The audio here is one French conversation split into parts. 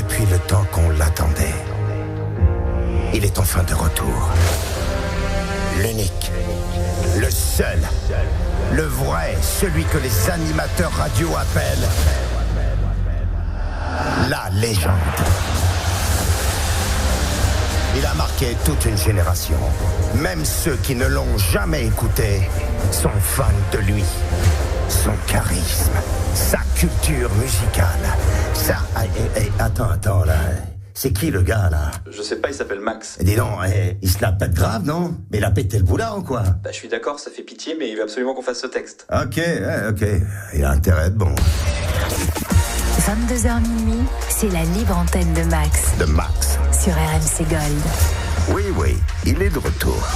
depuis le temps qu'on l'attendait. Il est enfin de retour. L'unique, le seul, le vrai, celui que les animateurs radio appellent la légende. Il a marqué toute une génération. Même ceux qui ne l'ont jamais écouté sont fans de lui. Son charisme, sa culture musicale, Attends, là. C'est qui le gars, là? Je sais pas, il s'appelle Max. Dis donc, il se la pète grave, non? Mais il a pété le boulard ou quoi? Bah, je suis d'accord, ça fait pitié, mais il veut absolument qu'on fasse ce texte. Ok. Il a intérêt à être bon. 22h minuit, c'est la libre antenne de Max. De Max. Sur RMC Gold. Oui, il est de retour.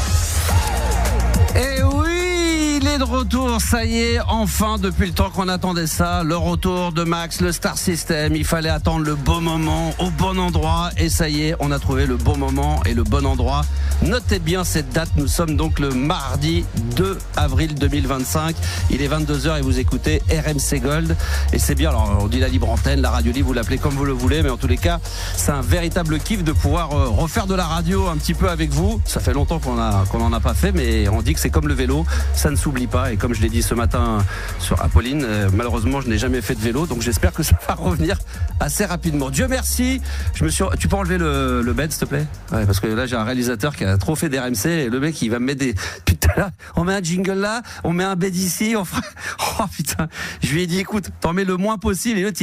Et oui, il est de retour, ça y est, enfin, depuis le temps qu'on attendait ça, le retour de Max, le Star System. Il fallait attendre le bon moment, au bon endroit, et ça y est, on a trouvé le bon moment et le bon endroit. Notez bien cette date, nous sommes donc le mardi 2 avril 2025. Il est 22h et vous écoutez RMC Gold. Et c'est bien, alors on dit la libre antenne, la radio libre, vous l'appelez comme vous le voulez, mais en tous les cas, c'est un véritable kiff de pouvoir refaire de la radio un petit peu avec vous. Ça fait longtemps qu'on en a pas fait, mais on dit que c'est comme le vélo, ça ne s'oublie pas. Et comme je l'ai dit ce matin sur Apolline, malheureusement je n'ai jamais fait de vélo, donc j'espère que ça va revenir assez rapidement. Dieu merci. Tu peux enlever le bed s'il te plaît? Ouais, parce que là j'ai un réalisateur qui a trop fait d'RMC et le mec il va me mettre des... Putain là, on met un jingle là, on met un bed ici, on fera... Oh putain, je lui ai dit écoute, t'en mets le moins possible. Et l'autre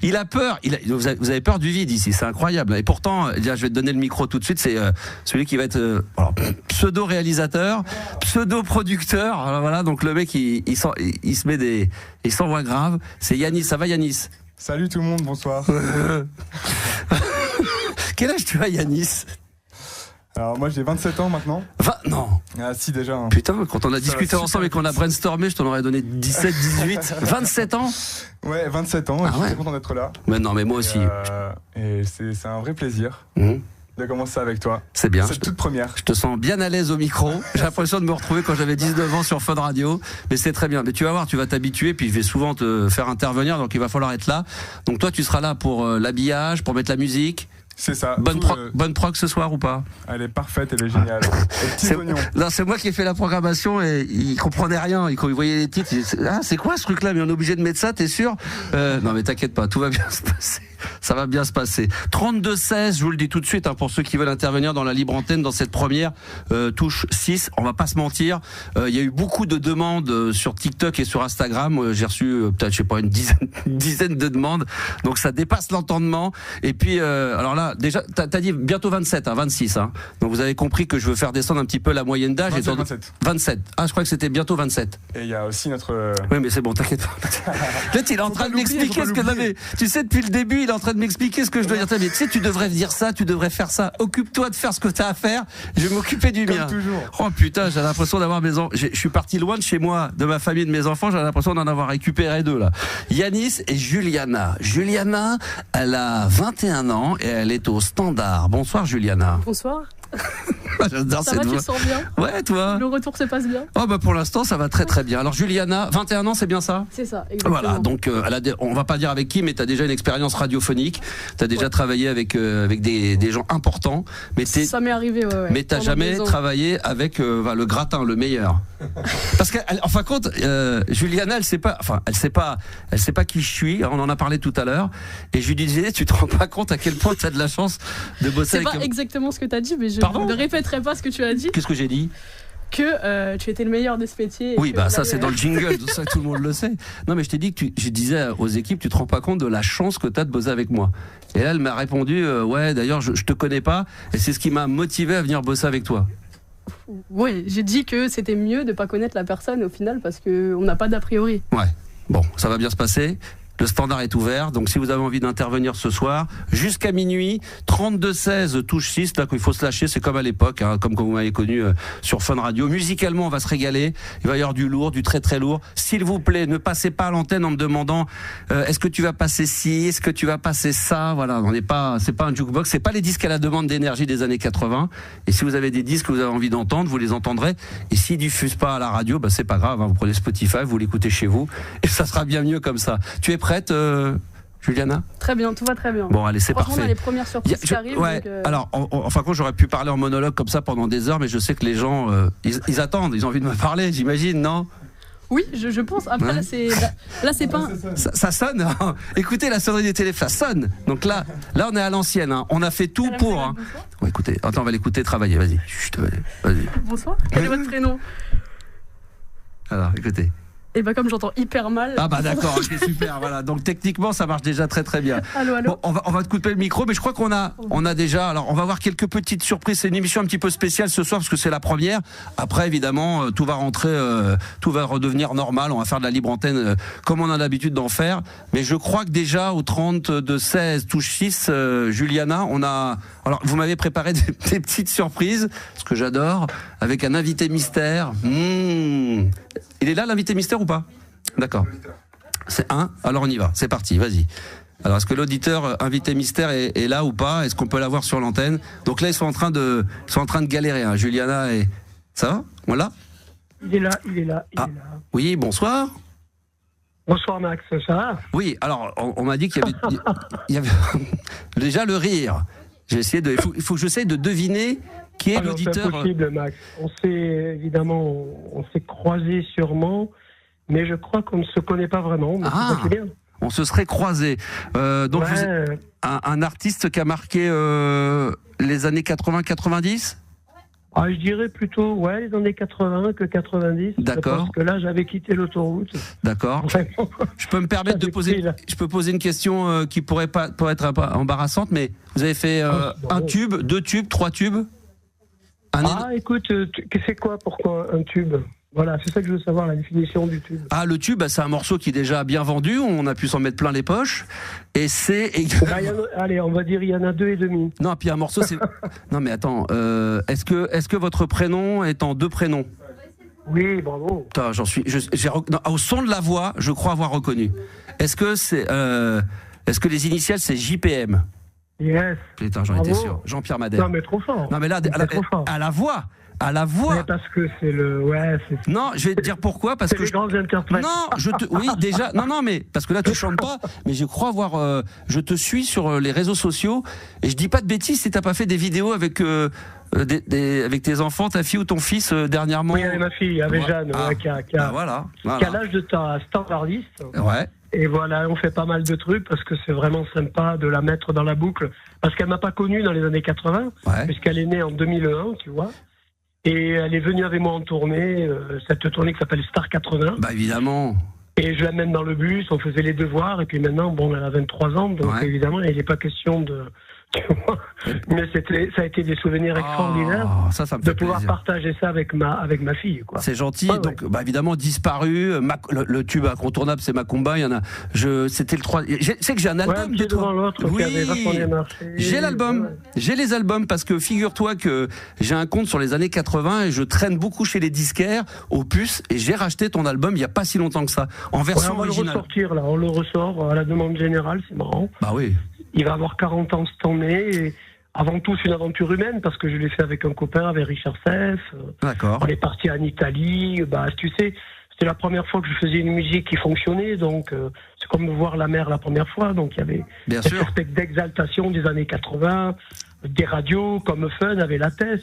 il a peur. Vous avez peur du vide ici, c'est incroyable. Et pourtant, je vais te donner le micro tout de suite, c'est celui qui va être pseudo-réalisateur, pseudo-producteur. Alors voilà, donc le mec il se met des... Il s'envoie grave. C'est Yanis, ça va Yanis? Salut tout le monde, bonsoir. Quel âge tu as Yanis? Alors moi j'ai 27 ans maintenant. Non. Ah si déjà. Hein. Putain, quand on a discuté ensemble et qu'on a brainstormé, je t'en aurais donné 17, 18, 27 ans. Ouais, 27 ans, je suis très content d'être là. Mais non, mais moi aussi. Et c'est un vrai plaisir de commencer avec toi. C'est bien. C'est toute première. Je te sens bien à l'aise au micro. J'ai l'impression de me retrouver quand j'avais 19 ans sur Fun Radio. Mais c'est très bien. Mais tu vas voir, tu vas t'habituer. Puis je vais souvent te faire intervenir. Donc il va falloir être là. Donc toi, tu seras là pour l'habillage, pour mettre la musique. C'est ça. Bonne prog ce soir ou pas? Elle est parfaite, elle est géniale. C'est moi qui ai fait la programmation et il comprenait rien. Quand il voyait les titres, il disait, c'est quoi ce truc-là? Mais on est obligé de mettre ça, t'es sûr? Non mais t'inquiète pas, tout va bien se passer. Ça va bien se passer. 32-16, je vous le dis tout de suite, pour ceux qui veulent intervenir dans la libre antenne dans cette première touche 6. On va pas se mentir. Il y a eu beaucoup de demandes sur TikTok et sur Instagram. J'ai reçu peut-être, je sais pas, une dizaine de demandes. Donc ça dépasse l'entendement. Et puis, alors là, déjà, t'as dit bientôt 27, 26. Donc vous avez compris que je veux faire descendre un petit peu la moyenne d'âge. 27. Ah, je crois que c'était bientôt 27. Et il y a aussi notre... Oui, mais c'est bon, t'inquiète pas. Là, il est en train de m'expliquer ce que... Non, mais, tu sais, depuis le début, il est en train de m'expliquer ce que je dois dire. Mais tu sais, tu devrais dire ça, tu devrais faire ça. Occupe-toi de faire ce que t'as à faire. Je vais m'occuper du mien. Toujours. Oh putain, j'ai l'impression d'avoir mes enfants. Je suis parti loin de chez moi, de ma famille, de mes enfants. J'ai l'impression d'en avoir récupéré deux, là. Yanis et Juliana. Juliana, elle a 21 ans et elle est au Standard. Bonsoir, Juliana. Bonsoir. J'adore ça va, tu te sens bien? Ouais, toi? Le retour se passe bien? Oh, pour l'instant, ça va très très bien. Alors, Juliana, 21 ans, c'est bien ça? C'est ça, exactement. Voilà, donc on va pas dire avec qui, mais tu as déjà une expérience radiophonique. Tu as déjà travaillé avec des gens importants. Mais ça m'est arrivé, ouais. Mais tu n'as jamais travaillé avec le gratin, le meilleur. Parce qu'en fin de compte, Juliana, elle sait pas qui je suis. On en a parlé tout à l'heure. Et je lui disais, tu te rends pas compte à quel point tu as de la chance de bosser avec... C'est pas exactement ce que tu as dit, mais je Pardon ne répéterai pas ce que tu as dit. Qu'est-ce que j'ai dit? Que tu étais le meilleur de ce métier. Oui, ça c'est dans le jingle, tout ça, tout le monde le sait. Non, mais je t'ai dit que je disais aux équipes, tu te rends pas compte de la chance que tu as de bosser avec moi. Et là, elle m'a répondu, ouais, d'ailleurs, je te connais pas, et c'est ce qui m'a motivé à venir bosser avec toi. Oui, j'ai dit que c'était mieux de pas connaître la personne au final parce qu'on n'a pas d'a priori. Ouais, bon, ça va bien se passer. Le standard est ouvert, donc si vous avez envie d'intervenir ce soir, jusqu'à minuit, 32-16, touche 6, là qu'il faut se lâcher, c'est comme à l'époque, comme quand vous m'avez connu sur Fun Radio. Musicalement, on va se régaler, il va y avoir du lourd, du très très lourd. S'il vous plaît, ne passez pas à l'antenne en me demandant est-ce que tu vas passer ci, est-ce que tu vas passer ça, voilà, c'est pas un jukebox, c'est pas les disques à la demande d'énergie des années 80, et si vous avez des disques que vous avez envie d'entendre, vous les entendrez, et s'ils diffusent pas à la radio, c'est pas grave, vous prenez Spotify, vous l'écoutez chez vous, et ça sera bien mieux comme ça. Tu es prête Juliana? Très bien, tout va très bien. Bon, allez, c'est Franchement, parfait. on a les premières surprises qui arrivent. Ouais, donc, alors, enfin, quand j'aurais pu parler en monologue comme ça pendant des heures, mais je sais que les gens, ils attendent, ils ont envie de me parler, j'imagine, non? Oui, je pense. Après, Ouais. là, c'est pas. Ça sonne, hein. Écoutez la sonnerie des téléphones, ça sonne. Donc là, on est à l'ancienne, hein. On a fait tout Madame pour. Segal, Hein. bonsoir. Bon, écoutez, attends, on va l'écouter travailler, vas-y. Chut, vas-y. Bonsoir. Quel est votre prénom? Alors, écoutez. Et bah, comme j'entends hyper mal. Ah bah d'accord, ok, super, voilà. Donc techniquement, ça marche déjà très très bien. Allô. Bon, on va te couper le micro, mais je crois qu'on a déjà. Alors, on va avoir quelques petites surprises. C'est une émission un petit peu spéciale ce soir parce que c'est la première. Après, évidemment, tout va rentrer, tout va redevenir normal. On va faire de la libre antenne comme on a l'habitude d'en faire. Mais je crois que déjà au 32-16 touche 6, Juliana, on a. Alors, vous m'avez préparé des petites surprises, ce que j'adore, avec un invité mystère. Il est là, l'invité mystère ou pas? D'accord. C'est un. Alors on y va. C'est parti. Vas-y. Alors est-ce que l'auditeur invité mystère est là ou pas? Est-ce qu'on peut l'avoir sur l'antenne? Donc là ils sont en train de galérer. Hein. Juliana et ça va? Voilà. Il est là. Oui. Bonsoir. Bonsoir Max, ça va? Oui. Alors on m'a dit qu'il y avait déjà le rire. J'ai essayé de. Il faut que j'essaie de deviner. Qui est l'auditeur? C'est impossible, Max. On s'est croisés sûrement, mais je crois qu'on ne se connaît pas vraiment. Mais c'est ça qui est bien. On se serait croisés. Donc ouais. vous êtes un artiste qui a marqué les années 80-90? Ah, je dirais plutôt les années 80 que 90. D'accord. Parce que là, j'avais quitté l'autoroute. D'accord. Vraiment. Je peux me permettre de poser. Je peux poser une question qui pourrait être un peu embarrassante, mais vous avez fait un tube, 2 tubes, 3 tubes? Écoute, c'est quoi? Pourquoi un tube? Voilà, c'est ça que je veux savoir, la définition du tube. Ah, le tube, c'est un morceau qui est déjà bien vendu, on a pu s'en mettre plein les poches, et c'est... Allez, on va dire il y en a 2,5. Non, puis un morceau, c'est... Non, mais attends, est-ce que votre prénom est en 2 prénoms? Oui, bravo. Putain, au son de la voix, je crois avoir reconnu. Est-ce que les initiales, c'est JPM? Yes. Putain, j'en étais sûr. Jean-Pierre Madère. Non, mais trop fort. Non, mais là, à la voix. Ouais, parce que c'est le. Non, je vais te dire pourquoi. Parce que les grands interprètes. Non, oui, déjà. Non, mais parce que là, tu chantes pas. Mais je crois avoir. Je te suis sur les réseaux sociaux et je dis pas de bêtises si t'as pas fait des vidéos avec avec tes enfants, ta fille ou ton fils dernièrement. Oui, avec ma fille, avec Jeanne, qui a l'âge de ta standardiste. Ouais. Et voilà, on fait pas mal de trucs parce que c'est vraiment sympa de la mettre dans la boucle. Parce qu'elle m'a pas connue dans les années 80, puisqu'elle est née en 2001, tu vois. Et elle est venue avec moi en tournée, cette tournée qui s'appelle Star 80. Bah évidemment. Et je l'amène dans le bus, on faisait les devoirs, et puis maintenant, elle a 23 ans, donc évidemment, il n'est pas question de... Mais ça a été des souvenirs extraordinaires ça me fait de pouvoir plaisir. partager ça avec ma fille, quoi. C'est gentil. Donc évidemment disparu. Le tube incontournable, c'est Macumba. Il y en a. C'était le 3. Je sais que j'ai un album de toi. J'ai l'album. J'ai les albums parce que figure-toi que j'ai un compte sur les années 80 et je traîne beaucoup chez les disquaires aux puces et j'ai racheté ton album il y a pas si longtemps que ça en version originale. On va le ressortir là. On le ressort à la demande générale. C'est marrant. Bah oui. Il va avoir 40 ans cette année et avant tout c'est une aventure humaine parce que je l'ai fait avec un copain, avec Richard Seff. D'accord. On est parti en Italie. Tu sais, c'était la première fois que je faisais une musique qui fonctionnait, donc c'est comme de voir la mer la première fois. Donc il y avait cet aspect d'exaltation des années 80, des radios comme Fun avait Lattès,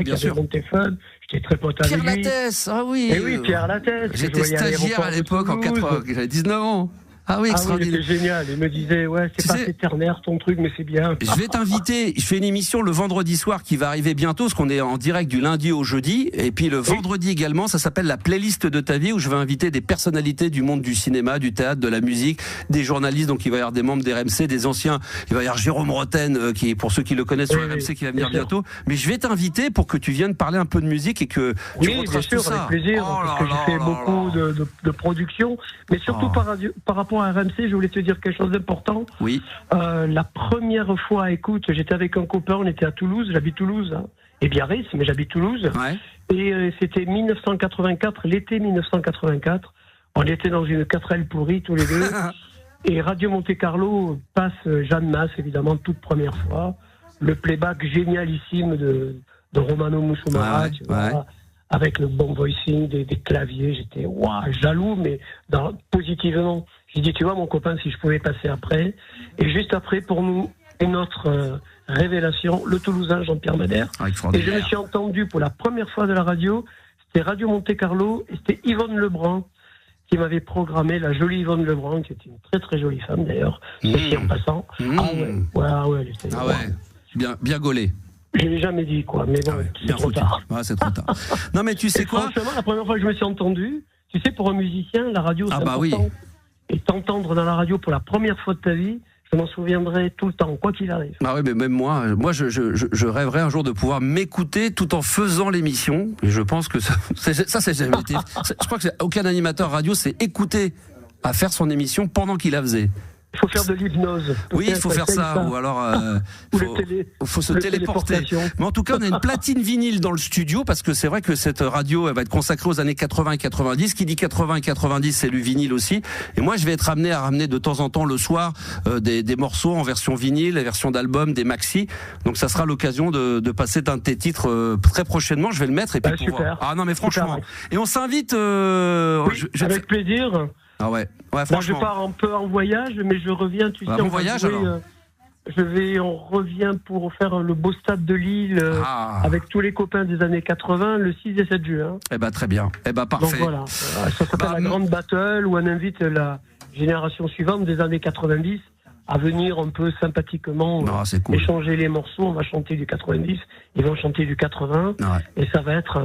bien sûr. Monté Fun. J'étais très pote avec lui. Pierre Lattès, oui. Et oui, Pierre Lattès. J'étais stagiaire à l'époque en 80, j'avais 19 ans. Ah oui, extraordinaire. C'était génial. Il me disait, c'est pas ternaire ton truc, mais c'est bien. Je vais t'inviter. Je fais une émission le vendredi soir qui va arriver bientôt, parce qu'on est en direct du lundi au jeudi. Et puis le vendredi également, ça s'appelle la playlist de ta vie, où je vais inviter des personnalités du monde du cinéma, du théâtre, de la musique, des journalistes. Donc il va y avoir des membres d'RMC, des anciens. Il va y avoir Jérôme Roten, qui, pour ceux qui le connaissent sur RMC, qui va venir bientôt. Mais je vais t'inviter pour que tu viennes parler un peu de musique et que tu retraces tout ça. Avec plaisir, parce que j'ai fait beaucoup de production, mais surtout par rapport à RMC, je voulais te dire quelque chose d'important. Oui. La première fois, écoute, j'étais avec un copain, on était à Toulouse, j'habite Toulouse, et Biarritz, mais j'habite Toulouse. Ouais. Et c'était 1984, l'été 1984. On était dans une 4L pourrie tous les deux. Et Radio Monte Carlo passe Jeanne Masse, évidemment, toute première fois. Le playback génialissime de Romano Musumara, tu vois. Avec le bon voicing, des claviers, j'étais jaloux, mais positivement. J'ai dit, tu vois, mon copain, si je pouvais passer après. Et juste après, pour nous, une autre révélation, le Toulousain Jean-Pierre Madère. Et je me suis entendu pour la première fois de la radio, c'était Radio Monte Carlo, et c'était Yvonne Lebrun qui m'avait programmé, la jolie Yvonne Lebrun, qui était une très très jolie femme d'ailleurs, aussi en passant. Ah ouais, elle était bien gaulée. Je l'ai jamais dit, quoi, mais bon, c'est trop tard. Ouais, c'est trop tard. Non, mais tu sais quoi ? Franchement, la première fois que je me suis entendu, tu sais, pour un musicien, la radio, c'est important. Oui. Et t'entendre dans la radio pour la première fois de ta vie, je m'en souviendrai tout le temps, quoi qu'il arrive. Ah oui, mais même moi, je rêverais un jour de pouvoir m'écouter tout en faisant l'émission. Et je pense que ça c'est jamais été. Je crois que aucun animateur radio s'est écouté à faire son émission pendant qu'il la faisait. Il faut faire de l'hypnose. Oui, il faut faire ça. Ou alors, faut se téléporter. Mais en tout cas, on a une platine vinyle dans le studio parce que c'est vrai que cette radio, elle va être consacrée aux années 80 et 90. Qui dit 80 et 90, c'est le vinyle aussi. Et moi, je vais être amené à ramener de temps en temps le soir des morceaux en version vinyle, les versions d'album, des maxi. Donc, ça sera l'occasion de passer d'un de tes titres très prochainement. Je vais le mettre et puis super. Ah non, mais franchement. Super. Et on s'invite. Avec plaisir. Ah ouais, Moi, franchement. je pars un peu en voyage, mais je reviens, tu sais. Bon voyage alors. On revient pour faire le beau stade de Lille avec tous les copains des années 80, le 6 et 7 juin. Eh ben très bien, parfait. Donc voilà, ça s'appelle la Grande Battle, où on invite la génération suivante des années 90 à venir un peu sympathiquement échanger les morceaux. On va chanter du 90, ils vont chanter du 80, et ça va être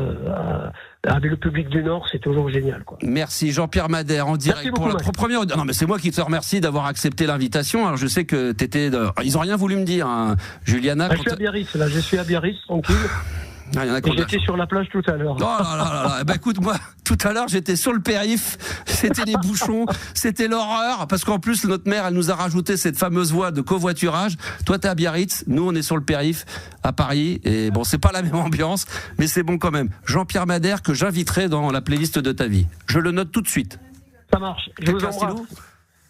avec le public du Nord, c'est toujours génial, quoi. Merci Jean-Pierre Madère en direct beaucoup, pour la première. Non mais c'est moi qui te remercie d'avoir accepté l'invitation. Alors je sais que t'étais. Ils ont rien voulu me dire, hein. Juliana. Je suis à Biarritz, là. Je suis à Biarritz, tranquille. J'étais sur la plage tout à l'heure. Oh là là là. Eh ben écoute, moi, tout à l'heure, j'étais sur le périph'. C'était les bouchons. C'était l'horreur. Parce qu'en plus, notre mère, elle nous a rajouté cette fameuse voie de covoiturage. Toi, t'es à Biarritz. Nous, on est sur le périph' à Paris. Et bon, c'est pas la même ambiance, mais c'est bon quand même. Jean-Pierre Madère, que j'inviterai dans la playlist de ta vie. Je le note tout de suite. Ça marche. Je vous embrasse.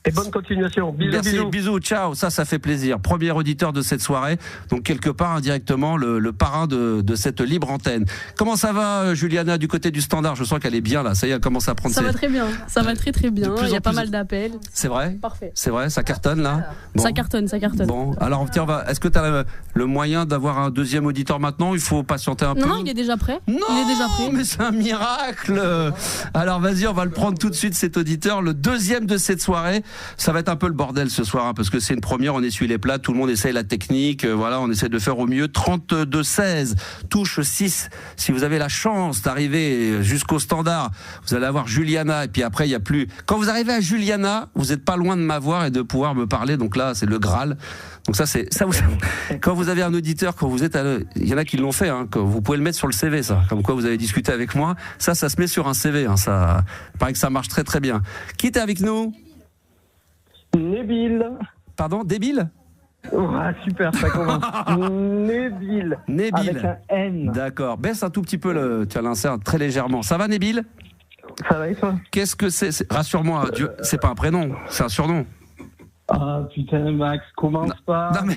Et bonne continuation. Bisous, merci, bisous, ciao. Ça fait plaisir. Premier auditeur de cette soirée. Donc, quelque part, indirectement, le parrain de cette libre antenne. Comment ça va, Juliana, du côté du standard? Je sens qu'elle est bien, là. Ça y est, elle commence à prendre Ça va très bien. Ça va très, très bien. Il y a pas mal d'appels. C'est vrai? Parfait. C'est vrai? Ça cartonne, là? Bon. Ça cartonne. Bon, alors, tiens, est-ce que tu as le moyen d'avoir un deuxième auditeur maintenant? Il faut patienter un peu? Non, il est déjà prêt. Non, il est déjà prêt. Mais c'est un miracle. Alors, vas-y, on va le prendre tout de suite, cet auditeur. Le deuxième de cette soirée. Ça va être un peu le bordel ce soir, hein, parce que c'est une première, on essuie les plats, tout le monde essaye la technique, voilà, on essaie de faire au mieux. 32-16, touche 6, si vous avez la chance d'arriver jusqu'au standard, vous allez avoir Juliana, et puis après il y a plus. Quand vous arrivez à Juliana, vous n'êtes pas loin de m'avoir et de pouvoir me parler, donc là c'est le Graal. Donc ça c'est ça. Quand vous avez un auditeur, quand vous êtes, il y en a qui l'ont fait, hein, que vous pouvez le mettre sur le CV, ça, comme quoi vous avez discuté avec moi, ça se met sur un CV, hein, ça, il paraît que ça marche très très bien. Qui est avec nous? Nabil. Pardon, débile? Ah, super, ça commence. Nabil. Avec un N. D'accord. Baisse un tout petit peu tu as l'insert très légèrement. Ça va, Nabil? Ça va et toi? Qu'est-ce que c'est? Rassure-moi, Dieu, c'est pas un prénom, c'est un surnom. Ah putain, Max, commence pas. Non mais.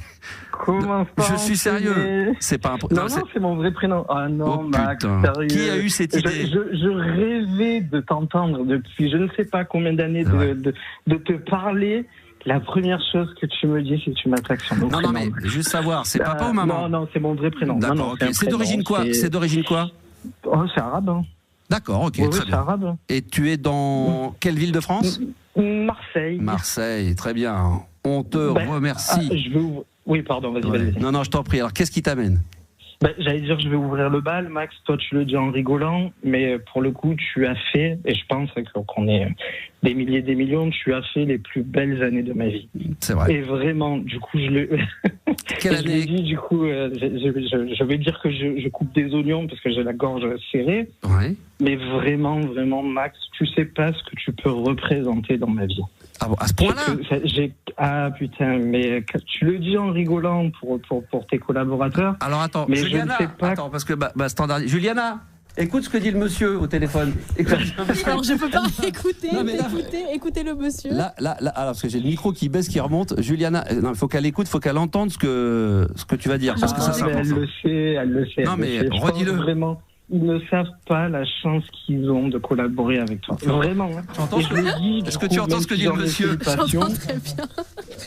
Commence pas. Je suis sérieux. C'est pas un prénom. Non, c'est mon vrai prénom. Ah non, Max, sérieux. Qui a eu cette idée? Je rêvais de t'entendre depuis je ne sais pas combien d'années, de te parler. La première chose que tu me dis, c'est que tu m'attaques sur mon prénom. Non, mais juste savoir, c'est papa ou maman? Non, c'est mon vrai prénom. D'accord, ok. C'est d'origine quoi? Oh, c'est arabe. Hein. D'accord, ok, très bien. C'est arabe. Et tu es dans quelle ville de France? Marseille. Marseille, très bien. On te remercie. Oui, pardon, vas-y. Non, je t'en prie. Alors, qu'est-ce qui t'amène? J'allais dire, je vais ouvrir le bal, Max. Toi, tu le dis en rigolant, mais pour le coup, tu as fait, et je pense qu'on est des milliers, des millions, tu as fait les plus belles années de ma vie. C'est vrai. Et vraiment, du coup, Quelle année? Je dis, du coup, je vais dire que je coupe des oignons parce que j'ai la gorge serrée. Ouais. Mais vraiment, Max, tu sais pas ce que tu peux représenter dans ma vie. Ah bon, à ce point-là? Ah putain, mais tu le dis en rigolant pour tes collaborateurs. Alors attends, mais Juliana, je ne sais pas... attends, parce que standard. Juliana, écoute ce que dit le monsieur au téléphone. Alors je peux pas écouter le monsieur. Là, alors parce que j'ai le micro qui baisse, qui remonte. Juliana, il faut qu'elle écoute, il faut qu'elle entende ce que tu vas dire, parce que ça. Elle le sait. Non mais redis-le. Vraiment. ils ne savent pas la chance qu'ils ont de collaborer avec toi. Vraiment. Hein. Est-ce que tu entends ce que dit le monsieur? J'entends très bien.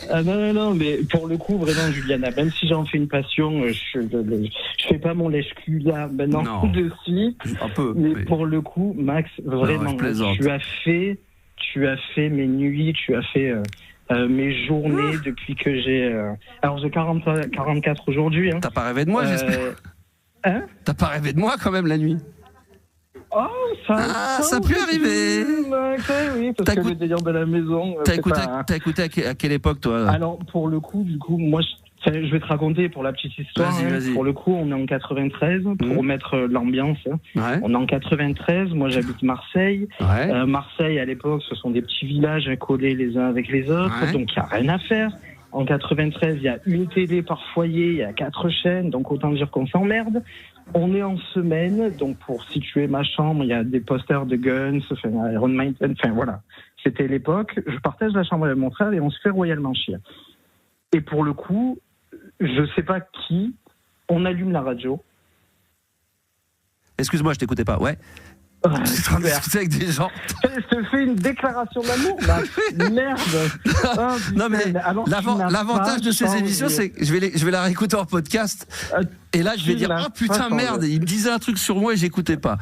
Ah non, mais pour le coup, vraiment, Juliana, même si j'en fais une passion, je fais pas mon lèche-cul là, maintenant, de suite. Un peu. Mais pour le coup, Max, vraiment, tu as fait mes nuits, tu as fait mes journées depuis que j'ai... Alors, j'ai 44 aujourd'hui. Hein. T'as pas rêvé de moi, j'espère? Hein? T'as pas rêvé de moi, quand même, la nuit? Oh, ça peut arriver. Oui, parce que le délire de la maison... T'as écouté à quelle époque, toi? Alors, pour le coup, moi... Je vais te raconter pour la petite histoire. Vas-y. Pour le coup, on est en 93, pour remettre l'ambiance. Ouais. On est en 93, moi j'habite Marseille. Ouais. Marseille, à l'époque, ce sont des petits villages collés les uns avec les autres, donc il n'y a rien à faire. En 93, il y a une télé par foyer, il y a 4 chaînes, donc autant dire qu'on s'emmerde. On est en semaine, donc pour situer ma chambre, il y a des posters de Guns, Iron Maiden, voilà. C'était l'époque. Je partage la chambre avec mon frère et on se fait royalement chier. Et pour le coup, je sais pas qui, on allume la radio. Excuse-moi, je t'écoutais pas, ouais. Tu te discuter avec des gens. Je te fais une déclaration d'amour, là. Merde. Non mais l'avantage de ces émissions, c'est que je vais la réécouter en podcast. Et là, je vais dire putain merde, il me disait un truc sur moi et j'écoutais pas.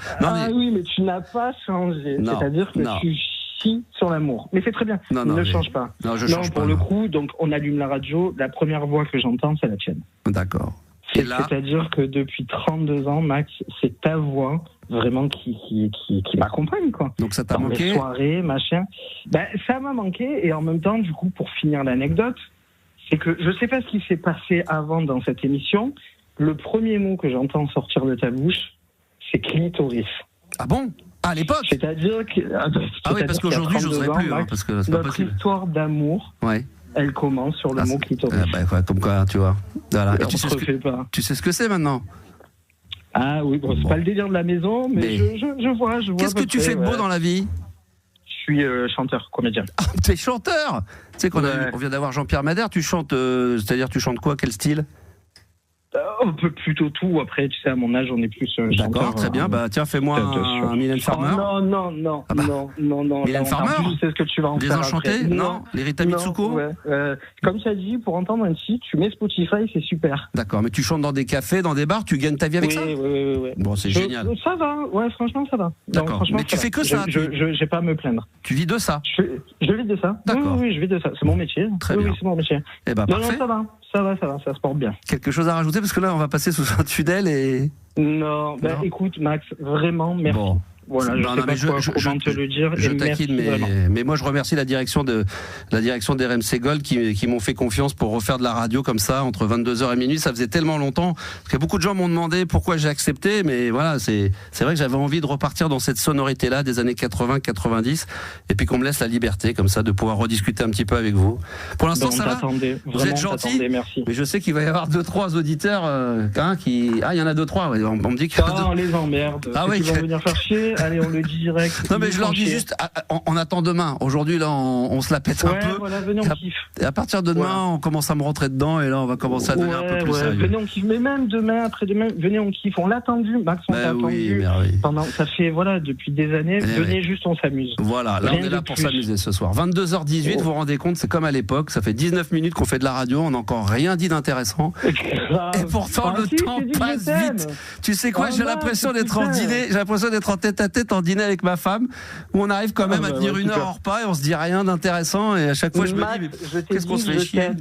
Oui, mais tu n'as pas changé. C'est-à-dire que tu chies sur l'amour. Mais c'est très bien. Ne change pas. Non, je change pas. Pour le coup, donc on allume la radio. La première voix que j'entends, c'est la tienne. D'accord. C'est-à-dire que depuis 32 ans, Max, c'est ta voix vraiment qui m'accompagne, quoi. Donc ça t'a manqué? Dans les soirées, machin. Ça m'a manqué, et en même temps, du coup, pour finir l'anecdote, c'est que je sais pas ce qui s'est passé avant dans cette émission. Le premier mot que j'entends sortir de ta bouche, c'est clitoris. Ah bon? À l'époque? C'est-à-dire que... oui, parce qu'aujourd'hui, je n'oserais plus, Max, parce que c'est pas notre possible. histoire d'amour, elle commence sur le mot clitoris. Comme quoi, tu vois. Voilà. Et tu sais ce que c'est maintenant? Ah oui, c'est pas le délire de la maison, mais je vois. Qu'est-ce que tu fais de beau dans la vie? Je suis chanteur, comédien. Ah, t'es chanteur? Tu sais qu'on vient d'avoir Jean-Pierre Madère, tu chantes, c'est-à-dire tu chantes quoi? Quel style? Un peu plutôt tout. Après, tu sais, à mon âge, on est plus D'accord, très bien. Tiens, fais-moi un Mylène Farmer. Non. Mylène Farmer? Je sais ce que tu vas en faire. Désenchanté? Non. Les Rita Mitsuko? Comme tu as dit, pour entendre un titre, tu mets Spotify, c'est super. D'accord, mais tu chantes dans des cafés, dans des bars, tu gagnes ta vie avec ça? Oui. Bon, c'est génial. Ça va, franchement, ça va. D'accord, mais tu fais que ça? Je vais pas me plaindre. Tu vis de ça? Je vis de ça. D'accord. Oui, je vis de ça. C'est mon métier. Très bien. Oui, c'est mon métier. Parfait. Non, ça va, ça se porte bien. Quelque chose à rajouter, parce que là, on va passer sous un tunnel et... Non, écoute, Max, vraiment, merci. Bon. Voilà, comment te le dire. Je taquine, mais moi je remercie la direction d'RMC Gold qui m'ont fait confiance pour refaire de la radio comme ça entre 22h et minuit. Ça faisait tellement longtemps que beaucoup de gens m'ont demandé pourquoi j'ai accepté, mais voilà, c'est vrai que j'avais envie de repartir dans cette sonorité-là des années 80-90 et puis qu'on me laisse la liberté comme ça de pouvoir rediscuter un petit peu avec vous. Pour l'instant, ça va. Vous êtes gentil, mais je sais qu'il va y avoir 2-3 auditeurs qui... Ah, il y en a 2-3, ouais. On me dit qu'il y en a on les emmerde. Ah oui, ils vont venir faire chier. Allez, on le dit direct. Non, mais je leur dis juste, on attend demain. Aujourd'hui, là, on se la pète un peu. Voilà, venez, on kiffe. Et à partir de demain, on commence à me rentrer dedans et là, on va commencer à devenir un peu plus sérieux. Venez, on kiffe. Mais même demain, après-demain, venez, on kiffe. On l'a attendu, Max, on l'a attendu. Ça fait, depuis des années. Venez juste, on s'amuse. Voilà, là, on est là pour s'amuser ce soir. 22h18, vous vous rendez compte, c'est comme à l'époque. Ça fait 19 minutes qu'on fait de la radio. On n'a encore rien dit d'intéressant. Et pourtant, le temps passe vite. Tu sais quoi, j'ai l'impression d'être en dîner. J'ai l'impression d'être en tête-à-tête en dîner avec ma femme, où on arrive quand même à tenir une heure en repas et on se dit rien d'intéressant et à chaque fois je me dis mais qu'est-ce qu'on se fait chier?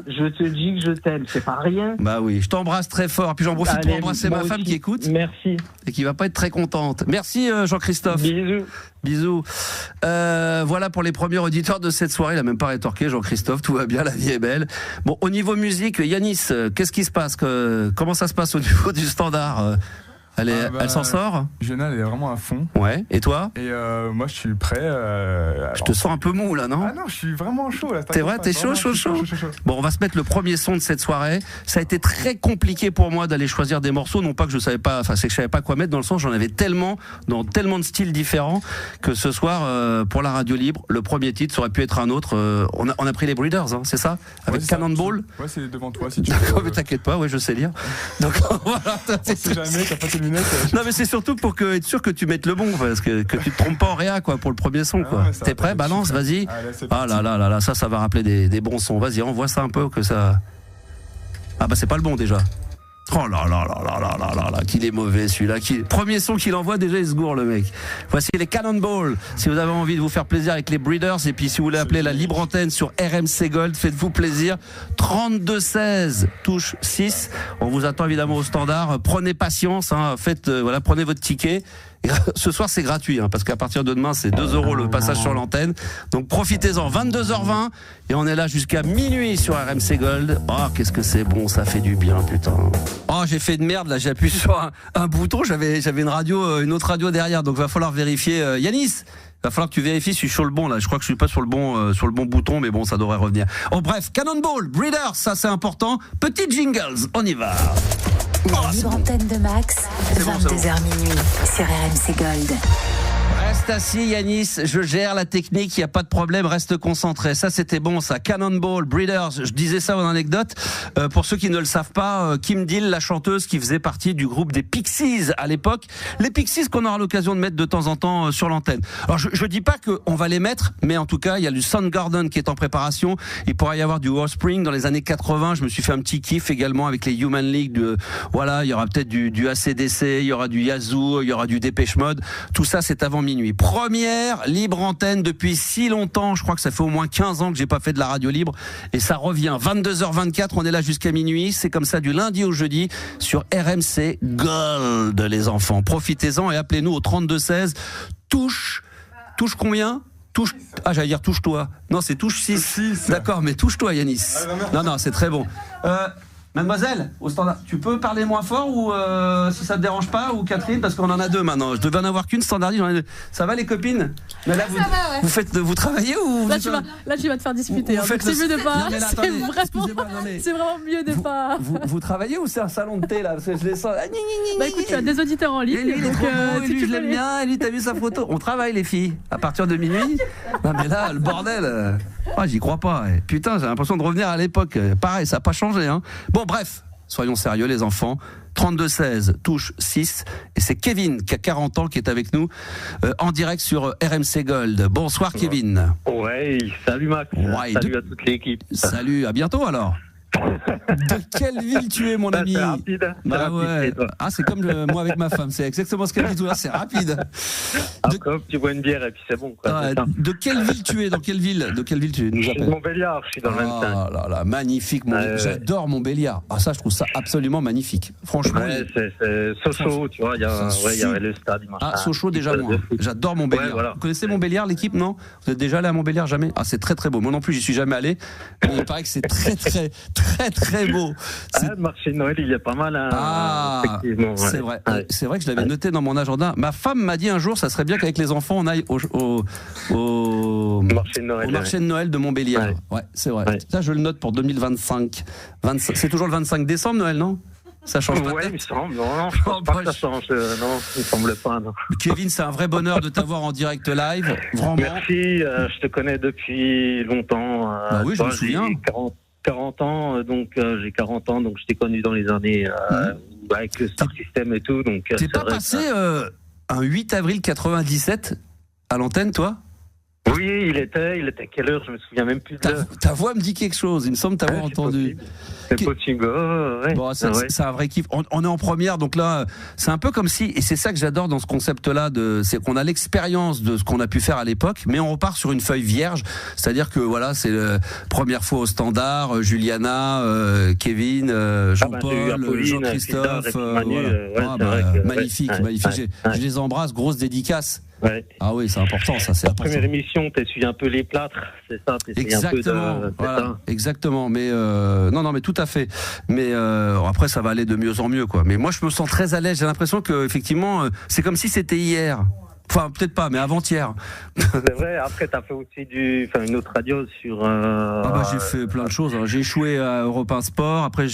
Je te dis que je t'aime, c'est pas rien. Bah oui, je t'embrasse très fort. Puis j'en profite pour embrasser ma femme qui écoute. Merci. Et qui va pas être très contente. Merci Jean-Christophe. Bisous. Voilà pour les premiers auditeurs de cette soirée. Il a même pas rétorqué, Jean-Christophe. Tout va bien, la vie est belle. Bon, au niveau musique, Yanis, qu'est-ce qui se passe? Comment ça se passe au niveau du standard? Elle s'en sort? Juliana, elle est vraiment à fond. Ouais. Et toi? Et moi, je suis prêt. Je te sens un peu mou là, non? Ah non, je suis vraiment chaud là. T'es vrai? T'es chaud? Bon, on va se mettre le premier son de cette soirée. Ça a été très compliqué pour moi d'aller choisir des morceaux, non pas que je savais pas, c'est que je savais pas quoi mettre, dans le sens j'en avais tellement, dans tellement de styles différents, que ce soir, pour la radio libre, le premier titre, ça aurait pu être un autre. On a pris les Breeders, hein, c'est ça? Avec Cannonball? Ouais, c'est devant toi si tu veux. D'accord, mais t'inquiète pas, ouais, je sais lire. Donc voilà. On sait jamais, t'as pas tes lunettes. Non, mais c'est surtout pour être sûr que tu mettes le bon, parce que tu te trompes pas en réa, quoi, pour le premier son, quoi. T'es prêt? Balance, vas-y. Ah là là là là, ça va rappeler des bons sons. Vas-y, envoie ça un peu, que ça. Ah bah c'est pas le bon déjà. Oh là là là là là là là là, qu'il est mauvais celui-là. Premier son qu'il envoie, déjà il se gourre le mec. Voici les Cannonball. Si vous avez envie de vous faire plaisir avec les Breeders, et puis si vous voulez appeler la libre antenne sur RMC Gold, faites-vous plaisir. 32-16, touche 6. On vous attend évidemment au standard. Prenez patience, hein. Prenez votre ticket. Et ce soir c'est gratuit, hein, parce qu'à partir de demain c'est 2 € le passage sur l'antenne. Donc profitez-en, 22h20 et on est là jusqu'à minuit sur RMC Gold. Oh qu'est-ce que c'est bon, ça fait du bien, putain. Oh j'ai fait de merde là, j'ai appuyé sur un bouton, j'avais une autre radio derrière, donc va falloir vérifier. Yanis, va falloir que tu vérifies si je suis sur le bon là. Je crois que je suis pas sur le bon bouton, mais bon ça devrait revenir. Oh bref, Cannonball, Breeders, ça c'est important. Petit jingles, on y va. La libre antenne de Max, 22h minuit sur RMC Gold. Reste assis Yanis, je gère la technique, il n'y a pas de problème, reste concentré. Ça c'était bon ça, Cannonball, Breeders, je disais ça en anecdote. Pour ceux qui ne le savent pas, Kim Deal, la chanteuse qui faisait partie du groupe des Pixies à l'époque. Les Pixies qu'on aura l'occasion de mettre de temps en temps sur l'antenne. Alors je dis pas qu'on va les mettre, mais en tout cas il y a du Soundgarden qui est en préparation. Il pourrait y avoir du Offspring dans les années 80, je me suis fait un petit kiff également avec les Human League. Voilà, il y aura peut-être du AC/DC, il y aura du Yazoo, il y aura du Dépêche Mode. Tout ça c'est avant minuit. Première libre antenne depuis si longtemps, je crois que ça fait au moins 15 ans que j'ai pas fait de la radio libre et ça revient 22h24, on est là jusqu'à minuit, c'est comme ça du lundi au jeudi sur RMC Gold les enfants. Profitez-en et appelez-nous au 3216. Touche combien? J'allais dire touche-toi. Non, c'est touche 6. D'accord, mais touche-toi Yanis. Non, c'est très bon. Mademoiselle, au standard, tu peux parler moins fort ou si ça te dérange pas, ou Catherine, parce qu'on en a deux maintenant. Je devais en avoir qu'une standardiste, j'en ai deux. Ça va les copines? Mais là, vous travaillez ou là, tu vas te faire disputer. C'est mieux de pas. C'est vraiment mieux de pas. Vous travaillez ou c'est un salon de thé là? Parce que je les sens. Bah écoute, tu as des auditeurs en ligne. Et lui, il est trop beau, et lui, je l'aime bien, et lui, t'as vu sa photo? On travaille les filles, à partir de minuit. Non mais là, le bordel. J'y crois pas. Putain, j'ai l'impression de revenir à l'époque. Pareil, ça n'a pas changé. Hein. Bon, bref, soyons sérieux les enfants. 32-16, touche 6. Et c'est Kevin qui a 40 ans qui est avec nous en direct sur RMC Gold. Bonsoir Kevin. Ouais, salut Max. Ouais, salut à toute l'équipe. Salut, à bientôt alors. De quelle ville tu es mon ami? C'est rapide. Ouais. C'est comme moi avec ma femme, c'est exactement ce qu'elle dit tout là, c'est rapide. Tu bois une bière et puis c'est bon quoi. De quelle ville tu es? Dans quelle ville tu nous appelles? Je suis de Montbéliard, je suis dans le 25. Ah là là, magnifique, j'adore Montbéliard. Ça je trouve ça absolument magnifique. Franchement. Ouais, c'est Sochaux, tu vois, il y avait le stade dimanche. Sochaux déjà moi. J'adore Montbéliard. Voilà. Vous connaissez Montbéliard, l'équipe, non? Vous êtes déjà allé à Montbéliard? Jamais? C'est très très beau. Moi non plus, j'y suis jamais allé. Mais il paraît que c'est très très très très beau. Le marché de Noël, il y a pas mal. Effectivement. C'est vrai. Ouais. C'est vrai que je l'avais noté dans mon agenda. Ma femme m'a dit un jour, ça serait bien qu'avec les enfants, on aille au marché de Noël de Montbéliard. Ouais, c'est vrai. Ouais. Ça, je le note pour 2025. C'est toujours le 25 décembre, Noël, non? Ça change pas. Ouais, il me semble. Non, je pense pas que ça change. Non, il me semble pas. Non. Kevin, c'est un vrai bonheur de t'avoir en direct live. Vraiment. Merci. Je te connais depuis longtemps. Oui, je me souviens. 40 ans, donc j'ai 40 ans, donc je t'ai connu dans les années avec le Star System et tout. Donc t'es pas passé un 8 avril 97 à l'antenne, toi? Oui, il était à quelle heure? Je me souviens même plus. Ta voix me dit quelque chose, il me semble t'avoir entendu. C'est possible. Ouais. Bon, c'est un vrai kiff. On est en première, donc là, c'est un peu comme si, et c'est ça que j'adore dans ce concept-là, c'est qu'on a l'expérience de ce qu'on a pu faire à l'époque, mais on repart sur une feuille vierge. C'est-à-dire que voilà, c'est la première fois au standard, Juliana, Kevin, Jean-Paul, Jean-Christophe, magnifique. Je les embrasse, grosse dédicace. Ouais. Ah oui, c'est important, ça. C'est la première émission, t'essuies un peu les plâtres, c'est ça. Exactement. Mais non, mais tout à fait. Mais après, ça va aller de mieux en mieux, quoi. Mais moi, je me sens très à l'aise. J'ai l'impression que effectivement, c'est comme si c'était hier. Enfin, peut-être pas, mais avant-hier. C'est vrai. Après, t'as fait aussi une autre radio sur. J'ai fait plein de choses. Hein. J'ai échoué à Europe 1 Sport. Après,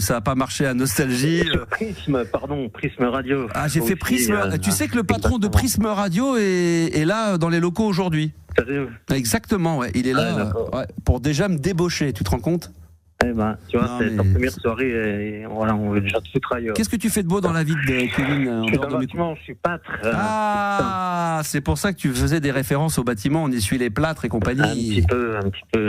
ça a pas marché à Nostalgie. Prisme Radio. J'ai fait Prisme. Tu sais que le patron de Prisme Radio est là dans les locaux aujourd'hui. Sérieux? Exactement. Ouais. Il est là pour déjà me débaucher. Tu te rends compte? Eh ben, tu vois, c'est ta première soirée et voilà, on veut déjà te foutre ailleurs. Qu'est-ce que tu fais de beau dans la vie de Kevin? Je suis dans le bâtiment, je suis pâtre. Ah, c'est pour ça que tu faisais des références au bâtiment, on essuie les plâtres et compagnie. Un petit peu.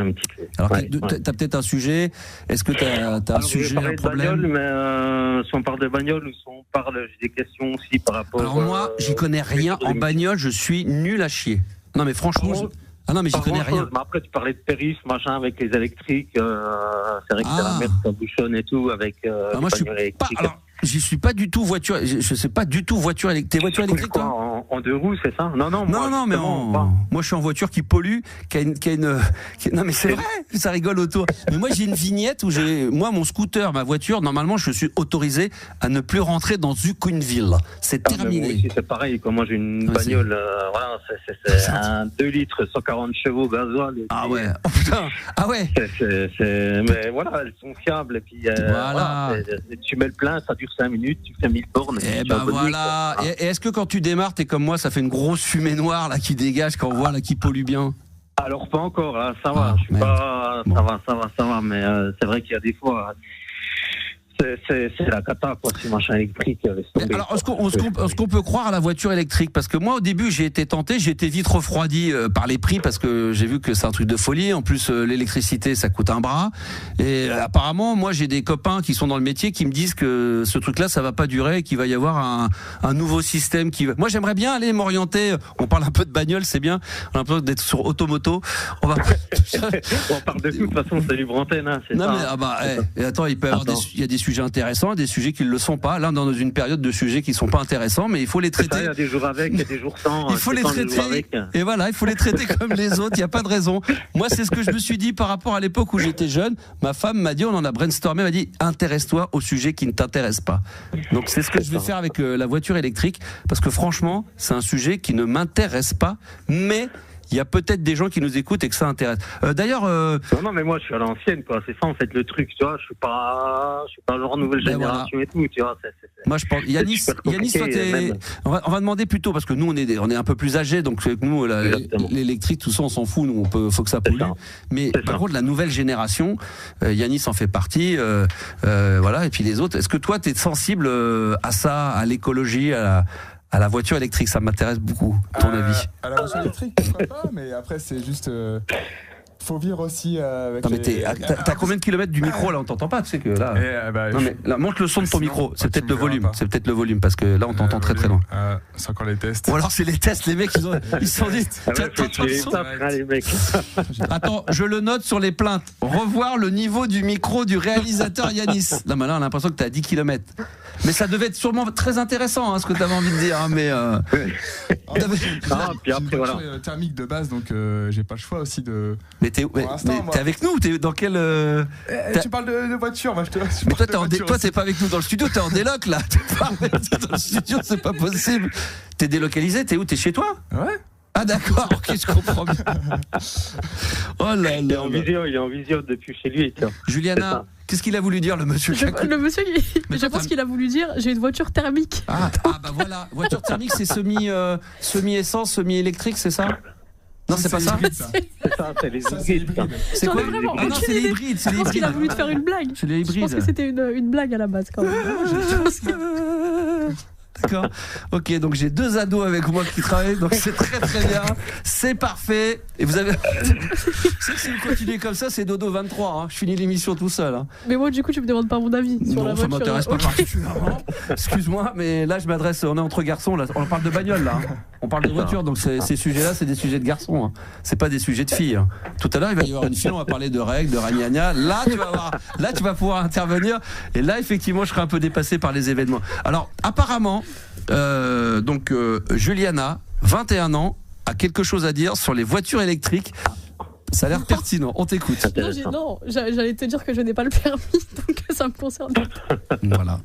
Alors, t'as peut-être un sujet. Est-ce que t'as un sujet, un problème? Bagnole, mais si on parle de bagnole ou si on parle, j'ai des questions aussi par rapport. Alors moi, j'y connais rien en bagnole, je suis nul à chier. Non mais franchement. Ah non, mais j'y connais rien. Mais après, tu parlais de périph', machin, avec les électriques. C'est vrai que c'est la merde, ça bouchonne et tout, avec moi, je suis pas. Alors, j'y suis pas du tout voiture. Je sais pas du tout voiture électrique. T'es voiture électrique, toi? En deux roues, c'est ça? Non, mais moi, je suis en voiture qui pollue, qui a une. Non, mais c'est vrai, ça rigole autour. Mais moi, j'ai une vignette où moi, mon scooter, ma voiture, normalement, je suis autorisé à ne plus rentrer dans aucune ville. C'est terminé. Moi aussi, c'est pareil. Comme moi, j'ai une bagnole, voilà, c'est un 2 litres, 140 chevaux gasoil. Ah ouais. Oh putain. Ah ouais. Mais voilà, elles sont fiables. Et puis, voilà. Tu mets le plein, ça dure 5 minutes, tu fais 1000 bornes. Et ben voilà. Et est-ce que quand tu démarres, t'es comme moi, ça fait une grosse fumée noire là qui dégage quand on voit là qui pollue bien? Alors pas encore, là, ça va. Je suis pas, ça va. Mais c'est vrai qu'il y a des fois. C'est la cata, quoi, ces machins électriques. Alors, est-ce qu'on peut croire à la voiture électrique? Parce que moi, au début, j'ai été tenté, j'ai été vite refroidi par les prix, parce que j'ai vu que c'est un truc de folie. En plus, l'électricité, ça coûte un bras. Et apparemment, moi, j'ai des copains qui sont dans le métier qui me disent que ce truc-là, ça va pas durer, qu'il va y avoir un nouveau système qui va... Moi, j'aimerais bien aller m'orienter. On parle un peu de bagnole, c'est bien. On a l'impression d'être sur Automoto. On va... on parle de toute façon, c'est libre antenne, hein, c'est non, ça. Mais, attends, il peut y avoir il y a des sujets intéressants et des sujets qui ne le sont pas. Là, dans une période de sujets qui ne sont pas intéressants, mais il faut les traiter. Il y a des jours avec, il y a des jours sans. Il faut les traiter. Et voilà, il faut les traiter comme les autres. Il n'y a pas de raison. Moi, c'est ce que je me suis dit par rapport à l'époque où j'étais jeune. Ma femme m'a dit, on en a brainstormé, elle m'a dit, intéresse-toi au sujet qui ne t'intéresse pas. Donc, c'est ce que je vais faire avec la voiture électrique, parce que franchement, c'est un sujet qui ne m'intéresse pas, mais il y a peut-être des gens qui nous écoutent et que ça intéresse. D'ailleurs, non, mais moi, je suis à l'ancienne, quoi. C'est ça, en fait, le truc, tu vois. Je suis pas genre nouvelle génération et tout, tu vois. Moi, je pense. Yanis, toi, on va demander plutôt, parce que nous, on est un peu plus âgés, donc nous, l'électrique, tout ça, on s'en fout. Nous, faut que ça pollue. Mais par contre, la nouvelle génération, Yanis en fait partie. Voilà. Et puis les autres. Est-ce que toi, t'es sensible à ça, à l'écologie, à la voiture électrique? Ça m'intéresse beaucoup, ton avis. À la voiture électrique, pourquoi pas, mais après, c'est juste... faut vivre aussi avec t'as combien de kilomètres du micro là? On t'entend pas, tu sais que là... non mais là, monte le son de ton micro, c'est peut-être le volume. C'est peut-être le volume, parce que là on t'entend très très loin. C'est encore les tests. Ou alors c'est les tests, les mecs ils se sont dit... Attends, je le note sur les plaintes. Revoir le niveau du micro du réalisateur Yanis. Non mais là on a l'impression que t'es à 10 km. Mais ça devait être sûrement très intéressant, hein, ce que t'avais envie de dire, hein, mais... puis après, voilà. Thermique de base, donc j'ai pas le choix aussi de... Mais t'es avec nous? T'es dans quel... Tu parles de voiture, moi je te... Mais toi t'es pas avec nous dans le studio, t'es en déloc là. T'es pas avec nous dans le studio, c'est pas possible. T'es délocalisé, t'es où? T'es chez toi? Ouais. Ah d'accord, ok, je comprends bien. Oh là là. Il est en visio depuis chez lui. Juliana, qu'est-ce qu'il a voulu dire, le monsieur? Le monsieur, je pense qu'il a voulu dire, j'ai une voiture thermique. Ah bah voilà, voiture thermique, c'est semi-essence, semi-électrique, c'est ça? Non, c'est pas ça. C'est ça, c'est les hybrides. C'est quoi? Ah non, c'est les hybrides. Je pense qu'il a voulu te faire une blague. C'est les hybrides. Je pense que c'était une blague à la base quand même. D'accord. Ok, donc j'ai 2 ados avec moi qui travaillent, donc c'est très très bien. C'est parfait. Et vous avez. Si vous continuez comme ça, c'est Dodo 23. Hein. Je finis l'émission tout seul. Hein. Mais moi, du coup, tu me demandes pas mon avis sur la voiture. Non, ça m'intéresse pas particulièrement. Excuse-moi, mais là, je m'adresse. On est entre garçons. Là, on parle de bagnole là. Hein. On parle de voiture, donc ces sujets-là, c'est des sujets de garçons. Hein. C'est pas des sujets de filles. Hein. Tout à l'heure, il va y avoir une fille. On va parler de règles, de ragnagna. Là, tu vas pouvoir intervenir. Et là, effectivement, je serai un peu dépassé par les événements. Alors, apparemment. Juliana, 21 ans, a quelque chose à dire sur les voitures électriques. Ça a l'air pertinent, on t'écoute. Non, j'allais te dire que je n'ai pas le permis, donc ça me concerne. Voilà.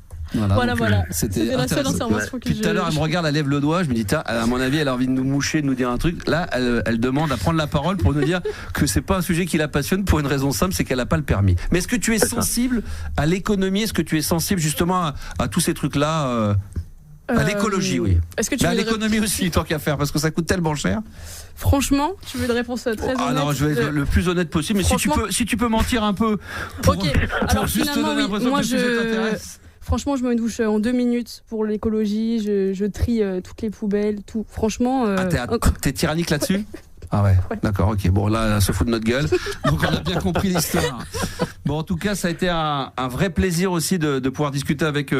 C'était la seule intervention que j'ai. Tout à l'heure, elle me regarde, elle lève le doigt. Je me dis, à mon avis, elle a envie de nous moucher, de nous dire un truc. Là, elle demande à prendre la parole pour nous dire que c'est pas un sujet qui la passionne pour une raison simple, c'est qu'elle n'a pas le permis. Mais est-ce que tu es sensible à l'économie? Est-ce que tu es sensible justement à tous ces trucs-là À l'écologie, oui. Est-ce que tu à l'économie aussi, tant qu'à faire, parce que ça coûte tellement cher. Franchement, tu veux une réponse très honnête? Alors, je vais être le plus honnête possible, mais si tu peux mentir un peu. Ok, alors finalement, oui, moi franchement, je me douche en 2 minutes pour l'écologie, je trie toutes les poubelles, tout. Franchement. T'es tyrannique là-dessus? Ah ouais, d'accord, ok. Bon, là, elle se fout de notre gueule. Donc, on a bien compris l'histoire. Bon, en tout cas, ça a été un vrai plaisir aussi de pouvoir discuter avec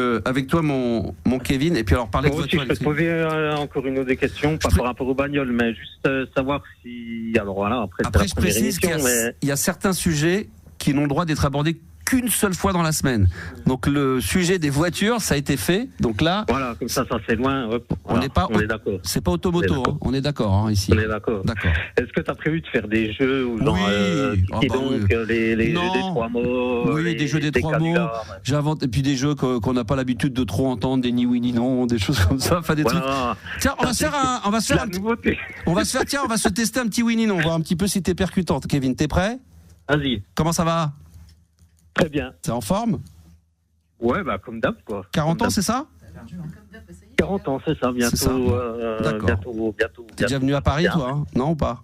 toi, mon Kevin. Et puis, alors, parler de voiture. Je peux te poser encore une ou deux questions par rapport aux bagnoles, mais juste savoir si. Alors voilà, après je précise qu'il y a certains sujets qui n'ont le droit d'être abordés qu'une seule fois dans la semaine. Donc le sujet des voitures, ça a été fait. Donc là, voilà, comme ça c'est loin. Hop, on est d'accord. C'est pas automoto, on est d'accord ici. On est d'accord. Est-ce que tu as prévu de faire des jeux ou genre les jeux des 3 mots? Oui, des jeux des 3 mots. J'invente et puis des jeux qu'on n'a pas l'habitude de trop entendre, des ni oui ni non, des choses comme ça, enfin des trucs. Tiens, on va se tester un petit oui ni non, voir un petit peu si t'es percutante. Kevin, t'es prêt? Vas-y. Comment ça va? Très bien. T'es en forme? Ouais, bah comme d'hab quoi. 40 ans, c'est ça? 40 ans, c'est ça, bientôt. Bientôt. T'es déjà venu à Paris, toi, hein? Non ou pas?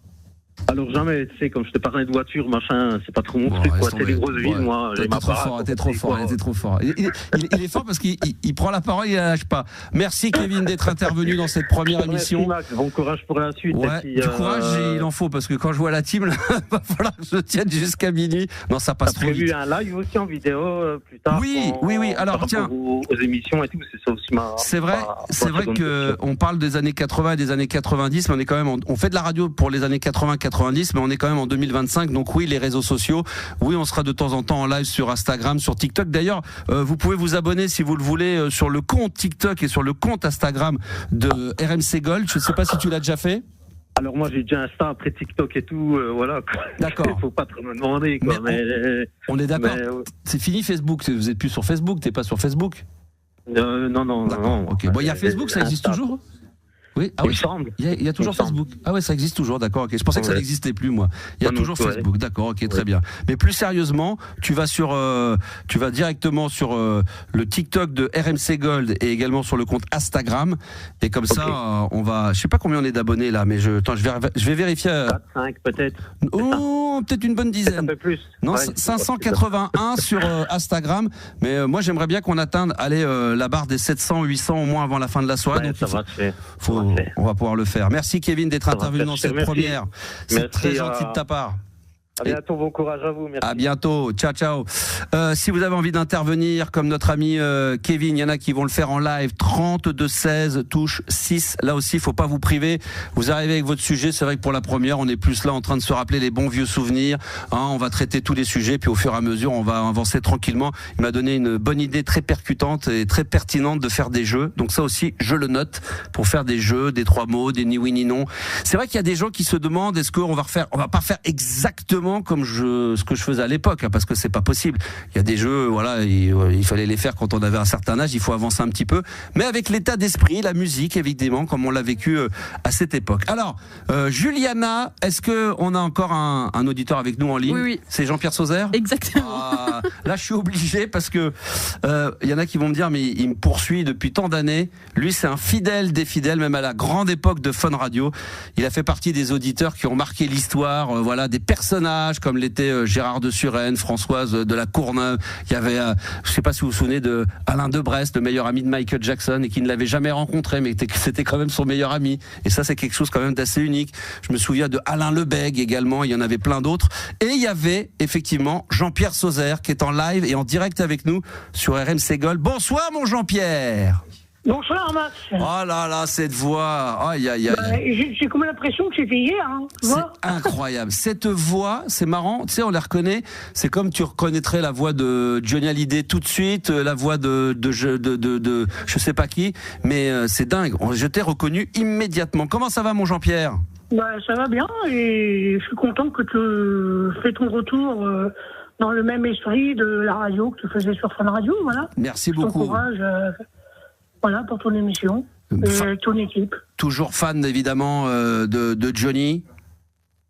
Alors jamais, tu sais, comme je te parlais de voiture, machin, c'est pas trop mon truc, quoi. C'est les grosses villes, moi. T'es trop fort. Il est fort parce qu'il prend la parole, il la lâche pas. Merci Kevin d'être intervenu dans cette première émission. Merci Max, bon courage pour la suite. Ouais, du courage, il en faut, parce que quand je vois la team, là, va falloir que je tienne jusqu'à minuit. Non, ça passe trop vite. T'as prévu un live aussi en vidéo plus tard? Oui. Alors tiens, aux émissions et tout, c'est ça aussi ma. C'est vrai que on parle des années 80 et des années 90, mais on est quand même, on fait de la radio pour les années 80-90, mais on est quand même en 2025. Donc oui, les réseaux sociaux. Oui, on sera de temps en temps en live sur Instagram, sur TikTok. D'ailleurs, vous pouvez vous abonner si vous le voulez sur le compte TikTok et sur le compte Instagram de RMC Gold. Je ne sais pas si tu l'as déjà fait. Alors moi j'ai déjà Insta après TikTok et tout, voilà. D'accord. Il faut pas trop me demander quoi. Mais on est d'accord. C'est fini Facebook. Vous êtes plus sur Facebook. T'es pas sur Facebook? Non. Ok. Bon, il y a Facebook, ça existe toujours? Oui, il semble. Il y a toujours Facebook. Ah ouais, ça existe toujours, d'accord. Ok. Je pensais que ça n'existait plus, moi. Il y a toujours Facebook, d'accord. Ok, très bien. Mais plus sérieusement, tu vas directement sur le TikTok de RMC Gold et également sur le compte Instagram. Et comme ça, on va. Je sais pas combien on est d'abonnés là, mais je vais vérifier. 4, 5 peut-être. Oh, peut-être une bonne dizaine. Un peu plus. Non, 581 sur Instagram. Mais moi, j'aimerais bien qu'on atteigne, la barre des 700, 800 au moins avant la fin de la soirée. Ouais, donc ça va te faire. On va pouvoir le faire. Merci Kevin d'être intervenu dans cette première. C'est très gentil de ta part. À bientôt, bon courage à vous. Merci. À bientôt, ciao. Si vous avez envie d'intervenir, comme notre ami Kevin, il y en a qui vont le faire en live. 32-16, touche 6. Là aussi, il ne faut pas vous priver. Vous arrivez avec votre sujet. C'est vrai que pour la première, on est plus là en train de se rappeler les bons vieux souvenirs. On va traiter tous les sujets, puis au fur et à mesure, on va avancer tranquillement. Il m'a donné une bonne idée très percutante et très pertinente de faire des jeux. Donc ça aussi, je le note pour faire des jeux, des 3 mots, des ni oui ni non. C'est vrai qu'il y a des gens qui se demandent est-ce qu'on va pas faire exactement comme ce que je faisais à l'époque, parce que c'est pas possible. Il y a des jeux, voilà, il fallait les faire quand on avait un certain âge, il faut avancer un petit peu, mais avec l'état d'esprit, la musique, évidemment, comme on l'a vécu à cette époque. Alors, Juliana, est-ce que on a encore un auditeur avec nous en ligne? Oui. C'est Jean-Pierre Sauzère? Exactement. Là, je suis obligé parce que il y en a qui vont me dire, mais il me poursuit depuis tant d'années. Lui, c'est un fidèle des fidèles, même à la grande époque de Fun Radio. Il a fait partie des auditeurs qui ont marqué l'histoire, voilà, des personnages comme l'était Gérard de Suresnes, Françoise de la Courneuve. Il y avait, je sais pas si vous vous souvenez de Alain de Brest, le meilleur ami de Michael Jackson, et qui ne l'avait jamais rencontré, mais c'était quand même son meilleur ami. Et ça, c'est quelque chose quand même d'assez unique. Je me souviens de Alain Lebègue également. Il y en avait plein d'autres. Et il y avait effectivement Jean-Pierre Sauzère qui est en live et en direct avec nous sur RMC Gold. Bonsoir, mon Jean-Pierre. Bonsoir Max. Oh là là, cette voix. Aïe. J'ai comme l'impression que c'était hier. C'est incroyable. Cette voix, c'est marrant. Tu sais, on la reconnaît. C'est comme tu reconnaîtrais la voix de Johnny Hallyday tout de suite, la voix de je sais pas qui. Mais c'est dingue. Je t'ai reconnu immédiatement. Comment ça va, mon Jean-Pierre? Ça va bien et je suis content que tu fais ton retour dans le même esprit de la radio que tu faisais sur Fun Radio. Voilà. Merci beaucoup. Ton courage. Voilà, pour ton émission et ton équipe. Toujours fan, évidemment, de Johnny.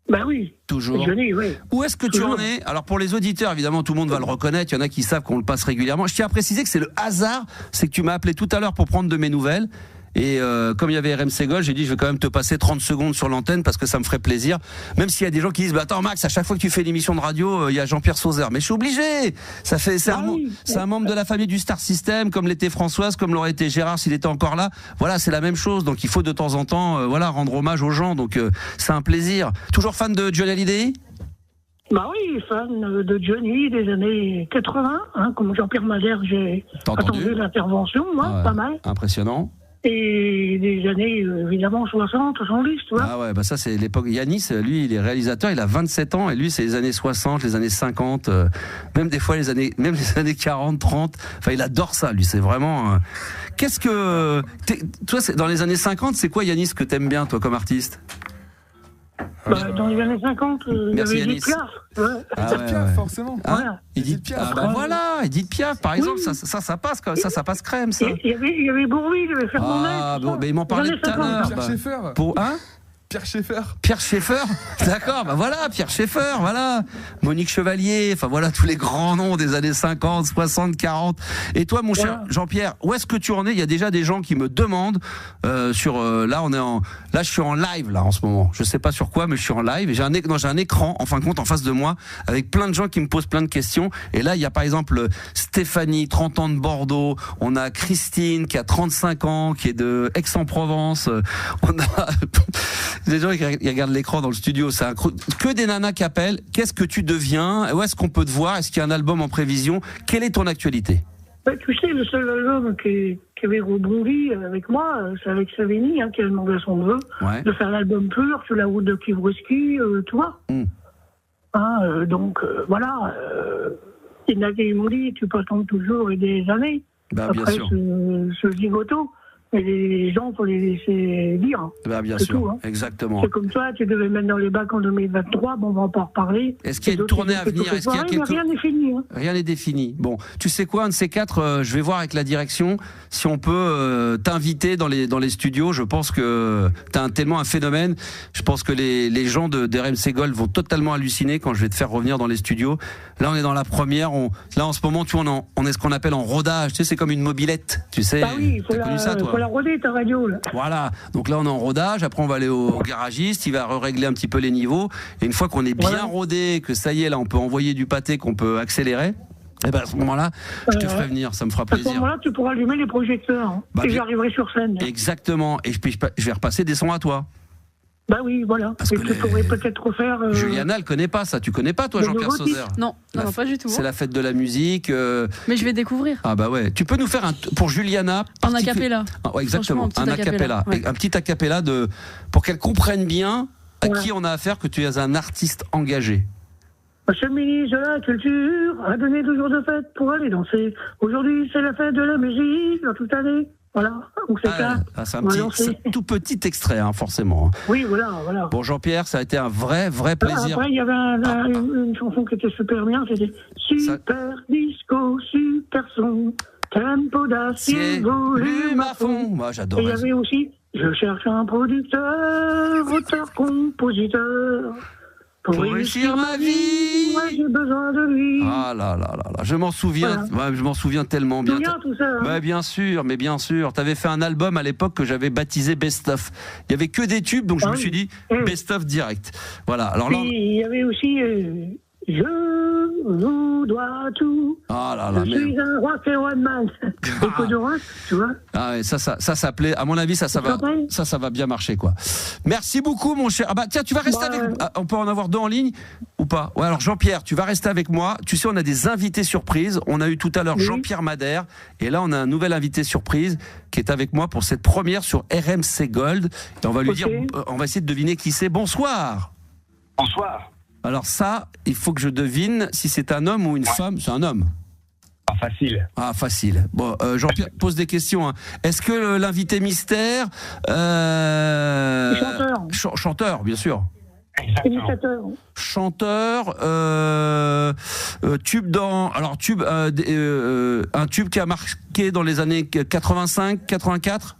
Bah oui. Toujours. Johnny, oui. Où est-ce que tu en es? Alors pour les auditeurs, évidemment, tout le monde va le reconnaître. Il y en a qui savent qu'on le passe régulièrement. Je tiens à préciser que c'est le hasard, c'est que tu m'as appelé tout à l'heure pour prendre de mes nouvelles. Et comme il y avait RMC Gold, j'ai dit je vais quand même te passer 30 secondes sur l'antenne parce que ça me ferait plaisir. Même s'il y a des gens qui disent bah attends Max, à chaque fois que tu fais l'émission de radio, il y a Jean-Pierre Sauzeur. Mais je suis obligé. C'est un membre de la famille du Star System, comme l'était Françoise, comme l'aurait été Gérard s'il était encore là. Voilà, c'est la même chose. Donc il faut de temps en temps rendre hommage aux gens. Donc c'est un plaisir. Toujours fan de Johnny Hallyday? Bah oui, fan de Johnny des années 80, comme Jean-Pierre Madère, j'ai attendu l'intervention, moi, pas mal. Impressionnant. Et des années, évidemment, 60, 70, tu vois. Ah ouais, bah ça c'est l'époque. Yanis, lui, il est réalisateur, il a 27 ans, et lui, c'est les années 60, les années 50, même des fois les années 40, 30. Enfin, il adore ça, lui, c'est vraiment... Qu'est-ce que... Toi, dans les années 50, c'est quoi, Yanis, que t'aimes bien, toi, comme artiste? Dans les années 50, il y avait Edith Piaf. Edith Piaf, forcément. Edith Piaf. Voilà, Edith Piaf, par exemple, ça passe, ça passe crème, ça. Il y avait Bourvil, il y avait Fernandez. Mais il m'en parlait tout à l'heure. Pierre Schaeffer. Pierre Schaeffer. Pierre Schaeffer, d'accord, Pierre Schaeffer, voilà. Monique Chevalier, enfin voilà tous les grands noms des années 50, 60, 40. Et toi, mon cher Jean-Pierre, où est-ce que tu en es? Il y a déjà des gens qui me demandent là je suis en live là en ce moment. Je sais pas sur quoi, mais je suis en live. Et j'ai un écran en fin de compte en face de moi avec plein de gens qui me posent plein de questions. Et là, il y a par exemple Stéphanie, 30 ans de Bordeaux. On a Christine qui a 35 ans, qui est de Aix-en-Provence. On a des gens qui regardent l'écran dans le studio, c'est que des nanas qui appellent. Qu'est-ce que tu deviens? Où est-ce qu'on peut te voir? Est-ce qu'il y a un album en prévision? Quelle est ton actualité? Tu sais, le seul album qui avait rebondi avec moi, c'est avec Savini, qui a demandé à son neveu de faire l'album pur sur la route de Kivreski, tu vois. Donc, voilà. Ils m'ont dit, tu peux attendre toujours des années. Après ce zigoto. Et les gens, il faut les laisser dire. Bien sûr, tout, exactement. C'est comme toi, tu devais mettre dans les bacs en 2023, on va pas en reparler. Est-ce qu'il y a une tournée à venir? Rien n'est fini. Rien n'est défini. Bon, tu sais quoi, un de ces quatre, je vais voir avec la direction si on peut t'inviter dans les studios. Je pense que t'as tellement un phénomène. Je pense que les gens de RMC Gold vont totalement halluciner quand je vais te faire revenir dans les studios. Là, on est dans la première. Là, en ce moment, tu vois, on est ce qu'on appelle en rodage. Tu sais, c'est comme une mobilette. Tu sais. Oui, il faut la roder, ta radio, là. Voilà. Donc là, on est en rodage. Après, on va aller au garagiste. Il va régler un petit peu les niveaux. Et une fois qu'on est bien rodé, que ça y est, là, on peut envoyer du pâté, qu'on peut accélérer. Et à ce moment-là, je te ferai venir. Ça me fera plaisir. À ce moment-là, tu pourras allumer les projecteurs. Et j'arriverai sur scène. Exactement. Et je vais repasser des sons à toi. Bah oui, voilà. Parce que tu pourrais peut-être refaire... Juliana, elle connaît pas ça. Tu connais pas, toi, Jean-Pierre Sauzeur? Non, pas du tout. C'est la fête de la musique. Mais je vais découvrir. Ah bah ouais. Tu peux nous faire pour Juliana... Un a cappella. Exactement, un a cappella. Ouais. Un petit a cappella pour qu'elle comprenne bien à qui on a affaire, que tu es un artiste engagé. Monsieur le ministre de la Culture a donné 2 jours de fête pour aller danser. Aujourd'hui, c'est la fête de la musique, dans toute l'année. Voilà, donc c'est ça. C'est un tout petit extrait, forcément. Oui, voilà. Bon, Jean-Pierre, ça a été un vrai plaisir. Après, il y avait une chanson qui était super bien, c'était Super Disco, Super Son, Tempo d'acier, volume à fond. Moi, j'adore. Et il y avait aussi Je cherche un producteur, auteur-compositeur. Pour réussir ma vie, moi j'ai besoin de lui. Ah là, je m'en souviens, je m'en souviens tellement bien. Tout ça, bien sûr, t'avais fait un album à l'époque que j'avais baptisé Best Of. Il y avait que des tubes, donc je me suis dit Best Of direct. Voilà. Alors là, il y avait aussi Je vous dois tout. Je suis un rock et one man. Écho de rock, tu vois. Ah ouais, ça s'appelait. À mon avis, ça va bien marcher, quoi. Merci beaucoup, mon cher. Ah bah tiens, tu vas rester avec. On peut en avoir 2 en ligne ou pas? Ouais. Alors Jean-Pierre, tu vas rester avec moi. Tu sais, on a des invités surprises. On a eu tout à l'heure Jean-Pierre Madère, et là, on a un nouvel invité surprise qui est avec moi pour cette première sur RMC Gold. Et on va lui dire, on va essayer de deviner qui c'est. Bonsoir. Bonsoir. Alors ça, il faut que je devine si c'est un homme ou une femme. C'est un homme. Facile. Facile. Bon, Jean-Pierre pose des questions. Est-ce que l'invité mystère... Chanteur, bien sûr. Imitateur. Chanteur, tube dans... Alors, un tube qui a marqué dans les années 85, 84 ?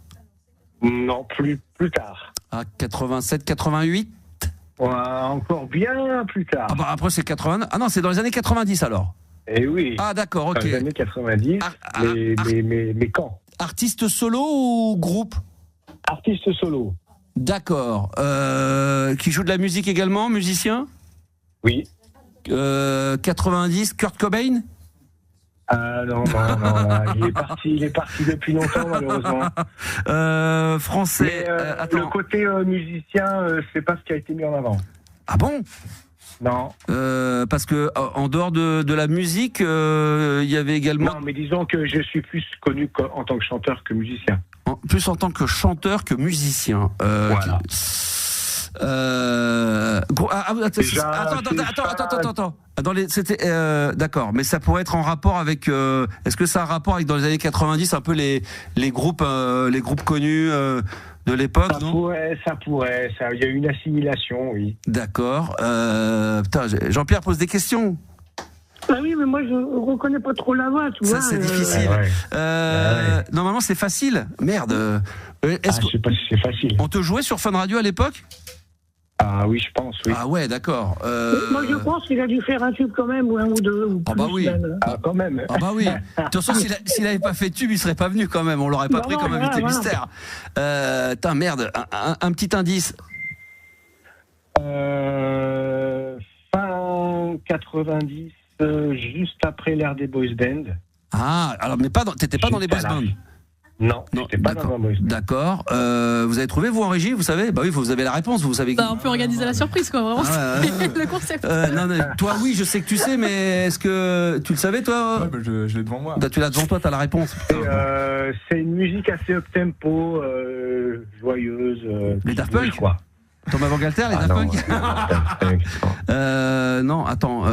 Non, plus tard. 87, 88 ? Encore bien plus tard. Ah bah après c'est 80. Ah non, c'est dans les années 90 alors. Eh oui. Ah d'accord, ok. Dans les années 90, mais quand? Artiste solo ou groupe? Artiste solo. D'accord. Qui joue de la musique également, musicien? Oui. 90, Kurt Cobain? Ah non, il est parti depuis longtemps malheureusement. Français. Le côté musicien, c'est pas ce qui a été mis en avant. Ah bon? Non. Parce que en dehors de la musique, il y avait également. Non, mais disons que je suis plus connu en tant que chanteur que musicien. Plus en tant que chanteur que musicien. Voilà. Attends. C'était d'accord, mais ça pourrait être en rapport avec. Est-ce que ça a un rapport avec dans les années 90 un peu les groupes connus de l'époque? Ça pourrait. Il y a eu une assimilation, oui. D'accord. Jean-Pierre pose des questions. Ah oui, mais moi je reconnais pas trop la voix, tu vois. Ça c'est difficile. Normalement c'est facile. Merde. Je sais pas si c'est facile. On te jouait sur Fun Radio à l'époque? Ah oui, je pense, oui. Ah ouais, d'accord. Moi, je pense qu'il a dû faire un tube quand même, ou un ou deux. Ou ah bah oui. Quand même. Ah bah oui. De toute façon, s'il n'avait pas fait de tube, il serait pas venu quand même. On l'aurait pas pris comme invité mystère. Merde. Un petit indice. Fin 90, juste après l'ère des boys band. Ah, alors mais t'étais pas dans les boys band? Non, j'étais pas dans un boys band. D'accord. Vous avez trouvé, vous, en régie, vous savez? Bah oui, vous avez la réponse, vous savez. On peut organiser la surprise, quoi, vraiment. Le concept. Non, toi, oui, je sais que tu sais, mais est-ce que tu le savais, toi? Ouais, bah, je l'ai devant moi. Tu l'as devant toi, t'as la réponse. C'est une musique assez up-tempo, joyeuse. Les Daft Punk, quoi. Thomas Van Galter, les Daft Punk. Non, attends,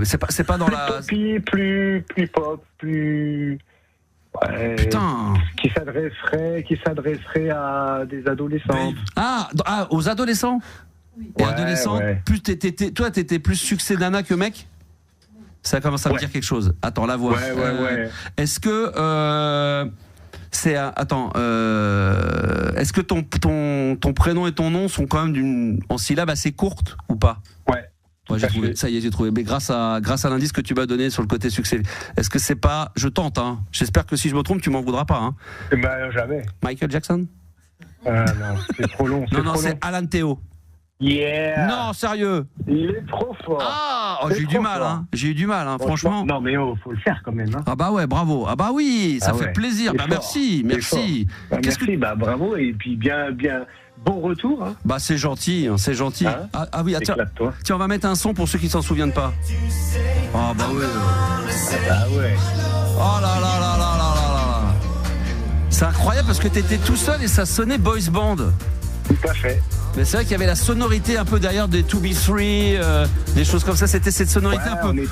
c'est pas dans la. Plus pop, plus. Ouais, putain. Qui s'adresserait à des adolescents. Ah, aux adolescents. Et adolescents. Plus toi, t'étais plus succès nana que mec. Ça commence à me dire quelque chose. Attends, la voix. Ouais. Est-ce que est-ce que ton prénom et ton nom sont quand même en syllabes assez courtes ou pas? Ouais. Ouais, j'ai trouvé. Mais grâce à l'indice que tu m'as donné sur le côté succès, est-ce que c'est pas... Je tente, hein. J'espère que si je me trompe, tu m'en voudras pas, hein. Bah, jamais. Michael Jackson? Non, c'est trop long. Non, c'est Alan Théo. Yeah. Non, sérieux. Il est trop fort. Ah, j'ai eu du mal, hein. J'ai eu du mal, hein, franchement. Non, mais faut le faire quand même, hein. Ah bah ouais, bravo. Ah bah oui, ça fait plaisir. Bah merci. Merci, bravo, et puis bien... Bon retour, hein. Bah c'est gentil, c'est gentil. Hein, ah oui, tiens, on va mettre un son pour ceux qui s'en souviennent pas. Ah bah ouais. Ah ouais. Oh là là là là là là. C'est incroyable parce que t'étais tout seul et ça sonnait boys band. Tout à fait. Mais c'est vrai qu'il y avait la sonorité un peu derrière des 2B3, des choses comme ça. C'était cette sonorité un peu. On est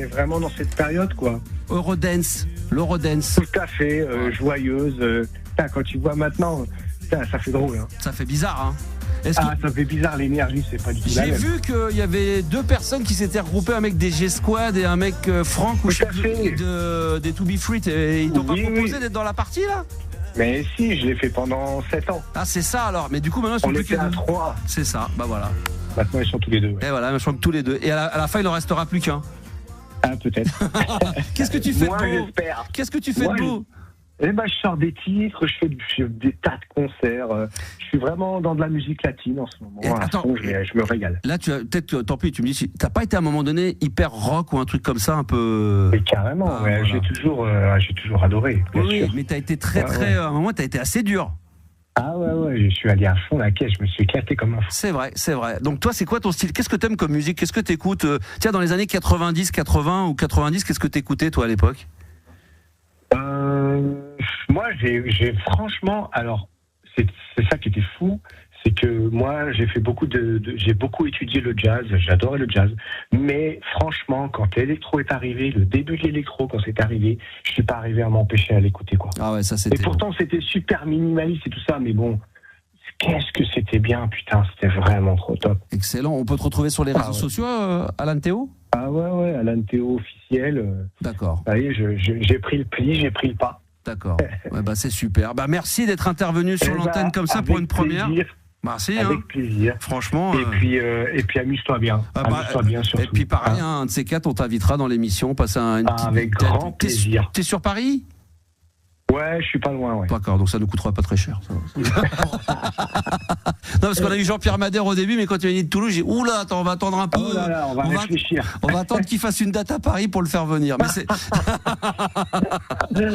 vraiment dans cette période, quoi. Eurodance, l'Eurodance. Tout à fait, joyeuse. Quand tu vois maintenant. Ça fait drôle, hein. Ça fait bizarre, hein. Ça fait bizarre, l'énergie, c'est pas du tout la même. J'ai vu qu'il y avait deux personnes qui s'étaient regroupées, un mec des G-Squad et un mec Franck ou des 2B3. Et ils t'ont pas proposé d'être dans la partie, là? Mais si, je l'ai fait pendant 7 ans. Ah, c'est ça alors. Mais du coup, maintenant ils sont plus que 3. C'est ça, bah voilà. Maintenant ils sont tous les deux. Ouais. Et voilà, ils sont tous les deux. Et à la fin, il en restera plus qu'un. Ah, peut-être. Qu'est-ce que tu fais Moi, de beau? j'espère. Qu'est-ce que tu fais de beau? Je sors des titres, je fais des tas de concerts. Je suis vraiment dans de la musique latine en ce moment. Je me régale. Là, tu as peut-être, tant pis, tu me dis, si t'as pas été à un moment donné hyper rock ou un truc comme ça, un peu. Mais carrément, voilà. J'ai toujours adoré. Oui, mais t'as été très, à un moment, t'as été assez dur. Ah ouais, je suis allé à fond la caisse, je me suis éclaté comme un fou. C'est vrai. Donc toi, c'est quoi ton style? Qu'est-ce que t'aimes comme musique? Qu'est-ce que t'écoutes? Tiens, dans les années 90, 80 ou 90, qu'est-ce que t'écoutais, toi, à l'époque? Moi, j'ai franchement, alors c'est ça qui était fou, c'est que moi j'ai fait j'ai beaucoup étudié le jazz, j'adorais le jazz, mais franchement quand l'électro est arrivé, le début de l'électro quand c'est arrivé, je suis pas arrivé à m'empêcher à l'écouter, quoi. Ah ouais, ça c'était. Et pourtant c'était super minimaliste et tout ça, mais bon, qu'est-ce que c'était bien, putain, c'était vraiment trop top. Excellent. On peut te retrouver sur les réseaux sociaux, Alan Théo? Ah ouais, Alan Théo officiel. D'accord. Vous voyez, j'ai pris le pli, j'ai pris le pas. D'accord. Ouais, bah c'est super. Bah merci d'être intervenu sur l'antenne comme ça pour une première. Merci. Avec plaisir. Franchement. Et puis amuse-toi bien. Amuse-toi bien surtout. Et puis pareil, un de ces quatre, on t'invitera dans l'émission. Passer avec grand plaisir. T'es sur Paris ? Ouais, je suis pas loin, ouais. D'accord, donc ça nous coûtera pas très cher. Non, parce qu'on a eu Jean-Pierre Madère au début, mais quand il est venu de Toulouse, j'ai dit oula, attends, on va attendre un peu. Oh là là, on va réfléchir. On va attendre qu'il fasse une date à Paris pour le faire venir. Mais c'est...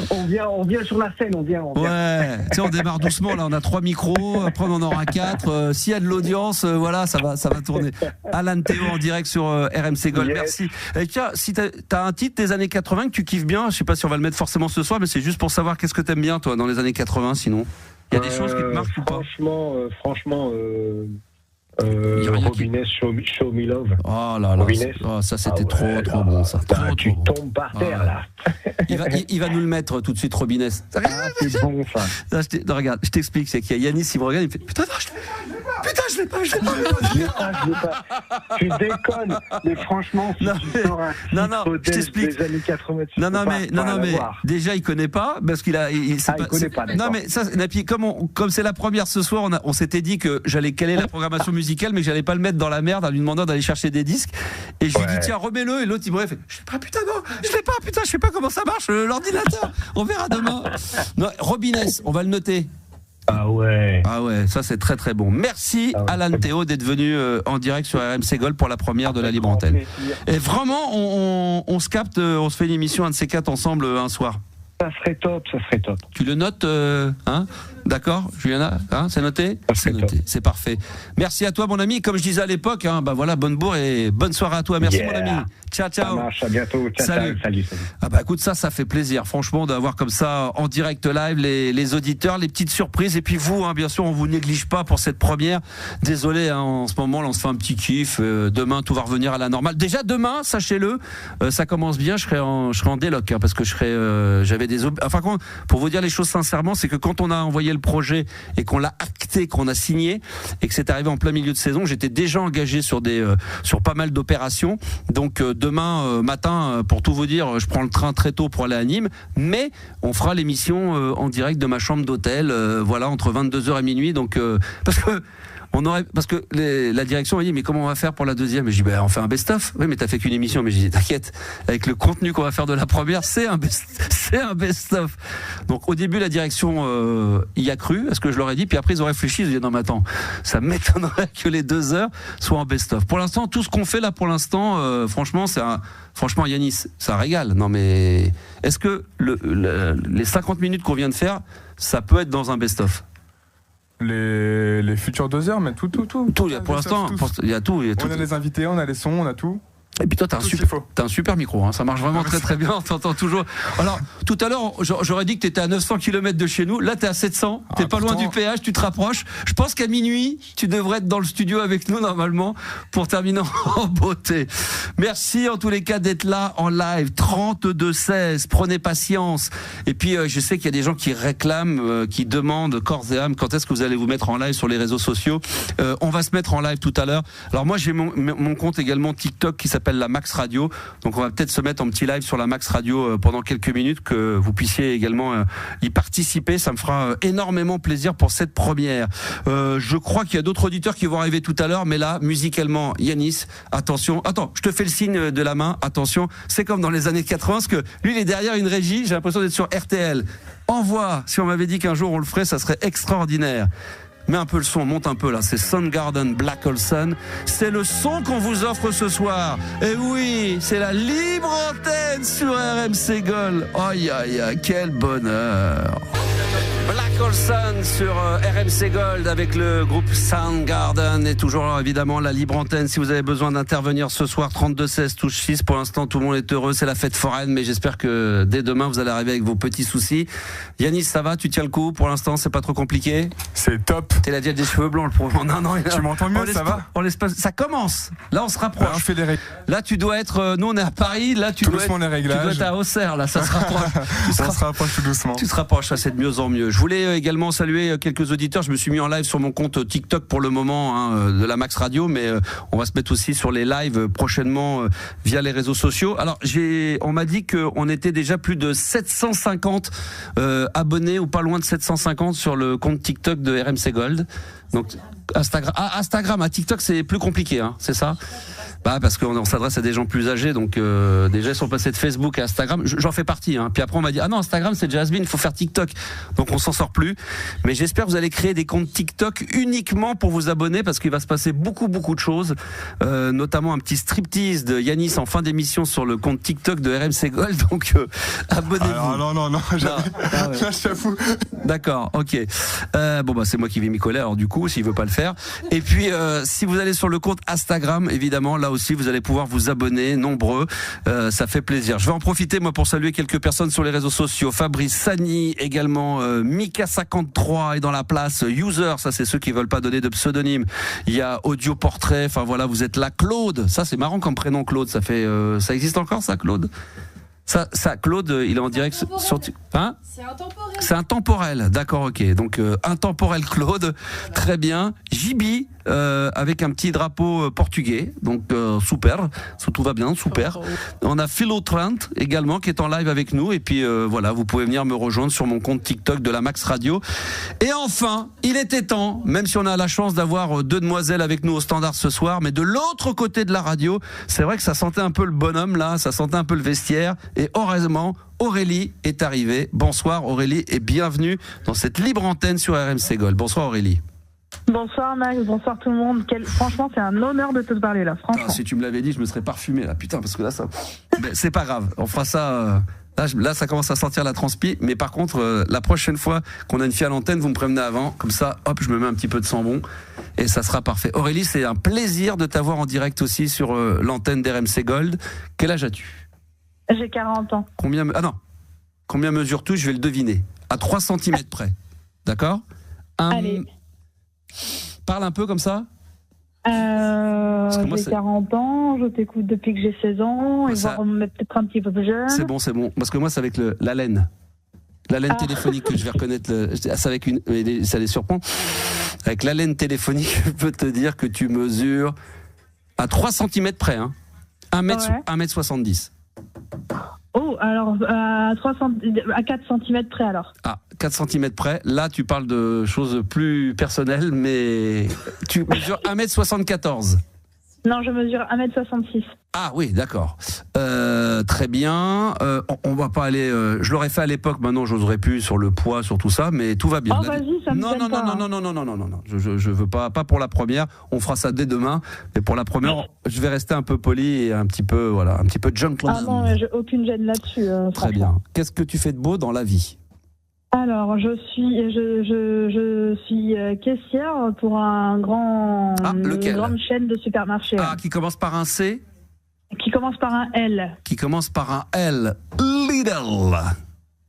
on vient sur la scène, on vient. Ouais, tu sais, on démarre doucement, là, on a 3 micros, après on en aura 4. S'il y a de l'audience, voilà, ça va tourner. Alan Théo en direct sur RMC Gold, merci. Et tiens, si t'as un titre des années 80 que tu kiffes bien, je sais pas si on va le mettre forcément ce soir, mais c'est juste pour savoir qu'est-ce que t'aimes bien, toi, dans les années 80, sinon. Il y a des choses qui te marquent ou pas ? Franchement, Robinès, Show Me Love. Oh là là, ça c'était trop bon, ça. Tu tombes par terre, là. Il va nous le mettre tout de suite, Robinès. C'est bon, ça. Non, regarde, je t'explique, c'est qu'il y a Yanis, il me regarde, il me fait putain, je l'ai pas. Tu déconnes, mais franchement, si tu sors un je t'explique. Des années 80, non, mais déjà il connaît pas parce qu'il connaît pas. Non, mais ça, et puis comme c'est la première ce soir, on s'était dit que j'allais caler la programmation musicale, mais que j'allais pas le mettre dans la merde en lui demandant d'aller chercher des disques. Et je lui dis tiens, remets-le. Et l'autre il me fait je sais pas, putain, non, je l'ai pas, putain, je sais pas comment ça marche l'ordinateur. On verra demain. Non, Robinès, on va le noter. Ah ouais, ça c'est très très bon. Merci Alan Théo d'être venu en direct sur RMC Gold pour la première de la Libre Antenne. Et vraiment, on se capte, on se fait une émission un de ces quatre ensemble un soir. Ça serait top. Tu le notes, hein ? D'accord, Juliana, hein, c'est noté ? C'est noté, c'est parfait. Merci à toi, mon ami. Comme je disais à l'époque, bah voilà, bonne bourre et bonne soirée à toi. Merci, mon ami. Ciao. Ça marche, à bientôt. Salut. Ah bah écoute, ça fait plaisir, franchement, d'avoir comme ça en direct live les auditeurs, les petites surprises. Et puis vous, bien sûr, on vous néglige pas pour cette première. Désolé, en ce moment, là, on se fait un petit kiff. Demain, tout va revenir à la normale. Déjà demain, sachez-le, ça commence bien. Je serai en déloc, parce que j'avais des pour vous dire les choses sincèrement, c'est que quand on a envoyé le projet et qu'on l'a acté, qu'on a signé et que c'est arrivé en plein milieu de saison, j'étais déjà engagé sur pas mal d'opérations. Donc demain matin, pour tout vous dire, je prends le train très tôt pour aller à Nîmes, mais on fera l'émission en direct de ma chambre d'hôtel, voilà, entre 22h et minuit. Donc parce que la direction m'a dit mais comment on va faire pour la deuxième ? Et je dis on fait un best-of. Oui, mais t'as fait qu'une émission. Mais je dis t'inquiète, avec le contenu qu'on va faire de la première, c'est un best-of. Donc au début la direction y a cru, à ce que je leur ai dit, puis après ils ont réfléchi, ils ont dit non mais attends, ça m'étonnerait que les 2 heures soient en best-of. Pour l'instant, tout ce qu'on fait là pour l'instant, franchement Yanis, ça régale. Non mais est-ce que les 50 minutes qu'on vient de faire, ça peut être dans un best-of ? Les futures 2 heures, mais tout. Pour l'instant, il y a tout. On a les invités, on a les sons, on a tout. Et puis toi, t'as un super micro, hein. Ça marche vraiment très bien, on t'entend toujours. Alors, tout à l'heure, j'aurais dit que t'étais à 900 km de chez nous. Là, t'es à 700, t'es pas loin du péage, tu te rapproches. Je pense qu'à minuit, tu devrais être dans le studio avec nous, normalement, pour terminer en beauté. Merci, en tous les cas, d'être là en live. 32-16, prenez patience. Et puis, je sais qu'il y a des gens qui réclament, qui demandent corps et âme, quand est-ce que vous allez vous mettre en live sur les réseaux sociaux. On va se mettre en live tout à l'heure. Alors moi, j'ai mon compte également TikTok qui s'appelle la Max Radio, donc on va peut-être se mettre en petit live sur la Max Radio pendant quelques minutes, que vous puissiez également y participer, ça me fera énormément plaisir pour cette première. Je crois qu'il y a d'autres auditeurs qui vont arriver tout à l'heure, mais là, musicalement, Yanis, attention, attends, je te fais le signe de la main, attention, c'est comme dans les années 80, parce que lui il est derrière une régie, j'ai l'impression d'être sur RTL. Envoie, si on m'avait dit qu'un jour on le ferait, ça serait extraordinaire. Mets un peu le son, monte un peu là, c'est Soundgarden, Black Hole Sun. C'est le son qu'on vous offre ce soir. Et oui, c'est la Libre Antenne sur RMC Gold. Aïe aïe aïe, quel bonheur. Black Hole Sun sur RMC Gold avec le groupe Soundgarden et toujours évidemment la Libre Antenne. Si vous avez besoin d'intervenir ce soir, 32-16 touche 6. Pour l'instant, tout le monde est heureux, c'est la fête foraine, mais j'espère que dès demain vous allez arriver avec vos petits soucis. Yanis, ça va, tu tiens le coup? Pour l'instant, c'est pas trop compliqué? C'est top. T'es la diète des cheveux blancs, le problème. Non, tu m'entends mieux, ça va? Ça commence. Là, on se rapproche. Là, on fait les règles. Là, tu dois être. Nous, on est à Paris. Là, tu dois être à Auxerre. Là, ça se rapproche. On se rapproche tout doucement. Tu te rapproches, ça, c'est de mieux en mieux. Je voulais également saluer quelques auditeurs. Je me suis mis en live sur mon compte TikTok pour le moment de la Max Radio, mais on va se mettre aussi sur les lives prochainement via les réseaux sociaux. Alors, on m'a dit qu'on était déjà plus de 750 abonnés ou pas loin de 750 sur le compte TikTok de RMC Gold. Donc Instagram, TikTok c'est plus compliqué, hein, c'est ça? Parce qu'on s'adresse à des gens plus âgés, donc déjà ils sont passés de Facebook à Instagram. J'en fais partie, hein. Puis après on m'a dit non, Instagram c'est Jasmine, il faut faire TikTok. Donc on s'en sort plus. Mais j'espère que vous allez créer des comptes TikTok uniquement pour vous abonner, parce qu'il va se passer beaucoup de choses, notamment un petit striptease de Yanis en fin d'émission sur le compte TikTok de RMC Gold. Donc abonnez-vous. Alors non, j'avoue. D'accord, ok. C'est moi qui vais m'y coller alors du coup, s'il veut pas le faire. Et puis si vous allez sur le compte Instagram, évidemment là aussi vous allez pouvoir vous abonner nombreux, ça fait plaisir. Je vais en profiter moi pour saluer quelques personnes sur les réseaux sociaux. Fabrice Sani, également Mika53 est dans la place. User, ça c'est ceux qui veulent pas donner de pseudonyme. Il y a Audio Portrait, enfin voilà, vous êtes là. Claude, ça c'est marrant comme prénom Claude, ça fait ça existe encore ça Claude? Ça, Claude, il est en direct sur... Hein? C'est intemporel. C'est intemporel, d'accord, ok. Donc, intemporel Claude, très bien. Jibi, avec un petit drapeau portugais, donc super, tout va bien, super. On a Philo Trent également qui est en live avec nous, et puis voilà, vous pouvez venir me rejoindre sur mon compte TikTok de la Max Radio. Et enfin, il était temps, même si on a la chance d'avoir deux demoiselles avec nous au standard ce soir, mais de l'autre côté de la radio, c'est vrai que ça sentait un peu le bonhomme là, ça sentait un peu le vestiaire, et heureusement, Aurélie est arrivée. Bonsoir Aurélie et bienvenue dans cette libre antenne sur RMC Gold. Bonsoir Aurélie. Bonsoir Max, bonsoir tout le monde. Franchement, c'est un honneur de te parler là, franchement. Si tu me l'avais dit, je me serais parfumé là, putain, parce que là, ça... c'est pas grave, on fera ça... Là, ça commence à sortir la transpi, mais par contre, la prochaine fois qu'on a une fille à l'antenne, vous me prévenez avant, comme ça, hop, je me mets un petit peu de sambon, et ça sera parfait. Aurélie, c'est un plaisir de t'avoir en direct aussi sur l'antenne d'RMC Gold. Quel âge as-tu ? J'ai 40 ans. Combien mesures-tu ? Je vais le deviner. À 3 cm près. D'accord ? Allez. Parle un peu comme ça. J'ai 40 ans, je t'écoute depuis que j'ai 16 ans, et voire peut-être un petit peu plus jeune. C'est bon. Parce que moi, c'est avec la laine. La laine téléphonique que je vais reconnaître. C'est avec ça les surprend. Avec la laine téléphonique, je peux te dire que tu mesures à 3 cm près. Hein. 1m70. Oh, alors à 4 cm près alors. Ah, 4 cm près. Là, tu parles de choses plus personnelles, mais tu mesures 1m74. Non, je mesure 1m66. Ah oui, d'accord. Très bien. On va pas aller... je l'aurais fait à l'époque, maintenant j'oserais plus sur le poids, sur tout ça, mais tout va bien. Oh, vas-y, ça me gêne pas. Non. Je veux pas pour la première. On fera ça dès demain. Mais pour la première, je vais rester un peu poli et un petit peu gentleman. Ah non, j'ai aucune gêne là-dessus. Très bien. Qu'est-ce que tu fais de beau dans la vie ? Alors, je suis caissière pour une grande chaîne de supermarchés. Ah, qui commence par un C ? Qui commence par un L. Qui commence par un L. Lidl.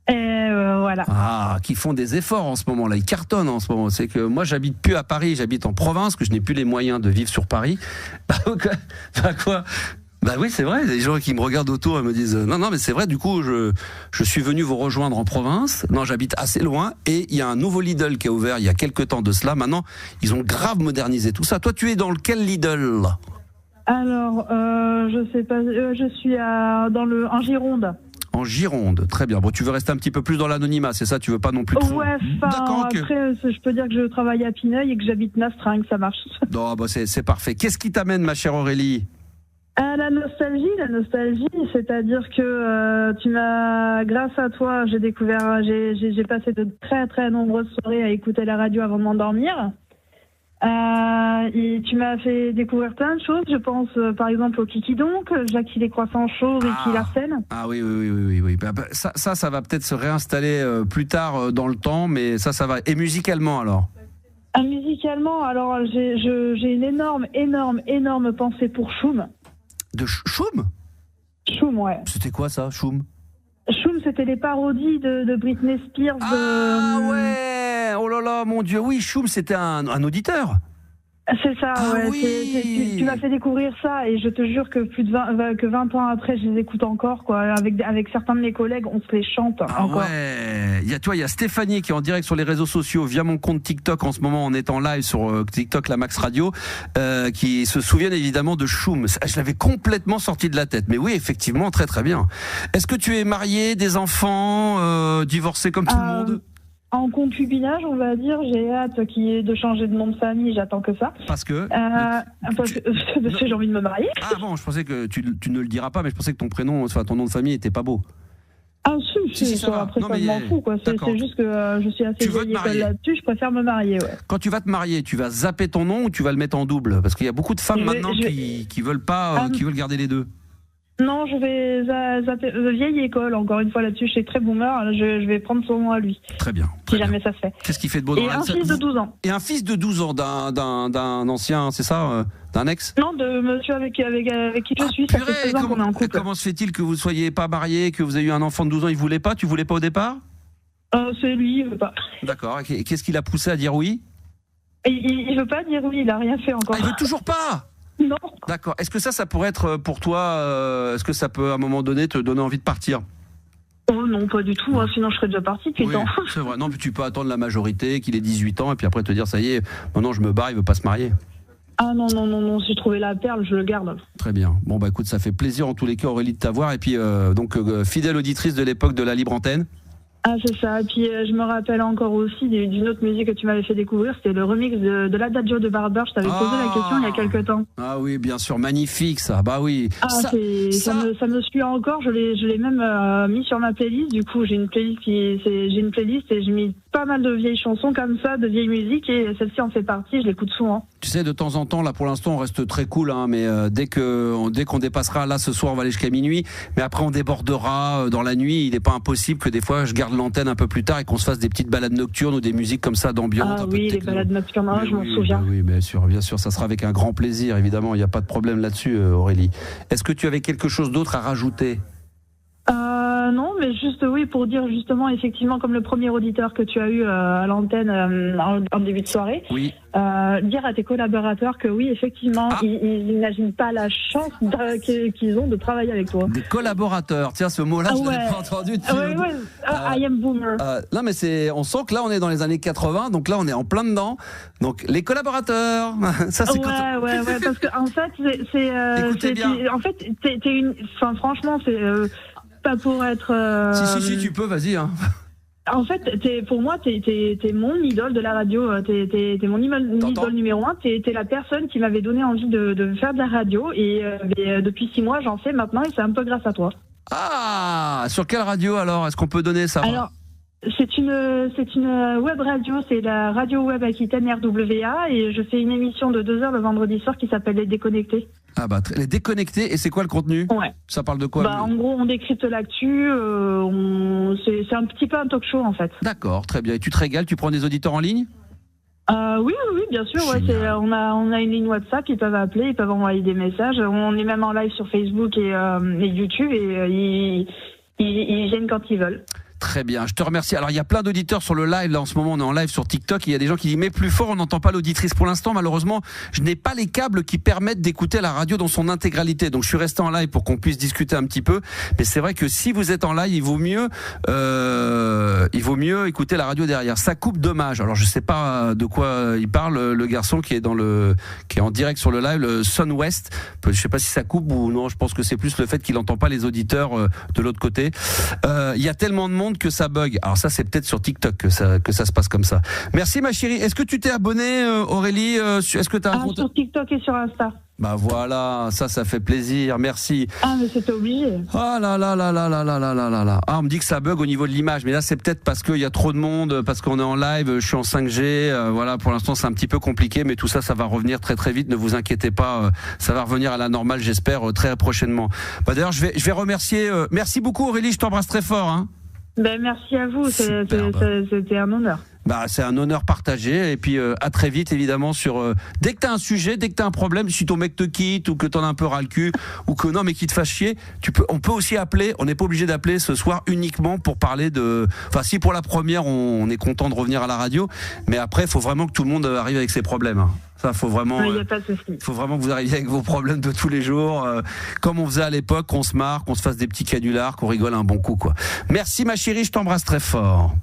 Et voilà. Ah, qui font des efforts en ce moment là, ils cartonnent en ce moment. C'est que moi j'habite plus à Paris, j'habite en province, que je n'ai plus les moyens de vivre sur Paris. Quoi ? Bah oui, c'est vrai, il y a des gens qui me regardent autour et me disent non mais c'est vrai, du coup je suis venu vous rejoindre en province. Non, j'habite assez loin et il y a un nouveau Lidl qui a ouvert il y a quelques temps de cela. Maintenant, ils ont grave modernisé tout ça. Toi, tu es dans lequel Lidl ? Alors, je sais pas, je suis en Gironde. En Gironde, très bien. Bon, tu veux rester un petit peu plus dans l'anonymat, c'est ça ? Tu veux pas non plus trop... Ouais, après, je peux dire que je travaille à Pineuil et que j'habite Nastringue, ça marche. Non, bah c'est parfait. Qu'est-ce qui t'amène, ma chère Aurélie ? La nostalgie, c'est-à-dire que grâce à toi, j'ai passé de très très nombreuses soirées à écouter la radio avant de m'endormir. Et tu m'as fait découvrir plein de choses, je pense par exemple au Kiki Donc, Jackie les croissants chauds, Ricky Larsen. Ah oui. Ça va peut-être se réinstaller plus tard dans le temps, mais ça va. Et musicalement alors ? Musicalement, alors j'ai une énorme pensée pour Choum. De Choum ? Choum, ouais. C'était quoi ça, Choum ? Choum, c'était les parodies de Britney Spears. Ah ouais. Oh là là, mon Dieu, oui, Choum, c'était un auditeur. C'est ça, ouais. Oui. Tu m'as fait découvrir ça et je te jure que plus de 20 ans après, je les écoute encore, quoi. Avec certains de mes collègues, on se les chante encore. Ouais. Il y a Stéphanie qui est en direct sur les réseaux sociaux via mon compte TikTok en ce moment. On est en live sur TikTok, la Max Radio, qui se souviennent évidemment de Choum. Je l'avais complètement sorti de la tête. Mais oui, effectivement, très très bien. Est-ce que tu es marié, des enfants, divorcé comme tout le monde ? En concubinage, on va dire, j'ai hâte de changer de nom de famille, j'attends que ça. Parce que parce que j'ai envie de me marier. Ah bon, je pensais que tu ne le diras pas, mais je pensais que ton prénom, enfin ton nom de famille était pas beau. Ah si, ça va. Après ça, je m'en fous, quoi. C'est juste que je suis assez vieille école là-dessus, je préfère me marier, ouais. Quand tu vas te marier, tu vas zapper ton nom ou tu vas le mettre en double? Parce qu'il y a beaucoup de femmes maintenant qui veulent pas, qui veulent garder les deux. Non, je vais zapper vieille école, encore une fois là-dessus, je suis très boomer, je vais prendre son nom à lui. Très bien. Si jamais ça se fait. Qu'est-ce qu'il fait de beau dans la... Et un fils de 12 ans. Et un fils de 12 ans d'un ancien, c'est ça, d'un ex? Non, de monsieur avec qui je suis, ça fait 16 ans qu'on est en couple. Comment se fait-il que vous ne soyez pas mariés, que vous ayez eu un enfant de 12 ans, il voulait pas? Tu voulais pas au départ? C'est lui, il veut pas. D'accord, et qu'est-ce qui l'a poussé à dire oui? Il veut pas dire oui, il a rien fait encore. Ah, il veut toujours pas? Non. D'accord. Est-ce que ça pourrait être pour toi, est-ce que ça peut à un moment donné te donner envie de partir? Oh non, pas du tout, sinon je serais déjà partie depuis le temps. C'est vrai, non, mais tu peux attendre la majorité, qu'il ait 18 ans, et puis après te dire, ça y est, maintenant je me barre, il veut pas se marier. Ah non, si je trouvais la perle, je le garde. Très bien. Bon bah écoute, ça fait plaisir en tous les cas, Aurélie, de t'avoir, et puis donc fidèle auditrice de l'époque de la libre antenne. Ah, c'est ça. Et puis, je me rappelle encore aussi d'une autre musique que tu m'avais fait découvrir. C'était le remix de l'Adagio de Barber. Je t'avais posé la question il y a quelques temps. Ah oui, bien sûr. Magnifique, ça. Bah oui. Ah, ça me suit encore. Je l'ai même mis sur ma playlist. Du coup, j'ai une playlist et j'ai mis pas mal de vieilles chansons comme ça, de vieilles musiques. Et celle-ci en fait partie. Je l'écoute souvent. Tu sais, de temps en temps, là, pour l'instant, on reste très cool, hein, mais dès qu'on dépassera, là, ce soir, on va aller jusqu'à minuit. Mais après, on débordera dans la nuit. Il n'est pas impossible que des fois, je garde l'antenne un peu plus tard et qu'on se fasse des petites balades nocturnes ou des musiques comme ça d'ambiance. Ah oui, les balades nocturnes, je m'en souviens. Oui, bien sûr, ça sera avec un grand plaisir, évidemment. Il n'y a pas de problème là-dessus, Aurélie. Est-ce que tu avais quelque chose d'autre à rajouter? Non, mais juste oui, pour dire justement, effectivement, comme le premier auditeur que tu as eu à l'antenne en début de soirée, oui. Dire à tes collaborateurs que oui, effectivement, ils n'imaginent pas la chance qu'ils ont de travailler avec toi. Des collaborateurs, tiens, ce mot-là, je l'avais pas entendu. I am boomer. Non, mais on sent que là, on est dans les années 80, donc là, on est en plein dedans. Donc, les collaborateurs, ça c'est parce que en fait, écoutez bien. En fait, t'es une, enfin, franchement, c'est pas pour être. Si, tu peux, vas-y. Hein. En fait, pour moi, t'es mon idole de la radio. T'es mon idole numéro 1. T'es la personne qui m'avait donné envie de faire de la radio. Et depuis 6 mois, j'en fais maintenant. Et c'est un peu grâce à toi. Ah, sur quelle radio alors? Est-ce qu'on peut donner ça? Alors, c'est une web radio. C'est la radio web Aquitaine RWA. Et je fais une émission de 2 heures le vendredi soir qui s'appelle Les Déconnectés. Ah bah, les Déconnectés, et c'est quoi le contenu? Ouais. Ça parle de quoi? En gros, on décrypte l'actu, c'est un petit peu un talk show en fait. D'accord, très bien. Et tu te régales, tu prends des auditeurs en ligne? Oui, bien sûr. Ouais, on a une ligne WhatsApp, ils peuvent appeler, ils peuvent envoyer des messages. On est même en live sur Facebook et YouTube et ils viennent quand ils veulent. Très bien, je te remercie. Alors il y a plein d'auditeurs sur le live, là en ce moment on est en live sur TikTok, il y a des gens qui disent mais plus fort on n'entend pas l'auditrice. Pour l'instant malheureusement je n'ai pas les câbles qui permettent d'écouter la radio dans son intégralité, donc je suis resté en live pour qu'on puisse discuter un petit peu, mais c'est vrai que si vous êtes en live il vaut mieux écouter la radio derrière. Ça coupe, dommage. Alors je sais pas de quoi il parle le garçon qui est en direct sur le live, le Sun West. Je sais pas si ça coupe ou non, je pense que c'est plus le fait qu'il n'entend pas les auditeurs de l'autre côté. Il y a tellement de monde que ça bug. Alors ça c'est peut-être sur TikTok que ça se passe comme ça. Merci ma chérie. Est-ce que tu t'es abonnée Aurélie? Est-ce que tu as sur TikTok et sur Insta. Bah voilà, ça fait plaisir. Merci. Ah mais c'était obligé. Ah là. Ah, on me dit que ça bug au niveau de l'image, mais là c'est peut-être parce qu'il y a trop de monde, parce qu'on est en live, je suis en 5G, voilà, pour l'instant c'est un petit peu compliqué, mais tout ça va revenir très très vite, ne vous inquiétez pas, ça va revenir à la normale, j'espère, très prochainement. Bah d'ailleurs, je vais remercier, merci beaucoup Aurélie, je t'embrasse très fort, hein. Ben merci à vous, c'était un honneur. Bah c'est un honneur partagé et puis à très vite évidemment sur dès que t'as un sujet, dès que t'as un problème, si ton mec te quitte ou que t'en as un peu ras le cul ou que non mais qui te fasse chier, on peut aussi appeler, on n'est pas obligé d'appeler ce soir uniquement pour parler enfin si pour la première on est content de revenir à la radio, mais après il faut vraiment que tout le monde arrive avec ses problèmes, hein. Ça faut vraiment faut vraiment que vous arriviez avec vos problèmes de tous les jours comme on faisait à l'époque, qu'on se marre, qu'on se fasse des petits canulars, qu'on rigole un bon coup quoi. Merci ma chérie, je t'embrasse très fort.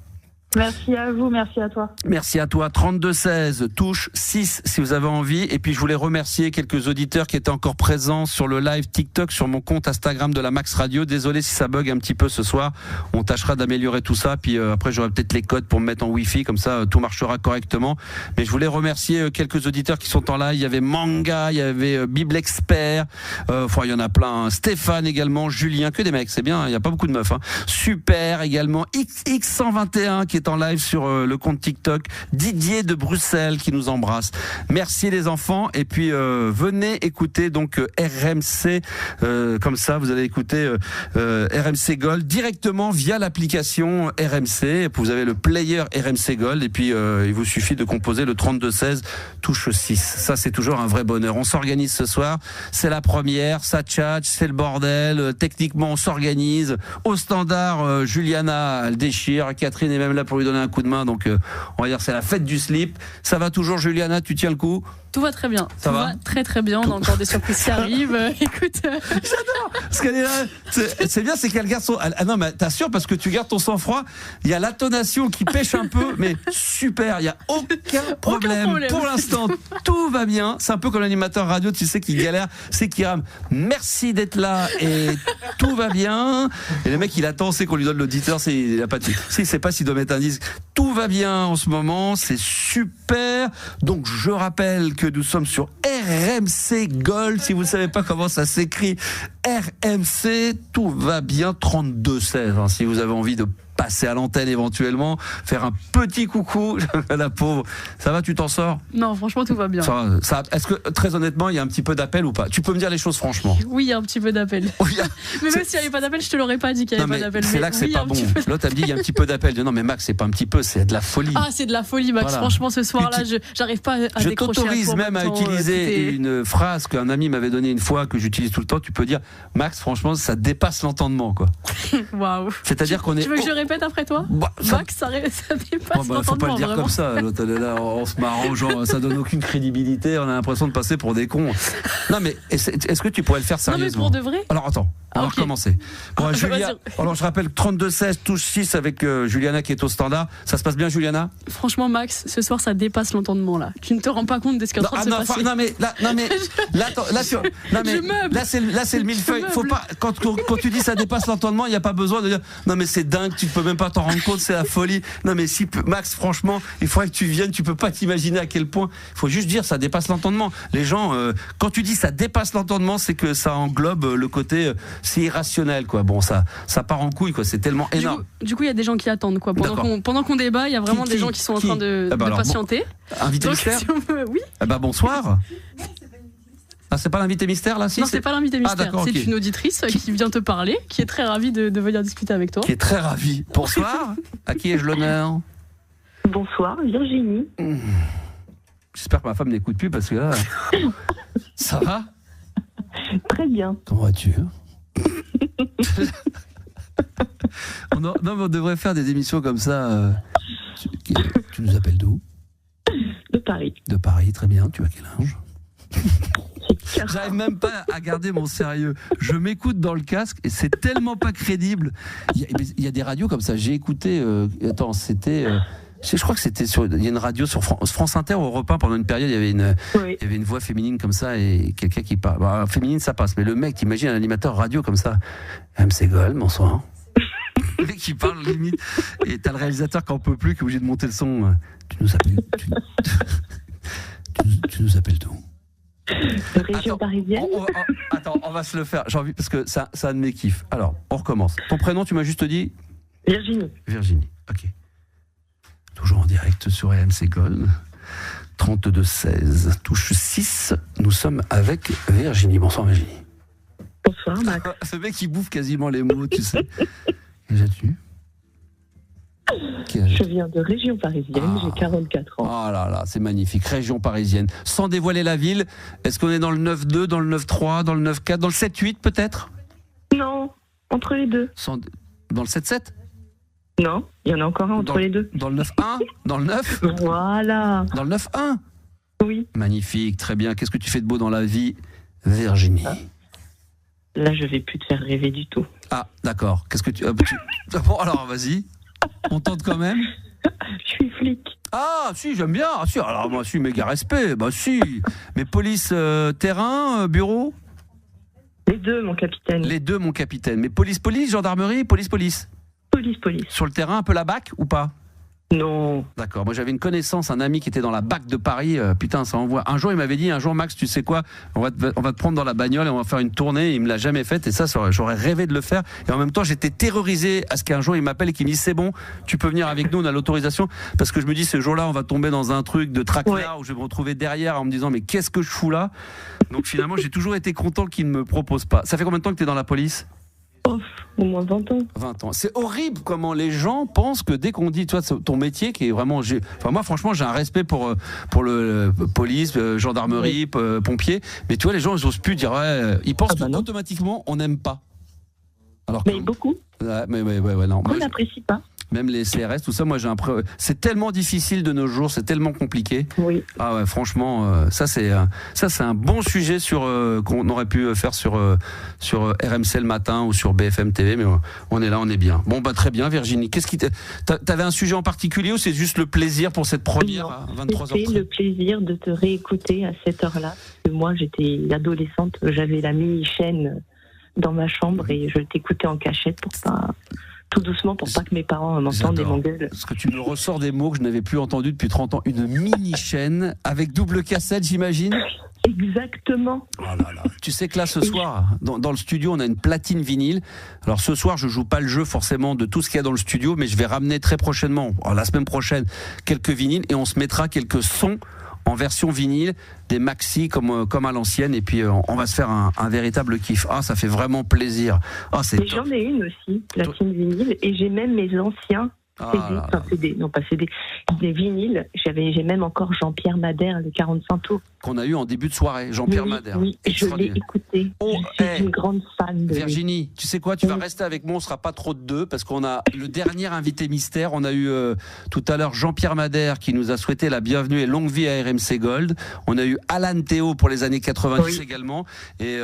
Merci à vous, merci à toi. Merci à toi. 3216, touche 6 si vous avez envie. Et puis je voulais remercier quelques auditeurs qui étaient encore présents sur le live TikTok, sur mon compte Instagram de la Max Radio. Désolé si ça bug un petit peu ce soir. On tâchera d'améliorer tout ça. Puis après j'aurai peut-être les codes pour me mettre en Wi-Fi, comme ça tout marchera correctement. Mais je voulais remercier quelques auditeurs qui sont en live. Il y avait Manga, il y avait Bible Expert. Enfin il y en a plein. Hein. Stéphane également, Julien, que des mecs, c'est bien. Il n'y a pas beaucoup de meufs. Hein. Super également. XX121 qui est en live sur le compte TikTok, Didier de Bruxelles qui nous embrasse. Merci les enfants et puis venez écouter donc RMC comme ça vous allez écouter RMC Gold directement via l'application RMC. Vous avez le player RMC Gold et puis il vous suffit de composer le 3216 touche 6. Ça c'est toujours un vrai bonheur. On s'organise ce soir, c'est la première, ça tchatche, c'est le bordel, techniquement on s'organise. Au standard Juliana elle déchire, Catherine est même là pour lui donner un coup de main, donc on va dire c'est la fête du slip. Ça va toujours Juliana, tu tiens le coup? Tout va très bien. Ça va très très bien. On a encore des surprises qui arrivent. Écoute. J'adore. Parce qu'elle est là. C'est bien, c'est qu'elle garde son. Ah non, mais t'assures parce que tu gardes ton sang-froid. Il y a l'intonation qui pêche un peu, mais super. Il y a aucun problème. Pour l'instant, tout va bien. C'est un peu comme l'animateur radio, tu sais, qui galère, c'est qui rame. Merci d'être là et tout va bien. Et le mec, il attend, c'est qu'on lui donne l'auditeur. Il a pas de. Il sait pas s'il doit mettre un disque. Tout va bien en ce moment. C'est super. Donc je rappelle que nous sommes sur RMC Gold. Si vous ne savez pas comment ça s'écrit, RMC, tout va bien, 3216. Hein, si vous avez envie de passer à l'antenne éventuellement, faire un petit coucou à la pauvre. Ça va, tu t'en sors? Non, franchement, tout va bien. Ça, est-ce que, très honnêtement, il y a un petit peu d'appel ou pas? Tu peux me dire les choses franchement? Oui, il y a un petit peu d'appel. Oui, mais même s'il n'y avait pas d'appel, je te l'aurais pas dit qu'il n'y avait pas d'appel. C'est là que c'est pas bon. L'autre, elle me dit, il y a un petit peu d'appel. Non, mais Max, c'est pas un petit peu, c'est de la folie. Ah, c'est de la folie, Max. Voilà. Franchement, ce soir-là, j'arrive pas à je décrocher. Je t'autorise même à utiliser une phrase qu'un ami m'avait donnée une fois, que j'utilise tout le temps. Tu peux dire, Max, franchement, ça dépasse l'entendement, quoi. Waouh. C'est-à-dire qu'on est. Tu veux que je répète après toi? Max, ça dépasse l'entendement. Faut pas le dire vraiment. comme ça. L'autre, elle est là en se marrant, genre, ça donne aucune crédibilité. On a l'impression de passer pour des cons. Non, mais est-ce que tu pourrais le faire sérieusement? Non, mais pour de vrai. Alors attends, on va recommencer. Bon, Julia, alors je rappelle 32-16, touche 6 avec Juliana qui est au standard. Ça se passe bien, Juliana? Franchement, Max, ce soir, ça dépasse l'entendement là. Tu ne te rends pas compte de ce qui est en train de se passer. Non mais là c'est le millefeuille. Faut pas quand tu dis ça dépasse l'entendement, il y a pas besoin de dire non mais c'est dingue, tu peux même pas t'en rendre compte, c'est la folie. Non mais si Max, franchement, il faudrait que tu viennes, tu peux pas t'imaginer à quel point. Il faut juste dire ça dépasse l'entendement. Les gens, quand tu dis ça dépasse l'entendement, c'est que ça englobe le côté c'est irrationnel quoi. Bon ça part en couille quoi, c'est tellement énorme. Du coup, il y a des gens qui attendent quoi. Pendant qu'on débat, il y a vraiment des gens qui sont en train de patienter. Invité mystère. Oui. Bonsoir. Ah, c'est pas l'invité mystère là, si? Non, c'est pas l'invité mystère. C'est une auditrice qui vient te parler, qui est très ravie de venir discuter avec toi. Qui est très ravie. Bonsoir. À qui ai-je l'honneur? Bonsoir, Virginie. J'espère que ma femme n'écoute plus parce que là. Ça va? Très bien. Comment vas-tu? Non, mais on devrait faire des émissions comme ça. Tu nous appelles d'où? De Paris. De Paris, très bien. Tu as quel âge? J'arrive même pas à garder mon sérieux. Je m'écoute dans le casque et c'est tellement pas crédible. Il y a des radios comme ça. J'ai écouté. Attends, c'était. Je crois que c'était sur. Il y a une radio sur France Inter ou Europe 1 pendant une période. Il y avait une voix féminine comme ça et quelqu'un qui parle. Bah, féminine, ça passe. Mais le mec, t'imagines un animateur radio comme ça. MC Gold, bonsoir. Le mec qui parle limite. Et t'as le réalisateur qui en peut plus, qui est obligé de monter le son. Tu nous appelles. Tu nous appelles d'où? Région parisienne. Attends, on va se le faire. J'ai envie parce que c'est un de mes kiffs. Alors, on recommence. Ton prénom, tu m'as juste dit? Virginie. Virginie, ok. Toujours en direct sur RMC Gold. 32-16, touche 6. Nous sommes avec Virginie. Bonsoir Virginie. Bonsoir Max. Ce mec, il bouffe quasiment les mots, tu sais. Quel âge-tu? Je viens de région parisienne, j'ai 44 ans. Oh là là, c'est magnifique, région parisienne. Sans dévoiler la ville, est-ce qu'on est dans le 9-2, dans le 9-3, dans le 9-4, dans le 7-8 peut-être? Non, entre les deux. Dans le 7-7? Non, il y en a encore un entre les deux. Dans le 9-1? Dans le 9? Voilà. Dans le 9-1? Oui. Magnifique, très bien. Qu'est-ce que tu fais de beau dans la vie, Virginie? Là, je vais plus te faire rêver du tout. Ah, d'accord. Qu'est-ce que tu... Bon, alors, vas-y. On tente quand même. Je suis flic. Ah, si, j'aime bien. Ah, si, alors moi, je suis méga respect. Bah, si. Mais police, terrain, bureau? Les deux, mon capitaine. Les deux, mon capitaine. Mais police, gendarmerie, police. Police. Sur le terrain, un peu la BAC ou pas? Non. D'accord. Moi, j'avais une connaissance, un ami qui était dans la BAC de Paris. Putain, ça envoie. Un jour, il m'avait dit, Max, tu sais quoi, on va te prendre dans la bagnole et on va faire une tournée. Il me l'a jamais faite et ça, j'aurais rêvé de le faire. Et en même temps, j'étais terrorisé à ce qu'un jour, il m'appelle et qu'il me dise, c'est bon, tu peux venir avec nous, on a l'autorisation. Parce que je me dis, ce jour-là, on va tomber dans un truc de traquenard où je vais me retrouver derrière en me disant, mais qu'est-ce que je fous là? Donc finalement, j'ai toujours été content qu'il ne me propose pas. Ça fait combien de temps que tu es dans la police? Au moins 20 ans. 20 ans. C'est horrible comment les gens pensent que dès qu'on dit, toi, ton métier qui est vraiment... Enfin, moi, franchement, j'ai un respect pour le police, gendarmerie, pompiers. Mais tu vois, les gens, ils n'osent plus dire... ils pensent qu'automatiquement, on n'aime pas. Alors mais beaucoup. Ouais, non. On n'apprécie pas. Même les CRS, tout ça, moi, c'est tellement difficile de nos jours, c'est tellement compliqué. Oui. Ah ouais, franchement, ça c'est un bon sujet qu'on aurait pu faire sur RMC le matin ou sur BFM TV, mais on est là, on est bien. Bon, bah très bien, Virginie. T'avais un sujet en particulier ou c'est juste le plaisir pour cette première à 23h30? C'était le plaisir de te réécouter à cette heure-là. Moi, j'étais adolescente, j'avais la mini-chaîne dans ma chambre et je t'écoutais en cachette pour pas... Tout doucement pour pas que mes parents m'entendent et m'engueulent. Parce que tu me ressors des mots que je n'avais plus entendus depuis 30 ans. Une mini-chaîne avec double cassette, j'imagine? Exactement. Oh là là. Tu sais que là, ce soir, dans le studio, on a une platine vinyle. Alors ce soir, je joue pas le jeu forcément de tout ce qu'il y a dans le studio, mais je vais ramener très prochainement, la semaine prochaine, quelques vinyles et on se mettra quelques sons en version vinyle, des maxi comme à l'ancienne, et puis on va se faire un véritable kiff. Ah, ça fait vraiment plaisir. Ah, c'est top. J'en ai une aussi, platine vinyle, et j'ai même mes anciens CD, non pas CD, des vinyles. J'ai même encore Jean-Pierre Madère, le 45 tours. Qu'on a eu en début de soirée, Jean-Pierre Madère. Oui, je l'ai écouté. Je suis une grande fan de Virginie, tu sais quoi, tu vas rester avec moi, on sera pas trop de deux, parce qu'on a le dernier invité mystère. On a eu tout à l'heure Jean-Pierre Madère qui nous a souhaité la bienvenue et longue vie à RMC Gold. On a eu Alan Théo pour les années 90 également. Et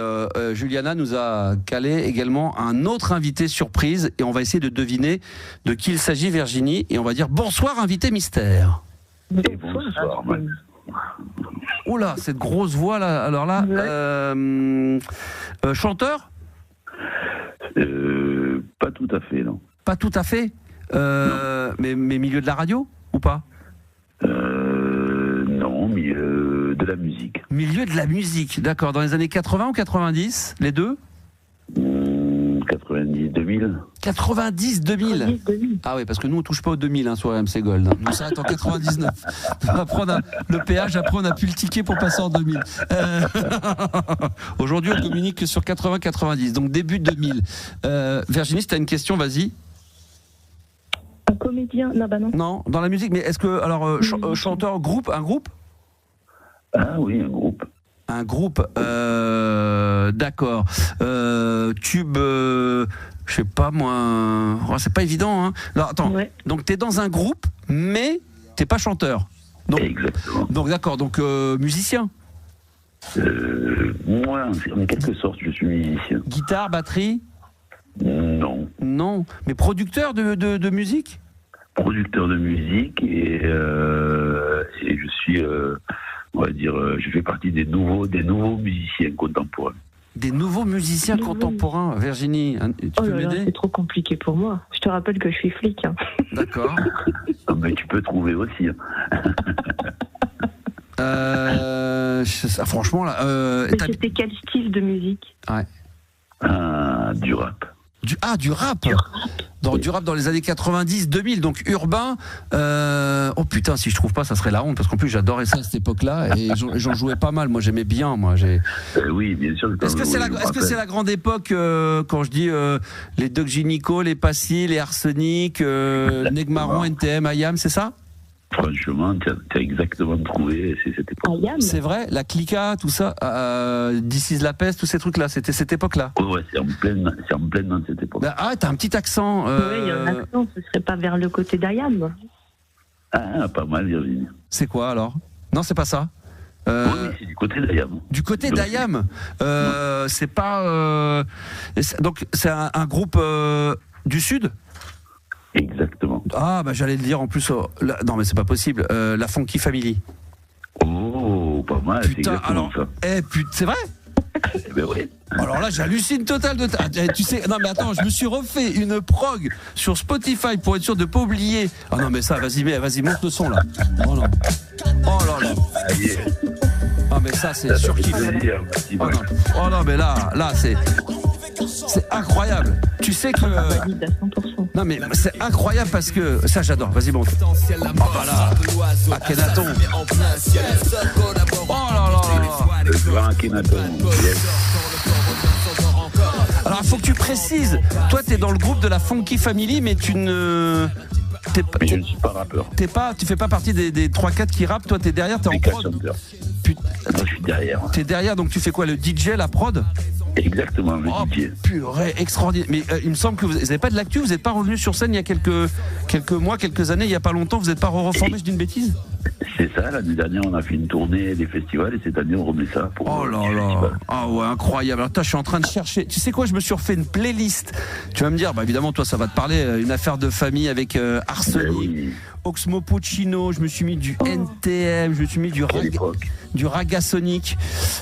Juliana nous a calé également un autre invité surprise. Et on va essayer de deviner de qui il s'agit, Virginie. Et on va dire bonsoir, invité mystère. Bonsoir, Max. Oula, cette grosse voix là. Alors là, chanteur? Pas tout à fait, non. Pas tout à fait. Mais milieu de la radio ou pas? Non, milieu de la musique. Milieu de la musique, d'accord. Dans les années 80 ou 90, les deux? 90, 2000. 90, 2000. Ah oui, parce que nous on touche pas aux 2000 sur RMC Gold. Nous ça en 99. Après le péage, après on n'a plus le ticket pour passer en 2000. Aujourd'hui on communique que sur 80-90, donc début 2000. Virginie, si tu as une question, vas-y. Un comédien? Non, bah non. Non, dans la musique, mais est-ce que, alors, chanteur, un groupe? Ah oui, un groupe. Un groupe, d'accord. Tube, je sais pas moi. Oh, c'est pas évident, hein. Alors, attends. Ouais. Donc t'es dans un groupe, mais t'es pas chanteur. Donc, exactement. Donc d'accord. Donc musicien. Moi, en quelque sorte, je suis musicien. Guitare, batterie. Non. Non. Mais producteur de musique. Producteur de musique et je suis. On va dire, je fais partie des nouveaux musiciens contemporains. Des nouveaux musiciens contemporains, Virginie, tu peux m'aider? C'est trop compliqué pour moi. Je te rappelle que je suis flic. Hein. D'accord. Mais tu peux trouver aussi. Franchement, là... c'était quel style de musique? Du rap. Du rap. Du rap dans les années 90-2000, donc urbain. Oh putain, si je trouve pas, ça serait la honte, parce qu'en plus j'adorais ça à cette époque-là, et j'en jouais pas mal. Moi j'aimais bien, oui, bien sûr. Est-ce que c'est la grande époque, quand je dis les Doc Gynéco, les Passy, les Arsenic, Negmaron, NTM, IAM, c'est ça? Franchement, tu as exactement trouvé, c'est cette époque. C'est vrai, la Clica, tout ça, This is la peste, tous ces trucs-là, c'était cette époque-là. Ouais, c'est en pleine dans cette époque. Ah, t'as un petit accent. Oui, il y a un accent, ce serait pas vers le côté d'Ayam. Ah, pas mal, Virginie. C'est quoi alors? Non, c'est pas ça. Oui, c'est du côté d'Ayam. Du côté d'Ayam, c'est pas. Donc, c'est un groupe du Sud? Exactement. Ah, bah j'allais le dire en plus. Non, mais c'est pas possible. La Funky Family. Oh, pas mal. Putain, alors. C'est vrai? Eh ben oui. Alors là, j'hallucine total de tu sais, non mais attends, je me suis refait une prog sur Spotify pour être sûr de pas oublier. Ah non mais ça, vas-y, monte le son là. Oh non. Oh là là. Ah mais ça c'est surkiffé. Oh non mais là c'est incroyable. Tu sais que non mais c'est incroyable parce que ça j'adore. Vas-y monte. Oh voilà. Akhenaton. Oh là là. Le grand Akhenaton. Alors il faut que tu précises. Toi t'es dans le groupe de la Funky Family, mais tu ne. Mais je ne suis pas rappeur. Tu fais pas partie des 3-4 qui rappent. Toi t'es derrière, t'es en prod. Moi je suis derrière. T'es derrière, donc tu fais quoi, le DJ, la prod? Exactement, le DJ. Purée, extraordinaire. Mais il me semble que vous n'avez pas de l'actu, vous n'êtes pas revenu sur scène il y a quelques mois, quelques années, il n'y a pas longtemps, vous n'êtes pas reformé, je dis une bêtise? C'est ça, l'année dernière on a fait une tournée des festivals et cette année on remet ça pour festival. Ah ouais, incroyable. Alors toi, je suis en train de chercher. Tu sais quoi, je me suis refait une playlist. Tu vas me dire, bah évidemment toi ça va te parler, une affaire de famille avec Arsenic, Oxmo Puccino, je me suis mis du NTM, je me suis mis du Ragasonic,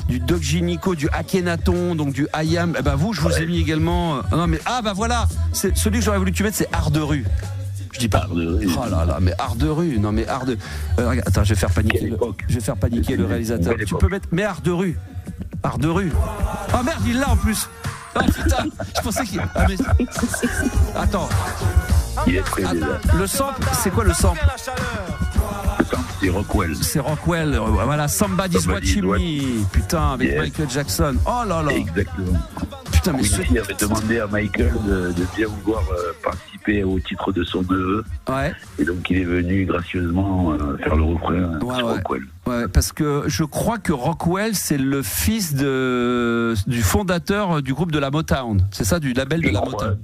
du Doc Gynico, du Akhenaton, donc du IAM. Bah vous, je vous ai mis également. Non mais bah voilà, c'est celui que j'aurais voulu que tu mettes, c'est Art de rue. Je dis pas art de rue. Oh là là, mais art de rue. Non mais art de. Attends, je vais faire paniquer le réalisateur. Tu peux mettre art de rue. Art de rue. Oh merde, il l'a en plus. Oh putain, je pensais qu'il. Ah, mais... Attends. Le sample, c'est quoi le sample? Le sample, c'est Rockwell. C'est Rockwell. Voilà, Somebody's Watching Me. Putain, avec Michael Jackson. Oh là là. Exactement. Putain, mais il avait demandé à Michael de bien vouloir participer au titre de son neveu. Ouais. Et donc il est venu gracieusement faire le refrain sur Rockwell. Ouais, parce que je crois que Rockwell, c'est le fils du fondateur du groupe de la Motown. C'est ça, du label de la Motown.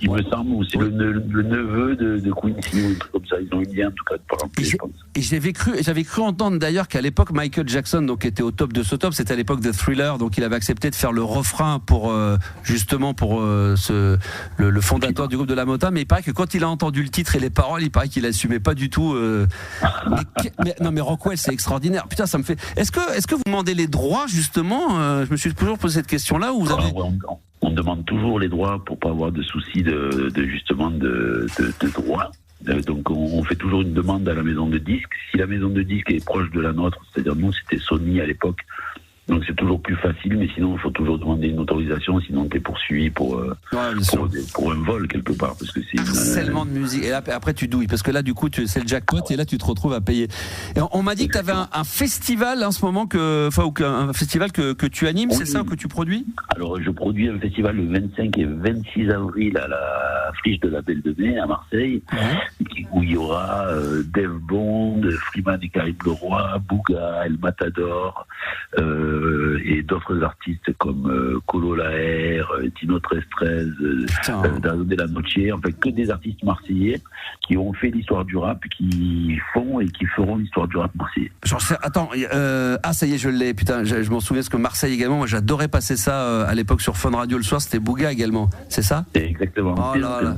Il me semble, ou c'est le neveu de Quincy, ou un truc comme ça. Ils ont eu lien, en tout cas, de parenté, je pense. Et j'avais cru entendre d'ailleurs qu'à l'époque, Michael Jackson, donc, était au top de ce top. C'était à l'époque de Thriller, donc il avait accepté de faire le refrain pour, justement, pour le fondateur du groupe de la Motown. Mais il paraît que quand il a entendu le titre et les paroles, il paraît qu'il assumait pas du tout. Mais Rockwell, c'est extraordinaire. Putain, ça me fait. Est-ce que vous demandez les droits, justement? Je me suis toujours posé cette question-là, où vous avez. On demande toujours les droits pour pas avoir de soucis de droits. Donc on fait toujours une demande à la maison de disques. Si la maison de disques est proche de la nôtre, c'est-à-dire nous c'était Sony à l'époque, donc c'est toujours plus facile, mais sinon il faut toujours demander une autorisation, sinon tu es poursuivi pour un vol quelque part, parce que c'est harcèlement de musique. Et là, après tu douilles, parce que là du coup c'est le jackpot et là tu te retrouves à payer. Et on m'a dit que tu avais un festival en ce moment, un festival que tu animes, c'est ça, que tu produis? Alors je produis un festival le 25 et 26 avril à la Friche de la Belle de Mai à Marseille, où il y aura Dave Bond, Freeman et Karim Leroy, Bouga, El Matador, et d'autres artistes comme Colo Laher, Tino 1313, Dado de la Noche, en fait que des artistes marseillais qui ont fait l'histoire du rap, qui font et qui feront l'histoire du rap marseillais. Attends, ça y est, je l'ai, putain, je m'en souviens, parce que Marseille également, moi j'adorais passer ça à l'époque sur Fun Radio le soir, c'était Bouga également, c'est ça? Exactement. Oh là là.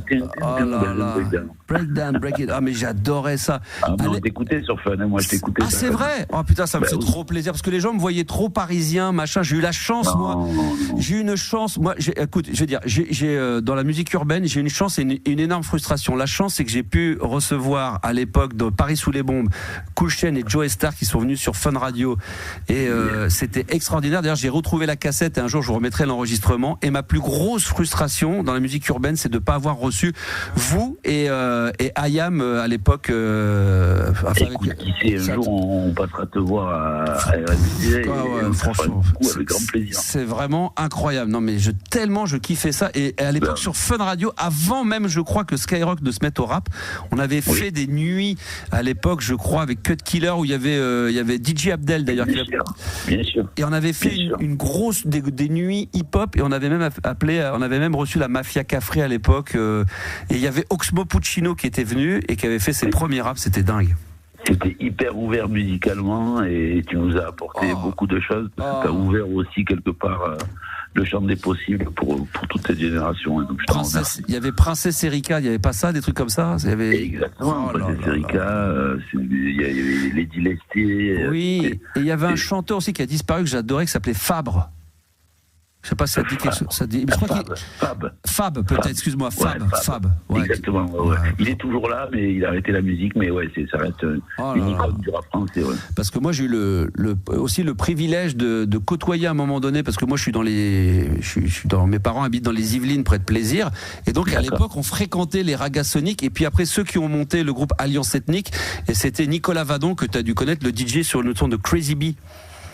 Breakdown, break it. Ah mais j'adorais ça. On t'écoutait sur Fun, moi je t'écoutais. Ah c'est vrai? Oh putain, ça me fait trop plaisir, parce que les gens me voyaient trop parisien, machin. J'ai eu la chance, j'ai eu une chance. Moi, écoute, je vais dire, j'ai dans la musique urbaine, j'ai une chance et une énorme frustration. La chance, c'est que j'ai pu recevoir à l'époque de Paris sous les bombes, Cool Chain et Joe Star qui sont venus sur Fun Radio, et c'était extraordinaire. D'ailleurs, j'ai retrouvé la cassette et un jour je vous remettrai l'enregistrement. Et ma plus grosse frustration dans la musique urbaine, c'est de pas avoir reçu vous et IAM à l'époque. Écoute, qui sait, un jour on passera te voir à franchement, avec grand plaisir. C'est vraiment incroyable. Non mais tellement je kiffais ça. Et à l'époque sur Fun Radio, avant même je crois que Skyrock de se mettre au rap, on avait fait des nuits à l'époque, je crois, avec Cut Killer, où il y avait DJ Abdel d'ailleurs. Bien sûr. Et on avait fait une grosse des nuits hip-hop, et on avait même reçu la Mafia Cafré à l'époque, et il y avait Oxmo Puccino qui était venu et qui avait fait ses premiers raps, c'était dingue. C'était hyper ouvert musicalement et tu nous as apporté beaucoup de choses. Tu as ouvert aussi quelque part le champ des possibles pour toute cette génération. Donc, il y avait Princesse Erika, il n'y avait pas ça, des trucs comme ça? Exactement, Princesse Erika, il y avait Lady Lesté. Oui, et il y avait un chanteur aussi qui a disparu que j'adorais, qui s'appelait Fabre. Je sais pas si ça dit quelque chose. Ça dit... Fab, peut-être, excuse-moi, Fab. Ouais, exactement. Ouais. Il est toujours là, mais il a arrêté la musique, mais ouais, ça reste une icône du rap français. Ouais. Parce que moi, j'ai eu aussi le privilège de côtoyer à un moment donné, parce que moi, mes parents habitent dans les Yvelines, près de Plaisir, et donc à l'époque, on fréquentait les Ragasonic, et puis après, ceux qui ont monté le groupe Alliance Ethnique, et c'était Nicolas Vadon, que tu as dû connaître, le DJ sur le son de Crazy Bee.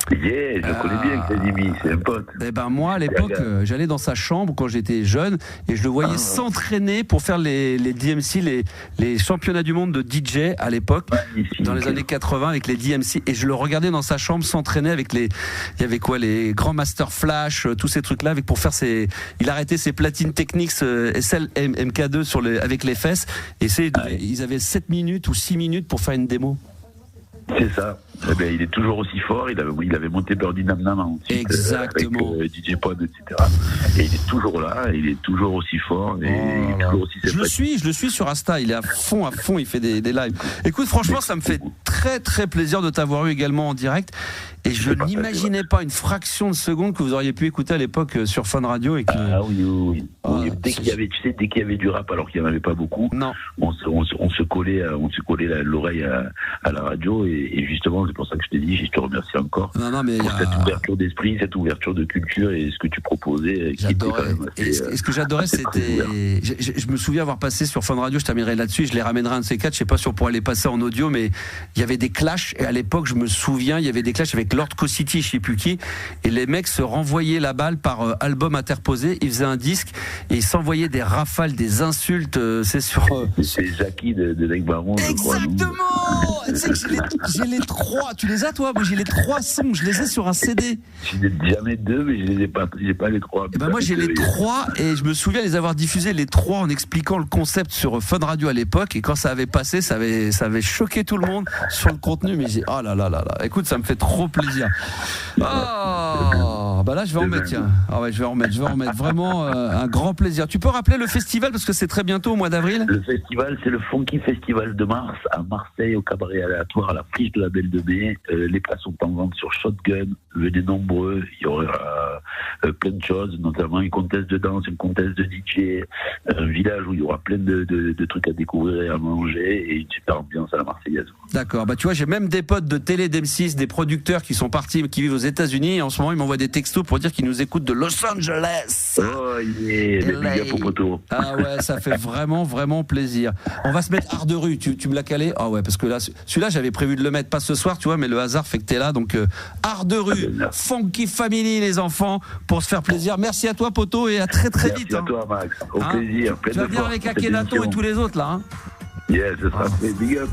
Yeah, je connais bien Crazy Bee, c'est un pote. Eh ben moi à l'époque j'allais dans sa chambre quand j'étais jeune et je le voyais s'entraîner pour faire les DMC, les championnats du monde de DJ à l'époque, dans les années 80 avec les DMC, et je le regardais dans sa chambre s'entraîner avec il y avait quoi, les grands Master Flash, tous ces trucs là, pour faire il arrêtait ses platines Technics SL MK2 avec les fesses, et ils avaient 7 minutes ou 6 minutes pour faire une démo. C'est ça. Eh bien, il est toujours aussi fort. Il avait monté Birdie Nam Nam ensuite, exactement, avec DJ Pod, etc. Et il est toujours là. Il est toujours aussi fort. Et il est toujours aussi sympathique. Je le suis sur Insta. Il est à fond. Il fait des lives. Écoute, franchement, ça me fait très très plaisir de t'avoir eu également en direct. Et je n'imaginais pas une fraction de seconde que vous auriez pu écouter à l'époque sur Fun Radio. Oui. Dès qu'il y avait du rap, alors qu'il n'y en avait pas beaucoup, on se collait l'oreille à la radio, et justement, c'est pour ça que je t'ai dit, je te remercie encore pour cette ouverture d'esprit, cette ouverture de culture et ce que tu proposais. Ce que j'adorais, c'était... Je me souviens avoir passé sur Fun Radio, je terminerai là-dessus, je les ramènerai un de ces quatre, je sais pas si on pourrait les passer en audio, mais il y avait des clashs, et à l'époque, je me souviens, il y avait des clashs avec Lord City, je sais plus qui, et les mecs se renvoyaient la balle par album interposé, ils faisaient un disque, et ils s'envoyaient des rafales, des insultes, c'est Jackie de Lake Baron, je crois. Exactement. Tu sais que j'ai les 3, tu les as toi? Moi j'ai les 3 sons, je les ai sur un CD. Je n'ai jamais 2, mais je n'ai pas les 3. Et ben moi j'ai les 3, et je me souviens les avoir diffusés les 3 en expliquant le concept sur Fun Radio à l'époque, et quand ça avait passé, ça avait choqué tout le monde sur le contenu, mais j'ai oh là là là là, écoute, ça me fait trop plaisir. Bah là je vais en mettre, tiens. Ah ouais, je vais en mettre vraiment un grand plaisir. Tu peux rappeler le festival, parce que c'est très bientôt au mois d'avril? Le festival, c'est le Funky Festival de Mars à Marseille, au cabaret aléatoire, à la friche de la Belle de Mai. Les places sont en vente sur Shotgun. Venez nombreux. Il y aura plein de choses, notamment une contest de danse, une contest de DJ, un village où il y aura plein de trucs à découvrir et à manger, et une super ambiance à la Marseillaise. D'accord. Bah tu vois, j'ai même des potes de télé d'M6, des producteurs qui sont partis, qui vivent aux États-Unis, et en ce moment ils m'envoient des textos pour dire qu'ils nous écoutent de Los Angeles. Oh yeah, ah ouais, ça fait vraiment vraiment plaisir. On va se mettre Art de rue. Tu me l'as calé? Ah ouais, parce que là, celui-là j'avais prévu de le mettre pas ce soir, tu vois, mais le hasard fait que t'es là, donc Art de rue, Funky Family, les enfants, pour se faire plaisir. Merci à toi, poteau, et à très très vite. Merci à toi, Max. Au plaisir. Tu vas bien avec Akhenaton et tous les autres là, hein? Yes, ce sera fait. Big up.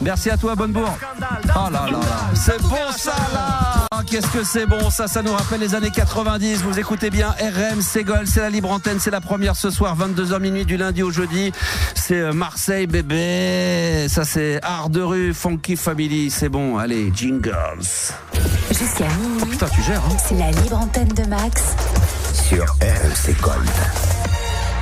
Merci à toi, Bonnebourg. Oh là là là, c'est bon ça là. Oh, qu'est-ce que c'est bon ça, ça nous rappelle les années 90. Vous écoutez bien RM, c'est Gol, c'est la libre antenne, c'est la première ce soir, 22h minuit du lundi au jeudi. C'est Marseille bébé, ça c'est Art de rue, Funky Family, c'est bon, allez, jingles. Jusqu'à minuit. Oh, putain, tu gères, hein. C'est la libre antenne de Max sur RMC Gold.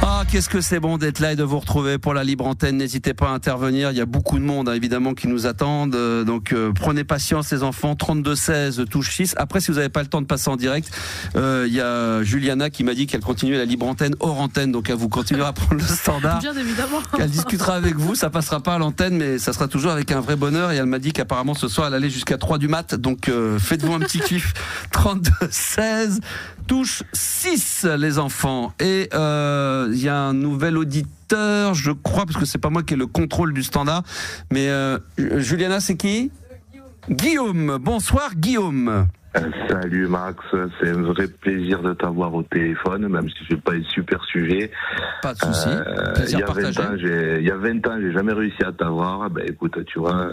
Ah, qu'est-ce que c'est bon d'être là et de vous retrouver pour la libre antenne. N'hésitez pas à intervenir. Il y a beaucoup de monde, hein, évidemment, qui nous attendent. Donc, prenez patience, les enfants. 32-16, touche 6. Après, si vous n'avez pas le temps de passer en direct, il y a Juliana qui m'a dit qu'elle continuait la libre antenne hors antenne. Donc, elle vous continuera à prendre le standard. Bien évidemment. Elle discutera avec vous. Ça passera pas à l'antenne, mais ça sera toujours avec un vrai bonheur. Et elle m'a dit qu'apparemment, ce soir, elle allait jusqu'à 3 du mat. Donc, faites-vous un petit kiff. 32-16, touche 6, les enfants. Et, il y a un nouvel auditeur, je crois, parce que c'est pas moi qui ai le contrôle du standard. Mais Juliana, c'est qui? Guillaume. Bonsoir, Guillaume. Salut Max, c'est un vrai plaisir de t'avoir au téléphone, même si je n'ai pas un super sujet. Pas de souci. Il y a 20 ans, j'ai jamais réussi à t'avoir. Ben écoute, tu vois,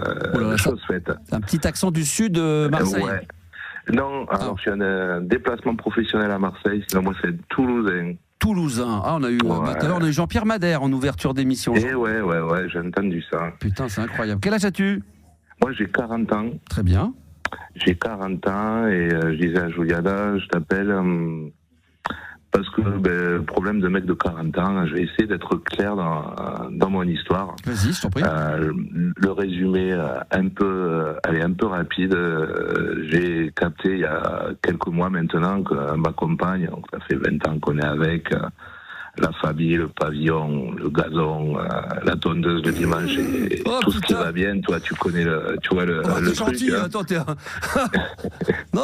chose faite. Un petit accent du sud de Marseille. Ouais. Non, alors je suis en déplacement professionnel à Marseille, sinon moi c'est toulousain. Toulousain. Ah, on a eu tout à l'heure, on a eu Jean-Pierre Madère en ouverture d'émission. Eh ouais, j'ai entendu ça. Putain, c'est incroyable. Quel âge as-tu? Moi, j'ai 40 ans. Très bien. J'ai 40 ans et je disais à Juliana, je t'appelle parce que problème de mec de 40 ans, je vais essayer d'être clair dans mon histoire. Vas-y, je t'en prie. Le résumé elle est un peu rapide. J'ai capté il y a quelques mois maintenant que ma compagne, donc ça fait 20 ans qu'on est avec, la famille, le pavillon, le gazon, la tondeuse le dimanche et tout ce qui va bien. Toi, tu connais le t'es truc. Gentil, attends, non,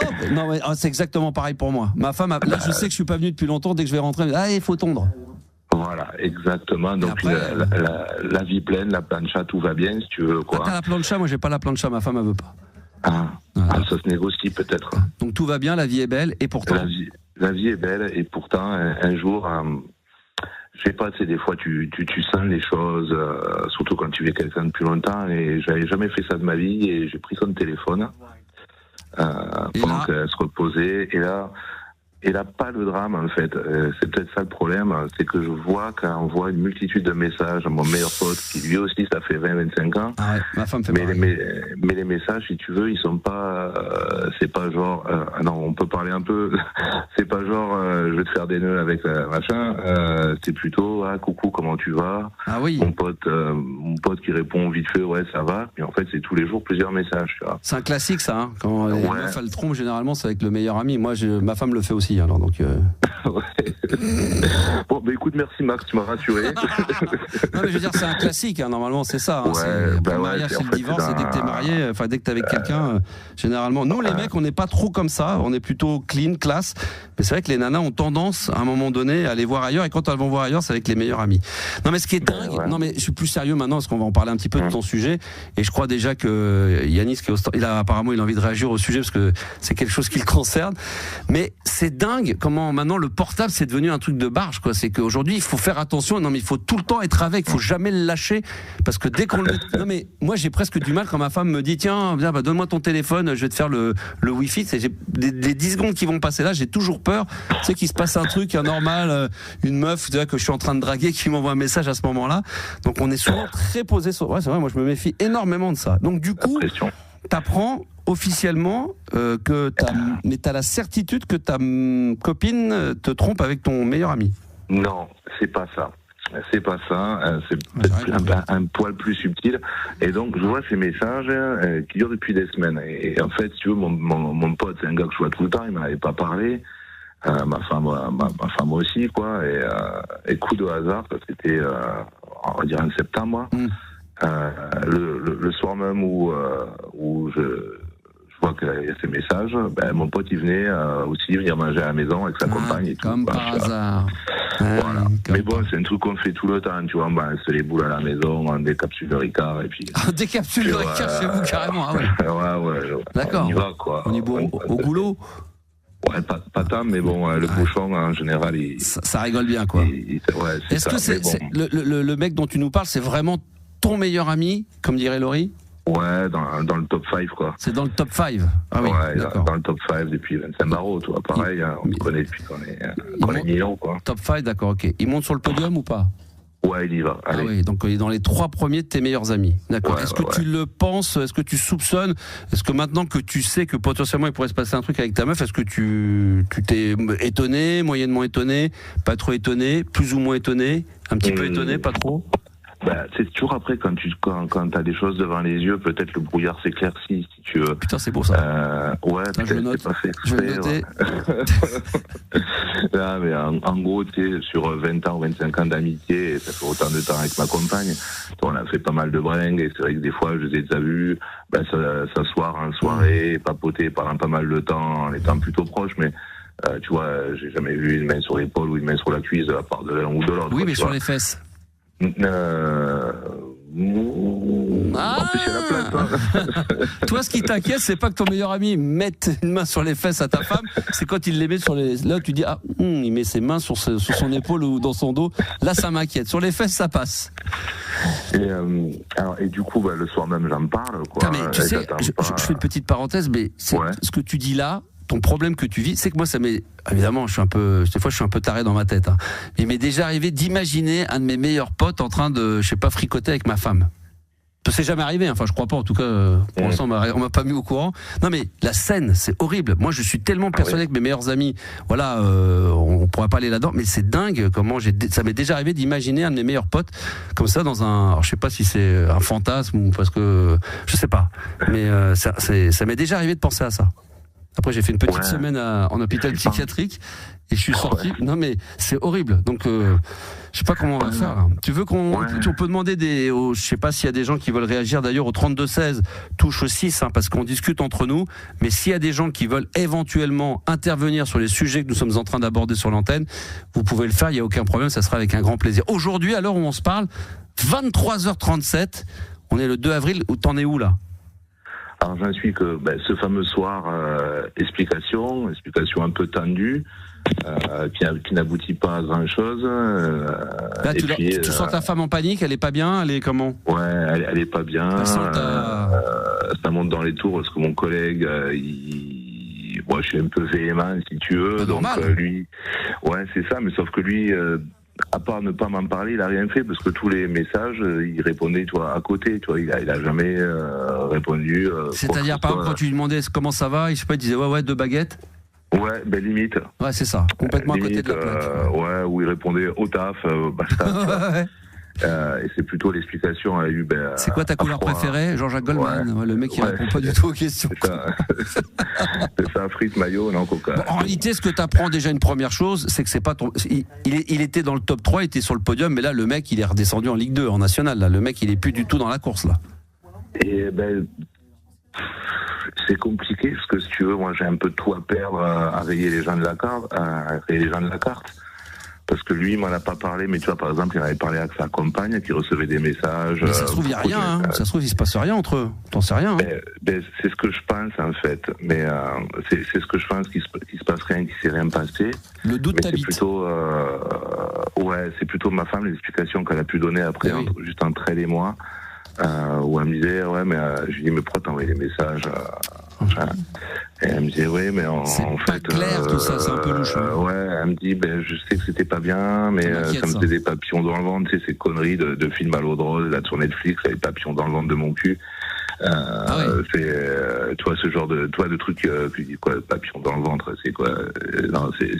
mais c'est exactement pareil pour moi. Ma femme, là, je sais que je suis pas venu depuis longtemps. Dès que je vais rentrer, il faut tondre. Voilà, exactement. Donc après, la vie pleine, la plancha, tout va bien, si tu veux quoi. T'as la plancha, moi j'ai pas la plancha, ma femme elle veut pas. Ça se négocie peut-être. Donc tout va bien, la vie est belle, et pourtant. La vie est belle, et pourtant un jour. Je sais pas, des fois tu sens les choses, surtout quand tu vis quelqu'un depuis longtemps, et j'avais jamais fait ça de ma vie, et j'ai pris son téléphone pendant qu'elle se reposait, et là, pas le drame en fait. C'est peut-être ça le problème, c'est que je vois qu'elle envoie une multitude de messages à mon meilleur pote, qui lui aussi ça fait 20-25 ans. Ah ouais, ma femme fait mais les messages, si tu veux, ils sont pas, c'est pas genre, non, on peut parler un peu, c'est pas genre, je vais te faire des nœuds avec machin, c'est plutôt, coucou, comment tu vas? Ah oui. Mon pote qui répond vite fait, ouais, ça va, et en fait, c'est tous les jours plusieurs messages, tu vois. C'est un classique ça, hein. Quand une meuf elle trompe, généralement, c'est avec le meilleur ami. Moi, ma femme le fait aussi. Alors donc Bon, écoute, merci Max, tu m'as rassuré. Non mais je veux dire, c'est un classique, hein, normalement c'est ça. Hein, le mariage, c'est le divorce, et dès que t'es marié, enfin dès que t'es avec quelqu'un, généralement. Nous les mecs, on n'est pas trop comme ça, on est plutôt clean, classe. Mais c'est vrai que les nanas ont tendance, à un moment donné, à aller voir ailleurs, et quand elles vont voir ailleurs, c'est avec les meilleurs amis. Non mais ce qui est dingue, non mais je suis plus sérieux maintenant, parce qu'on va en parler un petit peu de ton sujet, et je crois déjà que Yanis, apparemment il a envie de réagir au sujet, parce que c'est quelque chose qui le concerne. Mais c'est dingue comment maintenant le portable c'est devenu un truc de barge, quoi. C'est qu'aujourd'hui il faut faire attention, non mais il faut tout le temps être avec, il faut jamais le lâcher, parce que dès qu'on le... Non mais moi j'ai presque du mal quand ma femme me dit tiens donne-moi ton téléphone, je vais te faire le wifi. C'est les 10 secondes qui vont passer là, j'ai toujours peur, tu sais, qu'il se passe un truc anormal, une meuf, tu vois, que je suis en train de draguer, qui m'envoie un message à ce moment-là. Donc on est souvent très posé sur... Ouais, c'est vrai, moi je me méfie énormément de ça. Donc du coup, t'apprends officiellement mais t'as la certitude que ta copine te trompe avec ton meilleur ami. Non, c'est pas ça. C'est pas ça, c'est peut-être un poil plus subtil. Et donc, je vois ces messages qui durent depuis des semaines. Et en fait, si tu veux, mon pote, c'est un gars que je vois tout le temps, il m'en avait pas parlé. Ma femme aussi, quoi. Et coup de hasard, c'était, on va dire, en septembre. Le soir même où je vois qu'il y a ces messages, mon pote il venait aussi venir manger à la maison avec sa compagne et tout. Comme par hasard. Voilà. Mais bon, c'est un truc qu'on fait tout le temps, tu vois, on balance les boules à la maison, on décapsule le Ricard et puis... Des capsules de Ricard chez vous carrément, ah ouais. Ouais. D'accord. On y va, quoi. On y va au goulot. Ouais, pas tant, mais bon, le bouchon, en général, ça rigole bien, quoi. Est-ce que c'est le mec dont tu nous parles, c'est vraiment ton meilleur ami, comme dirait Laurie? Ouais, dans le top 5, quoi. C'est dans le top 5? Ah oui, ouais, dans le top 5 depuis Vincent Barreau, toi, pareil, on se connaît depuis qu'on est millions, quoi. Top 5, d'accord, ok. Il monte sur le podium ou pas? Ouais, il y va. Allez. Ah oui, donc il est dans les 3 premiers de tes meilleurs amis. D'accord. Est-ce que tu le penses? Est-ce que tu soupçonnes? Est-ce que maintenant que tu sais que potentiellement il pourrait se passer un truc avec ta meuf, est-ce que tu t'es étonné, moyennement étonné, pas trop étonné, plus ou moins étonné, un petit peu étonné, pas trop? C'est toujours après quand t'as des choses devant les yeux, peut-être le brouillard s'éclaircit, si tu veux. Putain, c'est beau ça. Ouais, putain, je le note. Pas fait je vais le noter. Là, mais en gros, tu sais, sur 20 ans ou 25 ans d'amitié, et ça fait autant de temps avec ma compagne, on a fait pas mal de bringues, et c'est vrai que des fois, je les ai déjà vus, s'asseoir en soirée, papoter pendant pas mal de temps, en étant plutôt proches, mais tu vois, j'ai jamais vu une main sur l'épaule ou une main sur la cuisse, à part de l'un ou de l'autre. Oui, mais sur les fesses. En plus, il y a la place. Hein. Toi, ce qui t'inquiète, c'est pas que ton meilleur ami mette une main sur les fesses à ta femme, c'est quand il les met sur les... Là, tu dis, il met ses mains sur son épaule ou dans son dos. Là, ça m'inquiète. Sur les fesses, ça passe. Et du coup, le soir même, j'en parle. Quoi. Putain, mais tu sais, je fais une petite parenthèse, mais ce que tu dis là, ton problème que tu vis, c'est que moi, ça m'est... Évidemment, des fois, je suis un peu taré dans ma tête. Hein. Mais il m'est déjà arrivé d'imaginer un de mes meilleurs potes en train de, fricoter avec ma femme. Ça s'est jamais arrivé, enfin je crois pas, en tout cas pour l'instant on m'a pas mis au courant. Non mais la scène, c'est horrible. Moi je suis tellement persuadé que mes meilleurs amis, voilà, on pourrait pas aller là-dedans, mais c'est dingue comment ça m'est déjà arrivé d'imaginer un de mes meilleurs potes comme ça dans un, alors je sais pas si c'est un fantasme ou parce que je sais pas, mais ça m'est déjà arrivé de penser à ça. Après j'ai fait une petite semaine en hôpital psychiatrique et je suis sorti. Non mais c'est horrible. Donc je sais pas comment on va faire. Tu veux on peut demander je sais pas s'il y a des gens qui veulent réagir d'ailleurs au 32-16, touche au 6 parce qu'on discute entre nous, mais s'il y a des gens qui veulent éventuellement intervenir sur les sujets que nous sommes en train d'aborder sur l'antenne, vous pouvez le faire, il y a aucun problème, ça sera avec un grand plaisir. Aujourd'hui, à l'heure où on se parle, 23h37, on est le 2 avril, t'en es où là? Alors j'en suis que ce fameux soir, explication un peu tendue, qui n'aboutit pas à grand chose. Là, tu sens ta femme en panique, elle est pas bien, elle est comment? Ouais, elle est pas bien. Ça monte dans les tours parce que mon collègue, moi je suis un peu véhément si tu veux, donc lui, ouais c'est ça, mais sauf que lui. À part ne pas m'en parler, il a rien fait parce que tous les messages, il répondait, à côté, il a jamais répondu. C'est-à-dire, par exemple, quand tu lui demandais comment ça va, je sais pas, il disait ouais, 2 baguettes. Ouais, limite. Ouais, c'est ça, complètement limite, à côté de la plaque. Ouais, où il répondait au taf, basta. Et c'est plutôt l'explication à eu. C'est quoi ta couleur préférée? Jean-Jacques Goldman. Ouais, le mec qui répond pas du tout aux questions. C'est ça, frites, maillot, non, coca. Bon, en réalité, ce que tu apprends déjà, une première chose, c'est que c'est pas ton. Il était dans le top 3, il était sur le podium, mais là, le mec, il est redescendu en Ligue 2, en National. Là. Le mec, il est plus du tout dans la course, là. Et c'est compliqué, parce que si tu veux, moi, j'ai un peu de tout à perdre à rayer les gens de la carte. Parce que lui, il m'en a pas parlé, mais tu vois, par exemple, il en avait parlé avec sa compagne qui recevait des messages. Mais ça se trouve, il n'y a rien, ça se trouve, il se passe rien entre eux. T'en sais rien. C'est ce que je pense, en fait. Mais c'est ce que je pense qu'il se passe rien, qu'il s'est rien passé. Le doute t'habite. C'est plutôt, c'est plutôt ma femme, les explications qu'elle a pu donner après, juste entre elle et moi, où elle me disait, je lui dis, mais pourquoi t'envoies des messages et elle me disait mais en fait clair tout ça, c'est un peu louche. Elle me dit je sais que c'était pas bien, mais ça me faisait des papillons dans le ventre, tu sais, ces conneries de films à l'eau de rose, là sur Netflix, les papillons dans le ventre de mon cul. C'est tu vois ce genre de trucs tu dis quoi, papillon dans le ventre, c'est quoi? Non, c'est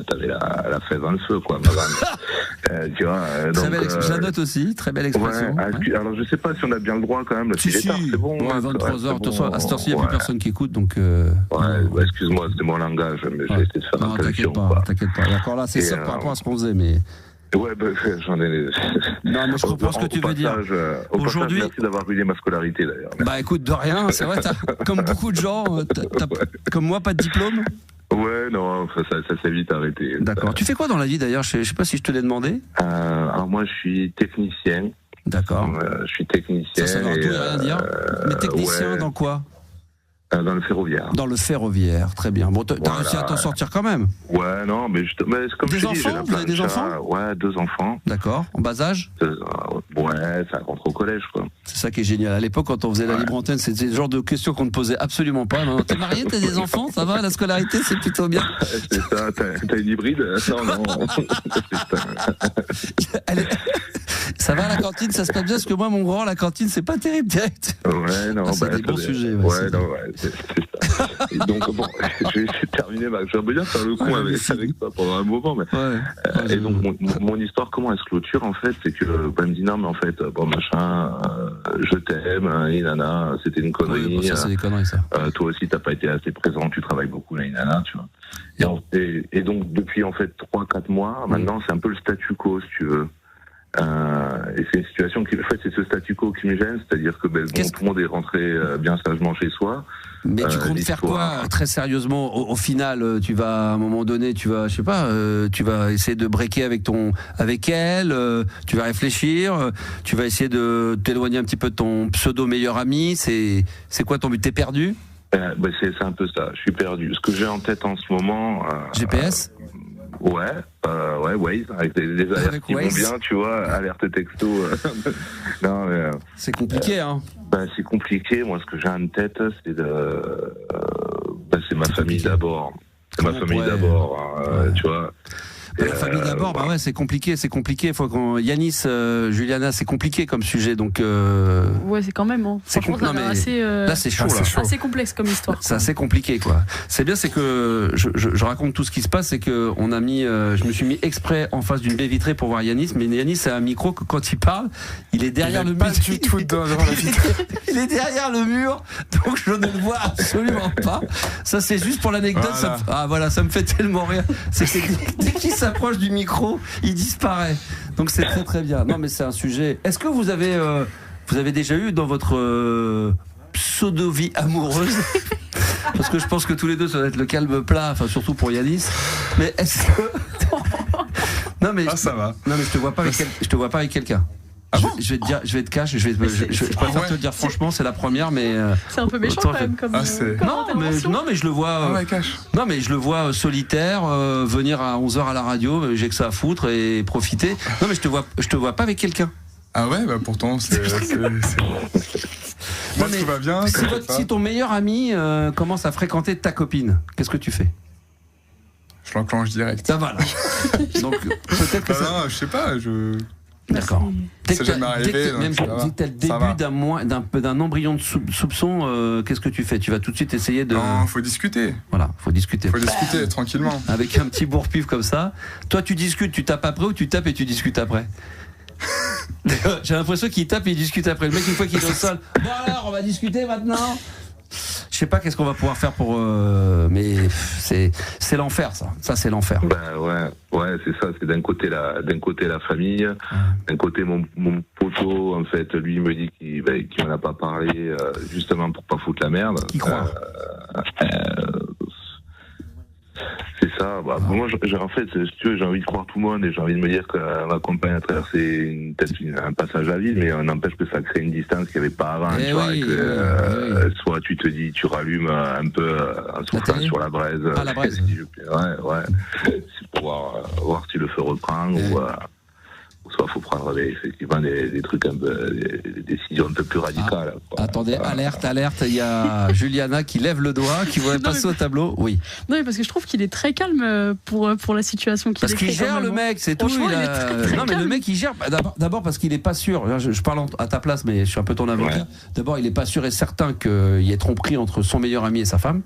t'avais la fève dans le feu, quoi, ma vanne. Tu vois, donc je la note aussi, très belle expression. Alors je sais pas si on a bien le droit quand même, si, c'est bon, 23h, à cette heure-ci il n'y a plus personne qui écoute, donc excuse-moi, c'était mon langage, mais j'ai essayé de faire un t'inquiète pas. D'accord, là c'est ça par rapport à ce qu'on faisait, mais j'en ai. Non, mais je comprends ce que tu veux dire. Aujourd'hui, merci d'avoir ruiné ma scolarité d'ailleurs. Écoute, de rien, c'est vrai, comme beaucoup de gens, comme moi, pas de diplôme. Ouais, non, ça s'est vite arrêté. D'accord. Tu fais quoi dans la vie d'ailleurs? Je sais pas si je te l'ai demandé. Alors moi, je suis technicien. D'accord. Je suis technicien. Ça veut tout et rien dire. Mais technicien dans quoi? Dans le ferroviaire. Dans le ferroviaire, très bien. Bon, t'as réussi à t'en sortir quand même? Ouais, non, mais c'est comme des enfants? Vous avez des enfants? Ouais, 2 enfants. D'accord. En bas âge? Ouais, ça rentre au collège, quoi. C'est ça qui est génial. À l'époque, quand on faisait la libre antenne, c'était le genre de questions qu'on ne posait absolument pas. Non, t'es marié, t'as des enfants, ça va, la scolarité, c'est plutôt bien. C'est ça, t'as une hybride? Non. Ça va, la cantine, ça se passe bien, parce que moi, mon grand, la cantine, c'est pas terrible direct. Ouais, non, c'est des bons sujets. Ouais, non, c'est ça. Et donc, bon, je vais terminer j'aimerais bien faire le con avec toi pendant un moment, mais. Et donc, mon histoire, comment elle se clôture, en fait, c'est que, elle me dit, non, mais en fait, je t'aime, nana, c'était une connerie. Oui, ça, c'est des conneries, ça. Toi aussi, t'as pas été assez présent, tu travailles beaucoup, nana, tu vois. Et donc, depuis, en fait, 3-4 mois, maintenant, c'est un peu le statu quo, si tu veux. Et c'est une situation qui, en fait, c'est ce statu quo qui me gêne, c'est-à-dire que tout le monde est rentré bien sagement chez soi. Mais tu comptes faire quoi, très sérieusement, au final? Tu vas, à un moment donné, tu vas essayer de breaker avec elle, tu vas réfléchir, tu vas essayer de t'éloigner un petit peu de ton pseudo meilleur ami. C'est quoi ton but? T'es perdu? C'est un peu ça, je suis perdu. Ce que j'ai en tête en ce moment... GPS? Ouais, Waze, avec des alertes qui vont bien, tu vois, alerte texto. Non, mais, c'est compliqué, hein. C'est compliqué. Moi, ce que j'ai en tête, c'est c'est ma famille d'abord. C'est ma famille d'abord, tu vois. La famille d'abord, voilà. Bah ouais, c'est compliqué. Faut qu'on Yanis, Juliana, c'est compliqué comme sujet, donc. Ouais, c'est quand même. Hein. Franchement, ça a assez. Là, c'est chaud. Là. Assez complexe comme histoire. C'est assez compliqué, quoi. C'est bien, c'est que je raconte tout ce qui se passe, c'est que on a mis, je me suis mis exprès en face d'une baie vitrée pour voir Yanis, mais Yanis a un micro que quand il parle, il est derrière le mur. Il est derrière le mur, donc je ne le vois absolument pas. Ça, c'est juste pour l'anecdote. Voilà. Ça me fait tellement rire. C'est que dès qu'il s'approche du micro, il disparaît. Donc c'est très très bien. Non, mais c'est un sujet. Est-ce que vous avez déjà eu dans votre pseudo-vie amoureuse, parce que je pense que tous les deux ça va être le calme plat, enfin surtout pour Yanis. Mais est-ce que non mais ça va. Non mais je te vois pas avec quelqu'un. Je vais te cacher, je préfère te le dire franchement, c'est la première, mais c'est un peu méchant quand même. Non mais je le vois. Non mais je le vois solitaire, venir à 11h à la radio, j'ai que ça à foutre et profiter. Non mais je te vois pas avec quelqu'un. Ah ouais, bah pourtant c'est. Moi, tout va bien. Si ton meilleur ami commence à fréquenter ta copine, qu'est-ce que tu fais? Je l'enclenche direct. Ça va là. Donc peut-être que non, je sais pas. D'accord. C'est jamais arrivé. Même si t'as le début d'un embryon de soupçon, qu'est-ce que tu fais? Tu vas tout de suite essayer de. Non, faut discuter. Voilà, faut discuter. Faut discuter tranquillement. Avec un petit bourre-pif comme ça. Toi, tu discutes, tu tapes après ou tu tapes et tu discutes après? J'ai l'impression qu'il tape et il discute après. Le mec, une fois qu'il est au sol, bon alors, on va discuter maintenant. Je sais pas qu'est-ce qu'on va pouvoir faire pour. Mais c'est l'enfer, ça. Ça, c'est l'enfer. Ben ouais, c'est ça. C'est d'un côté la famille, d'un côté mon poteau. En fait, lui il me dit qu'il m'en a pas parlé justement pour pas foutre la merde. Qui croit C'est ça. Bah, moi, en fait, si tu veux, j'ai envie de croire tout le monde et j'ai envie de me dire que ma compagne a traversé un passage à vide, mais on n'empêche que ça crée une distance qu'il n'y avait pas avant. Tu vois, soit tu te dis, tu rallumes un peu en soufflant sur la braise. Ah, la braise. Ouais. C'est pour voir si le feu reprend ou soit faut prendre effectivement des trucs un peu, des décisions un peu plus radicales. Attendez, alerte, il y a Juliana qui lève le doigt, qui voudrait passer au tableau. Oui. Non, mais parce que je trouve qu'il est très calme pour la situation qu'il décrit. Parce qu'il gère le mec, c'est tout. Il est très non, mais le mec il gère. D'abord parce qu'il est pas sûr. Je parle à ta place, mais je suis un peu ton avocat. Ouais. D'abord, il est pas sûr et certain qu'il y ait tromperie entre son meilleur ami et sa femme.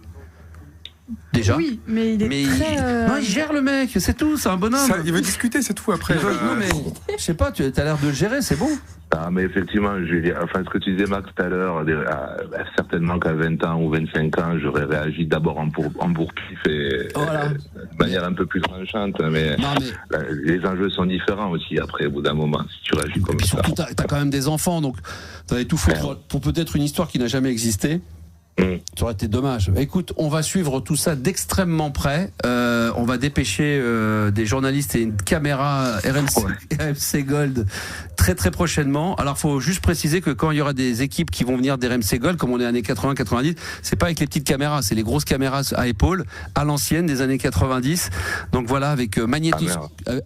Déjà. Oui, mais il est très. Non, il gère le mec, c'est tout, c'est un bonhomme. Il veut discuter, c'est tout après. Non, mais je sais pas, tu as l'air de le gérer, c'est bon. Ah, mais effectivement, ce que tu disais, Max, tout à l'heure, certainement qu'à 20 ans ou 25 ans, j'aurais réagi d'abord en bourre-pif et de manière un peu plus tranchante. Mais les enjeux sont différents aussi après, au bout d'un moment, si tu réagis comme ça. Surtout, t'as quand même des enfants, donc t'avais tout foutre pour peut-être une histoire qui n'a jamais existé. Ça aurait été dommage. Écoute, on va suivre tout ça d'extrêmement près. On va dépêcher des journalistes et une caméra RMC Gold très très prochainement. Alors, faut juste préciser que quand il y aura des équipes qui vont venir d'RMC Gold, comme on est années 80-90, c'est pas avec les petites caméras, c'est les grosses caméras à épaules, à l'ancienne des années 90. Donc voilà, avec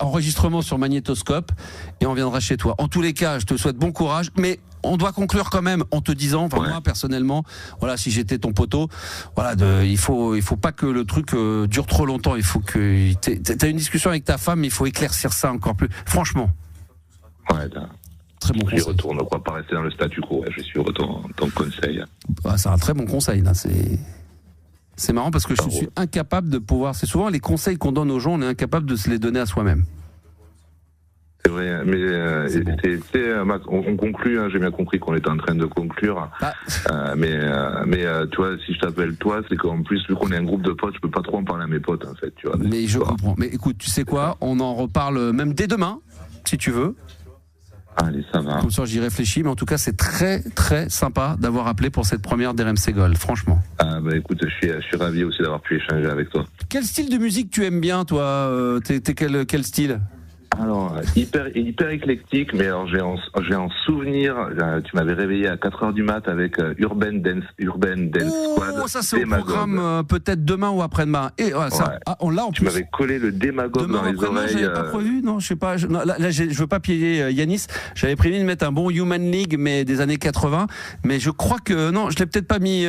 enregistrement sur magnétoscope, et on viendra chez toi. En tous les cas, je te souhaite bon courage, mais on doit conclure quand même en te disant, moi personnellement, voilà, si j'étais ton poteau, voilà, il faut pas que le truc dure trop longtemps. Il faut que t'as une discussion avec ta femme, mais il faut éclaircir ça encore plus. Franchement. Ouais. Très bon conseil. Je retourne, on ne va pas rester dans le statu quo. Je suis retourné ton conseil. C'est un très bon conseil là. C'est marrant parce que je suis incapable de pouvoir. C'est souvent les conseils qu'on donne aux gens, on est incapable de se les donner à soi-même. C'est vrai, mais Max, on conclut, j'ai bien compris qu'on était en train de conclure. Mais tu vois, si je t'appelle toi, c'est qu'en plus, vu qu'on est un groupe de potes, je peux pas trop en parler à mes potes, en fait. Tu vois, mais je comprends. Mais écoute, tu sais quoi, on en reparle même dès demain, si tu veux. Allez, ça va. Comme ça, j'y réfléchis, mais en tout cas, c'est très, très sympa d'avoir appelé pour cette première d'RMC Gold, franchement. Écoute, je suis ravi aussi d'avoir pu échanger avec toi. Quel style de musique tu aimes bien, toi? T'es quel style? Alors, hyper éclectique, mais alors j'ai en souvenir, tu m'avais réveillé à 4h du mat avec Urban Dance Squad. Oh, ça c'est au programme peut-être demain ou après-demain. Et ça, là en tu m'avais collé le Démagogue dans les oreilles. J'avais pas prévu, non, je sais pas. Là, je veux pas piéger Yanis. J'avais prévu de mettre un bon Human League, mais des années 80. Mais je crois que non, je l'ai peut-être pas mis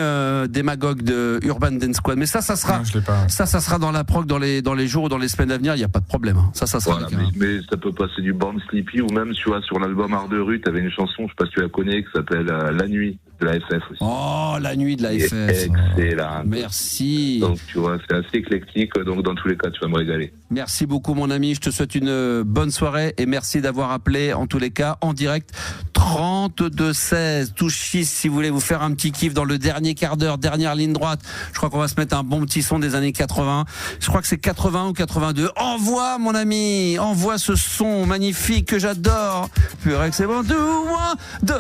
Démagogue de Urban Dance Squad. Mais ça sera. Non, je l'ai pas. Ça sera dans la prog dans les jours ou dans les semaines à venir. Il y a pas de problème. Ça sera. Voilà, mais ça peut passer du Born Sleepy ou même, tu vois, sur l'album Art de rue, t'avais une chanson, je sais pas si tu la connais, qui s'appelle La Nuit de la FF aussi. Oh, La Nuit de la FF. Excellent. Merci. Donc, tu vois, c'est assez éclectique, donc dans tous les cas, tu vas me régaler. Merci beaucoup, mon ami. Je te souhaite une bonne soirée et merci d'avoir appelé, en tous les cas, en direct. 32-16, touche 6, si vous voulez vous faire un petit kiff dans le dernier quart d'heure, dernière ligne droite. Je crois qu'on va se mettre un bon petit son des années 80. Je crois que c'est 80 ou 82. Envoie, mon ami, envoie ce son magnifique que j'adore. Purée que c'est bon.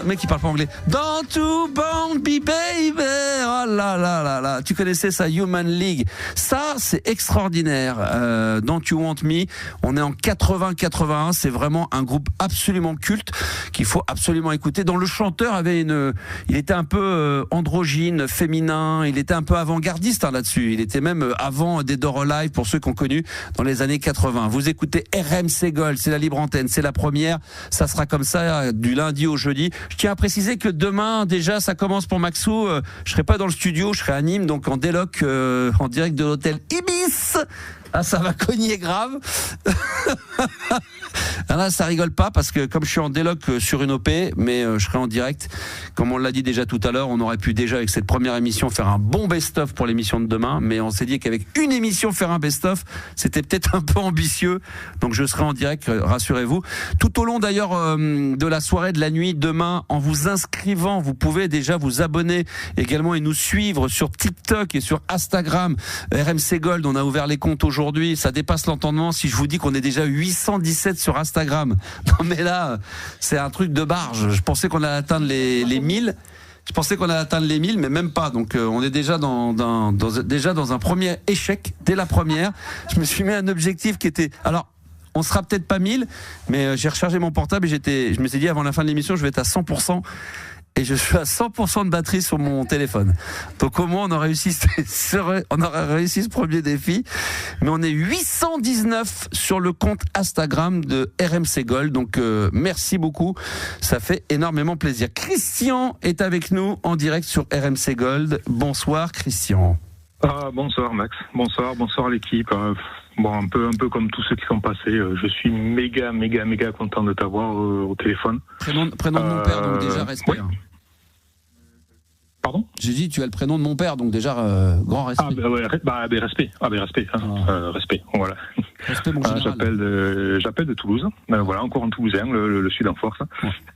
Mec qui parle pas anglais. Don't you want me, baby. Oh là là là là. Tu connaissais ça, Human League. Ça, c'est extraordinaire. Don't you want me. On est en 80-81. C'est vraiment un groupe absolument culte qu'il faut absolument écouter. Dont le chanteur avait il était un peu androgyne, féminin. Il était un peu avant-gardiste là-dessus. Il était même avant Dead or Alive pour ceux qui ont connu dans les années 80. Vous écoutez RMC Gold, c'est la libre antenne, c'est la première. Ça sera comme ça du lundi au jeudi. Je tiens à préciser que demain, déjà, ça commence pour Maxou. Je serai pas dans le studio, je serai à Nîmes, donc en déloc, en direct de l'hôtel Ibis. Ah, ça va cogner grave. Ah là, ça rigole pas parce que comme je suis en déloc sur une OP, mais je serai en direct. Comme on l'a dit déjà tout à l'heure, on aurait pu déjà avec cette première émission faire un bon best-of pour l'émission de demain, mais on s'est dit qu'avec une émission faire un best-of, c'était peut-être un peu ambitieux. Donc je serai en direct, rassurez-vous. Tout au long d'ailleurs de la soirée de la nuit demain, en vous inscrivant, vous pouvez déjà vous abonner également et nous suivre sur TikTok et sur Instagram. RMC Gold, on a ouvert les comptes aujourd'hui, ça dépasse l'entendement si je vous dis qu'on est déjà 817 sur Instagram. Non mais là, c'est un truc de barge. Je pensais qu'on allait atteindre les 1000. Je pensais qu'on allait atteindre les 1000, mais même pas. Donc on est déjà dans un premier échec dès la première. Je me suis mis un objectif qui était... Alors, on sera peut-être pas 1000, mais j'ai rechargé mon portable et je me suis dit avant la fin de l'émission, je vais être à 100%. Et je suis à 100% de batterie sur mon téléphone. Donc au moins on aurait réussi ce premier défi. Mais on est 819 sur le compte Instagram de RMC Gold. Donc merci beaucoup. Ça fait énormément plaisir. Christian est avec nous en direct sur RMC Gold. Bonsoir Christian. Bonsoir Max. Bonsoir l'équipe. Bon, un peu comme tous ceux qui sont passés. Je suis méga content de t'avoir au téléphone. Prénom de mon père, donc déjà respect. Oui. Pardon ? J'ai dit tu as le prénom de mon père, donc déjà grand respect. Respect. Respect. Voilà. Respect, mon général. J'appelle de Toulouse. Voilà, encore un Toulousain, le Sud en force.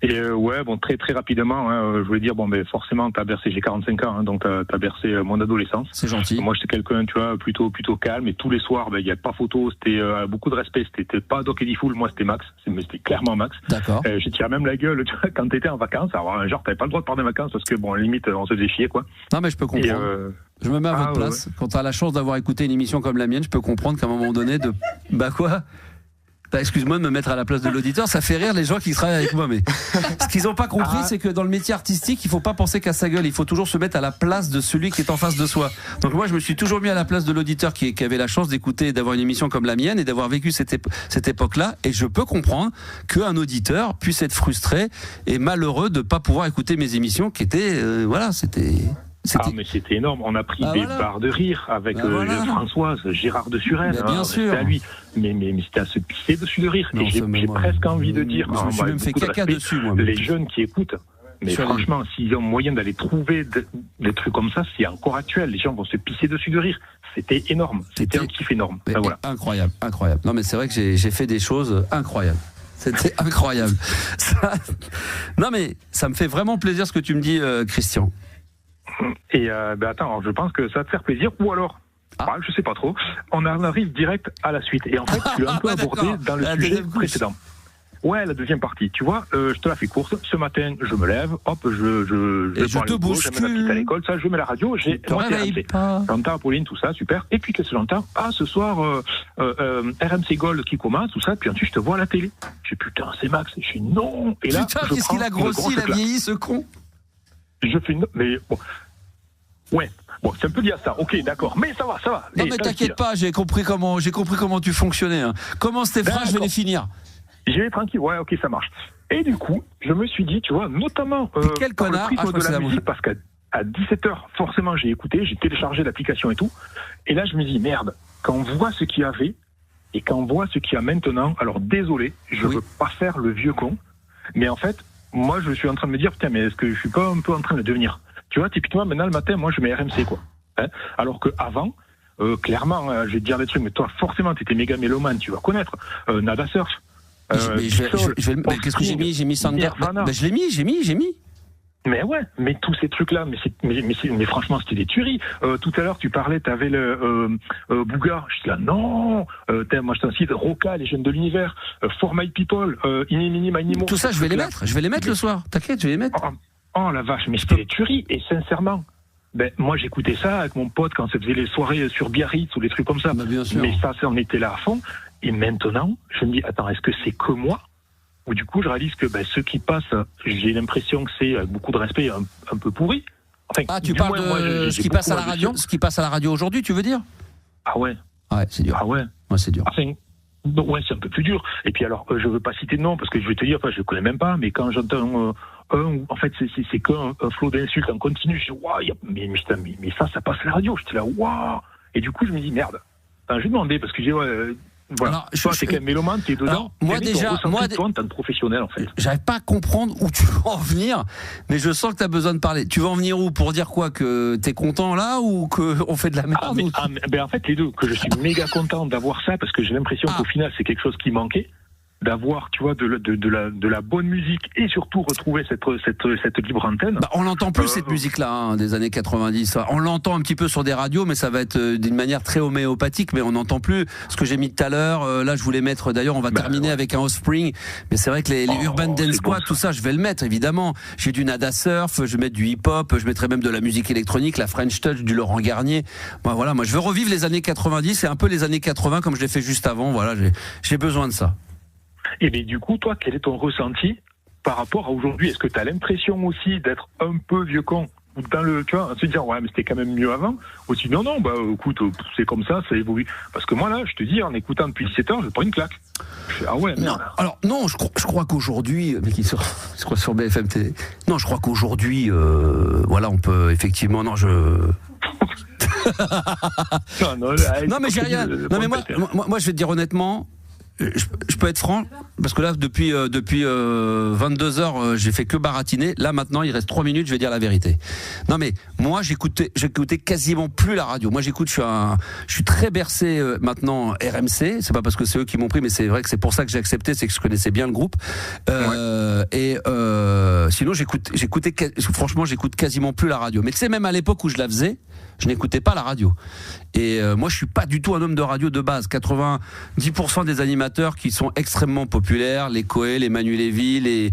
Ouais. Et très rapidement, je voulais dire forcément t'as bercé, j'ai 45 ans, donc t'as bercé mon adolescence. C'est gentil. Moi j'étais quelqu'un, tu vois, plutôt calme, et tous les soirs, il y a pas photo, c'était beaucoup de respect. C'était pas Doc Eddie Fool, moi c'était Max, mais c'était clairement Max. D'accord. J'ai tiré même la gueule, tu vois, quand t'étais en vacances. Alors genre t'avais pas le droit de parler de vacances parce que limite on se faisait chier quoi. Non mais je peux comprendre. Je me mets à votre place. Ouais. Quand tu as la chance d'avoir écouté une émission comme la mienne, je peux comprendre qu'à un moment donné excuse-moi de me mettre à la place de l'auditeur, ça fait rire les gens qui travaillent avec moi, mais ce qu'ils n'ont pas compris, c'est que dans le métier artistique, il faut pas penser qu'à sa gueule, il faut toujours se mettre à la place de celui qui est en face de soi. Donc moi, je me suis toujours mis à la place de l'auditeur qui avait la chance d'écouter, d'avoir une émission comme la mienne et d'avoir vécu cette époque-là, et je peux comprendre qu'un auditeur puisse être frustré et malheureux de pas pouvoir écouter mes émissions qui étaient, mais c'était énorme. On a pris des barres de rire avec Françoise, Gérard de Suresnes. Bien sûr. C'était à lui. Mais c'était à se pisser dessus de rire. Et j'ai presque envie de dire. Je me suis même fait caca dessus, moi. Les jeunes qui écoutent. Mais franchement, s'ils ont moyen d'aller trouver des trucs comme ça, c'est encore actuel. Les gens vont se pisser dessus de rire. C'était énorme. C'était un kiff énorme. Voilà. Incroyable. Non, mais c'est vrai que j'ai fait des choses incroyables. C'était incroyable. Non, mais ça me fait vraiment plaisir ce que tu me dis, Christian. Et attends, je pense que ça va te faire plaisir, ou alors, je sais pas trop, on arrive direct à la suite. Et en fait, tu l'as un peu abordé dans le sujet précédent. Ouais, la deuxième partie. Tu vois, je te la fais courte. Ce matin, je me lève, hop, je te bouscule. J'amène la petite à l'école, ça, je mets la radio, j'entends Apolline, tout ça, super. Et puis, qu'est-ce que j'entends? Ah, ce soir, RMC Gold qui commence, tout ça. Puis ensuite, je te vois à la télé. Je dis, putain, c'est Max. Je dis, non. Et là, putain, qu'est-ce qu'il a grossi, il a vieilli, ce con. Je fais, mais bon. Ouais. Bon, c'est un peu lié à ça. Ok, d'accord. Mais ça va. Non, mais t'inquiète pas, j'ai compris comment tu fonctionnais. Hein. Commence tes phrases, je vais les finir. J'y vais tranquille. Ouais, ok, ça marche. Et du coup, je me suis dit, tu vois, notamment quel connard, le prisme de la musique, parce qu'à 17h, forcément, j'ai écouté, j'ai téléchargé l'application et tout. Et là, je me dis, merde, quand on voit ce qu'il y avait et quand on voit ce qu'il y a maintenant, alors désolé, je veux pas faire le vieux con, mais en fait, moi, je suis en train de me dire, putain, mais est-ce que je suis pas un peu en train de devenir? Tu vois, typiquement, maintenant, le matin, moi, je mets RMC, quoi. Hein, alors qu'avant, clairement, je vais te dire des trucs, mais toi, forcément, t'étais méga mélomane, tu vas connaître. Nada Surf. Qu'est-ce que j'ai mis? J'ai mis Sander. Je l'ai mis, j'ai mis. Mais ouais, mais tous ces trucs-là, mais franchement, c'était des tueries. Tout à l'heure, tu parlais, t'avais le Bougar. Je dis là, non. Moi, je t'incite. Roca, les jeunes de l'univers. For My People. Inimini, Mainimo. Tout ça, je vais les mettre. Je vais les mettre le soir. T'inquiète, je vais les mettre. Oh la vache, mais c'était des tueries. Et sincèrement, moi, j'écoutais ça avec mon pote quand ça faisait les soirées sur Biarritz ou des trucs comme ça. Bien sûr. Mais ça, on était là à fond. Et maintenant, je me dis, attends, est-ce que c'est que moi? Ou du coup, je réalise que ceux qui passent, j'ai l'impression que c'est, avec beaucoup de respect, un peu pourri. Enfin, tu parles de ce qui passe à la radio, ce qui passe à la radio aujourd'hui, tu veux dire? Ah ouais. Ouais, c'est dur. Ah ouais. Ouais, c'est dur. Enfin, ouais, c'est un peu plus dur. Et puis alors, je veux pas citer de nom parce que je vais te dire, je le connais même pas, mais quand j'entends en fait, c'est qu'un flot d'insultes en continu, je dis, waouh, mais ça passe à la radio. J'étais là, waouh. Et du coup, je me dis, merde. Enfin, je vais demander parce que j'ai, voilà. Toi, t'es quand même mélomane, t'es dedans. Alors, moi déjà, toi, en tant que professionnel, en fait. J'arrive pas à comprendre où tu veux en venir, mais je sens que t'as besoin de parler. Tu vas en venir où? Pour dire quoi? Que t'es content là ou qu'on fait de la merde? En fait, les deux. Que je suis méga content d'avoir ça parce que j'ai l'impression qu'au final, c'est quelque chose qui manquait. D'avoir, tu vois, de la bonne musique et surtout retrouver cette libre antenne. On l'entend plus cette musique-là, des années 90. On l'entend un petit peu sur des radios, mais ça va être d'une manière très homéopathique, mais on n'entend plus ce que j'ai mis tout à l'heure. Là, je voulais mettre, d'ailleurs, on va terminer avec un Offspring, mais c'est vrai que les Urban Dance Squad, tout ça, je vais le mettre, évidemment. J'ai du Nada Surf, je vais mettre du hip-hop, je mettrai même de la musique électronique, la French Touch, du Laurent Garnier. Voilà, moi, je veux revivre les années 90 et un peu les années 80 comme je l'ai fait juste avant. Voilà, j'ai besoin de ça. Et bien du coup, toi, quel est ton ressenti par rapport à aujourd'hui? Est-ce que tu as l'impression aussi d'être un peu vieux con? Ou dans le, tu vois, se dire, ouais, mais c'était quand même mieux avant? Ou sinon, non, écoute, c'est comme ça évolue. Parce que moi, là, je te dis, en écoutant depuis 17 heures, je prends une claque. Je fais, ah ouais, merde. Alors, non, je crois qu'aujourd'hui, mais qui sur BFM TV. Non, je crois qu'aujourd'hui, voilà, on peut effectivement, non, mais j'ai rien. Non, mais moi, je vais te dire honnêtement, je peux être franc, parce que là, depuis 22h, j'ai fait que baratiner. Là, maintenant, il reste 3 minutes, je vais dire la vérité. Non, mais moi, j'écoutais quasiment plus la radio. Moi, je suis très bercé maintenant RMC. C'est pas parce que c'est eux qui m'ont pris, mais c'est vrai que c'est pour ça que j'ai accepté, c'est que je connaissais bien le groupe. Sinon, franchement, j'écoute quasiment plus la radio. Mais tu sais, même à l'époque où je la faisais, je n'écoutais pas la radio. Et moi, je suis pas du tout un homme de radio de base. 90% des animateurs qui sont extrêmement populaires, les Coé, les Manu Lévy, les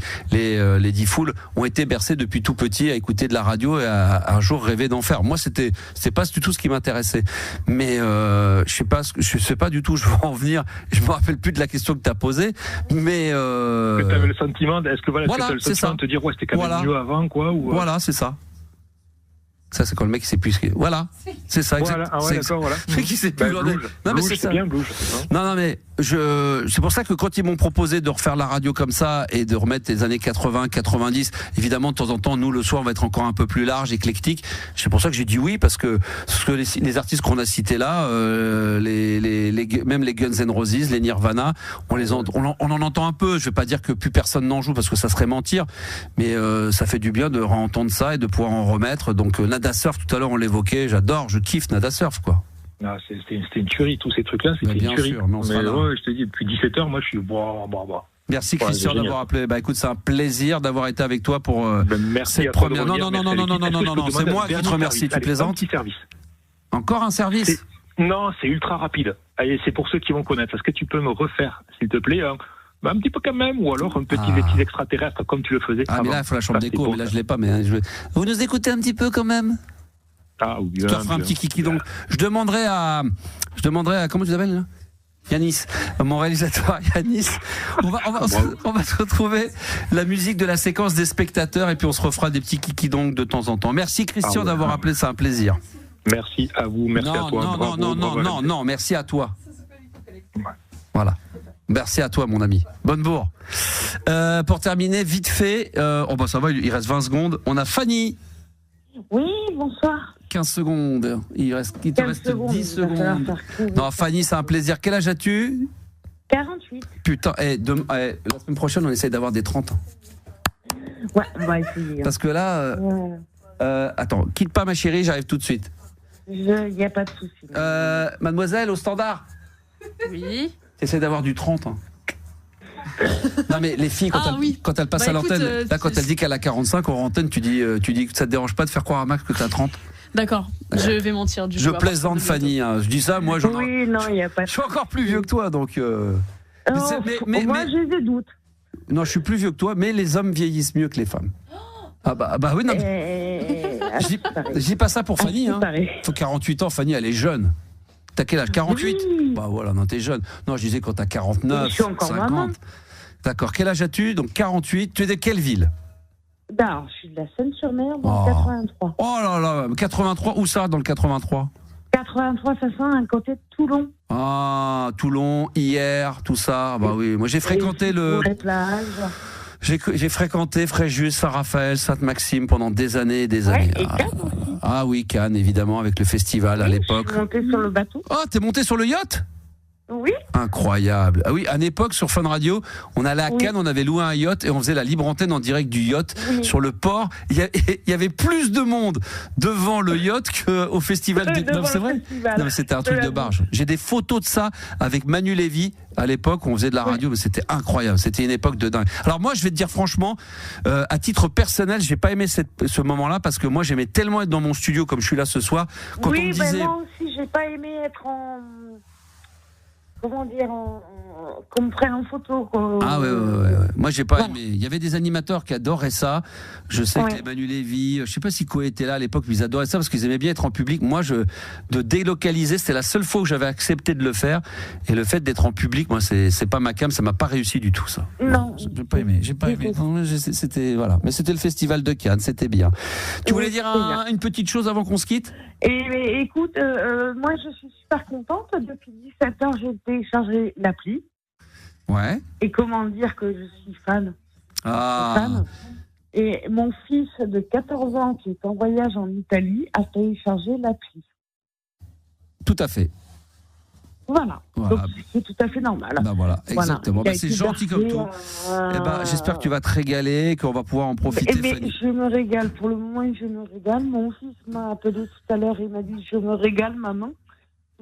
Diffoul, ont été bercés depuis tout petit à écouter de la radio et à un jour rêver d'en faire. Moi, c'est pas du tout ce qui m'intéressait. Mais je sais pas du tout où je veux en venir. Je me rappelle plus de la question que tu as posée. Mais tu avais le sentiment, est-ce que voilà, tu as le sentiment de te dire ouais, c'était quand même mieux avant, quoi, ou Voilà, c'est ça. Ça, c'est quand le mec qui sait plus. Voilà, c'est ça. Voilà. Ah ouais, d'accord, voilà. Qui sait plus. Non, mais c'est ça. Bien blouge, non, mais c'est pour ça que quand ils m'ont proposé de refaire la radio comme ça et de remettre les années 80, 90, évidemment, de temps en temps, nous, le soir, on va être encore un peu plus large, éclectique. C'est pour ça que j'ai dit oui, parce que les artistes qu'on a cités là, même les Guns N' Roses, les Nirvana, on en entend un peu. Je vais pas dire que plus personne n'en joue, parce que ça serait mentir, mais ça fait du bien de entendre ça et de pouvoir en remettre. Donc, Nada Surf, tout à l'heure, on l'évoquait, je kiffe Nada Surf, quoi. Non, c'était une tuerie, tous ces trucs-là, c'était une tuerie. Sûr, mais ouais, je te dis, depuis 17h, moi, je suis... Merci Christian d'avoir appelé. Écoute, c'est un plaisir d'avoir été avec toi pour merci cette première. Non, c'est moi qui te remercie. Tu plaisantes? Un petit service. Encore un service? Non, c'est ultra rapide. Allez, c'est pour ceux qui vont connaître. Est-ce que tu peux me refaire, s'il te plaît, un petit peu quand même, ou alors un petit métis extraterrestre comme tu le faisais. Ah, mais là, il faut la chambre d'écho, mais là, je l'ai pas. Mais vous nous écoutez un petit peu quand même? Ah, oui, bien. Je te ferai un petit kiki. Donc, je demanderai à comment tu t'appelles là? Yanis, mon réalisateur Yanis. On va se retrouver la musique de la séquence des spectateurs et puis on se refera des petits kiki donc de temps en temps. Merci Christian d'avoir appelé, c'est un plaisir. Merci à vous, merci à toi. Non, merci à toi. Voilà. Merci à toi, mon ami. Bonne bourre. Pour terminer, vite fait, ça va, il reste 20 secondes. On a Fanny. Oui, bonsoir. 15 secondes. Il te reste 10 secondes. Non, Fanny, c'est un plaisir. Quel âge as-tu? 48. Putain, la semaine prochaine, on essaye d'avoir des 30 ans. Ouais, on va essayer. Parce que là, attends, quitte pas ma chérie, j'arrive tout de suite. Il n'y a pas de souci. Mademoiselle, au standard. Oui. T'essaies d'avoir du 30 ans. Non mais les filles quand elles passent à l'antenne, là quand elle dit qu'elle a 45 en antenne, tu dis que ça te dérange pas de faire croire à Max que t'as 30. D'accord, je vais mentir du coup. Je plaisante Fanny, hein. Je dis ça, moi je suis encore plus vieux que toi donc moi j'ai des doutes. Non, je suis plus vieux que toi, mais les hommes vieillissent mieux que les femmes. Ah bah oui, non. Je dis pas ça pour Fanny, hein. Faut 48 ans, Fanny, elle est jeune. T'as quel âge? 48? Oui. Bah voilà, non, t'es jeune. Non, je disais quand t'as 49, je suis encore 50. Maman. D'accord, quel âge as-tu? Donc 48. Tu es de quelle ville? Je suis de la Seine-sur-Mer, dans le 83. Oh là là, 83, où ça dans le 83? 83, ça sent à côté de Toulon. Ah, Toulon, hier, tout ça. Bah oui, moi j'ai fréquenté les plages. J'ai fréquenté Fréjus, Saint-Raphaël, Sainte-Maxime pendant des années et des années. Et Cannes aussi. Ah oui, Cannes, évidemment, avec le festival à l'époque. Je suis monté sur le bateau. Ah, t'es monté sur le yacht? Oui. Incroyable. Ah oui, à l'époque, sur Fun Radio, on allait à Cannes, on avait loué un yacht et on faisait la libre antenne en direct du yacht sur le port. Il y avait plus de monde devant le yacht qu'au festival. Non, c'est vrai. Non, mais c'était un truc de barge. J'ai des photos de ça avec Manu Lévy. À l'époque, on faisait de la radio, mais c'était incroyable. C'était une époque de dingue. Alors moi, je vais te dire franchement, à titre personnel, j'ai pas aimé ce moment-là parce que moi, j'aimais tellement être dans mon studio comme je suis là ce soir. Quand on me disait... moi aussi, j'ai pas aimé être en... Comment dire, qu'on me prenne en photo. Ah ouais. Moi, j'ai pas aimé. Il y avait des animateurs qui adoraient ça. Je sais que Manu Lévy, je sais pas si Coé était là à l'époque, mais ils adoraient ça parce qu'ils aimaient bien être en public. Moi, de délocaliser, c'était la seule fois où j'avais accepté de le faire. Et le fait d'être en public, moi, c'est pas ma cam, ça m'a pas réussi du tout, ça. Non. J'ai pas aimé. Non, c'était, voilà. Mais c'était le festival de Cannes, c'était bien. Tu voulais dire une petite chose avant qu'on se quitte? Écoute, moi, je suis super contente. Depuis 17h, j'ai téléchargé l'appli. Ouais. Et comment dire que je suis fan. Fan. Et mon fils de 14 ans qui est en voyage en Italie a téléchargé l'appli. Tout à fait. Voilà. Donc c'est tout à fait normal. Voilà, exactement. C'est gentil comme tout. J'espère que tu vas te régaler et qu'on va pouvoir en profiter. Fanny. Je me régale. Pour le moment, je me régale. Mon fils m'a appelé tout à l'heure. Il m'a dit je me régale, maman.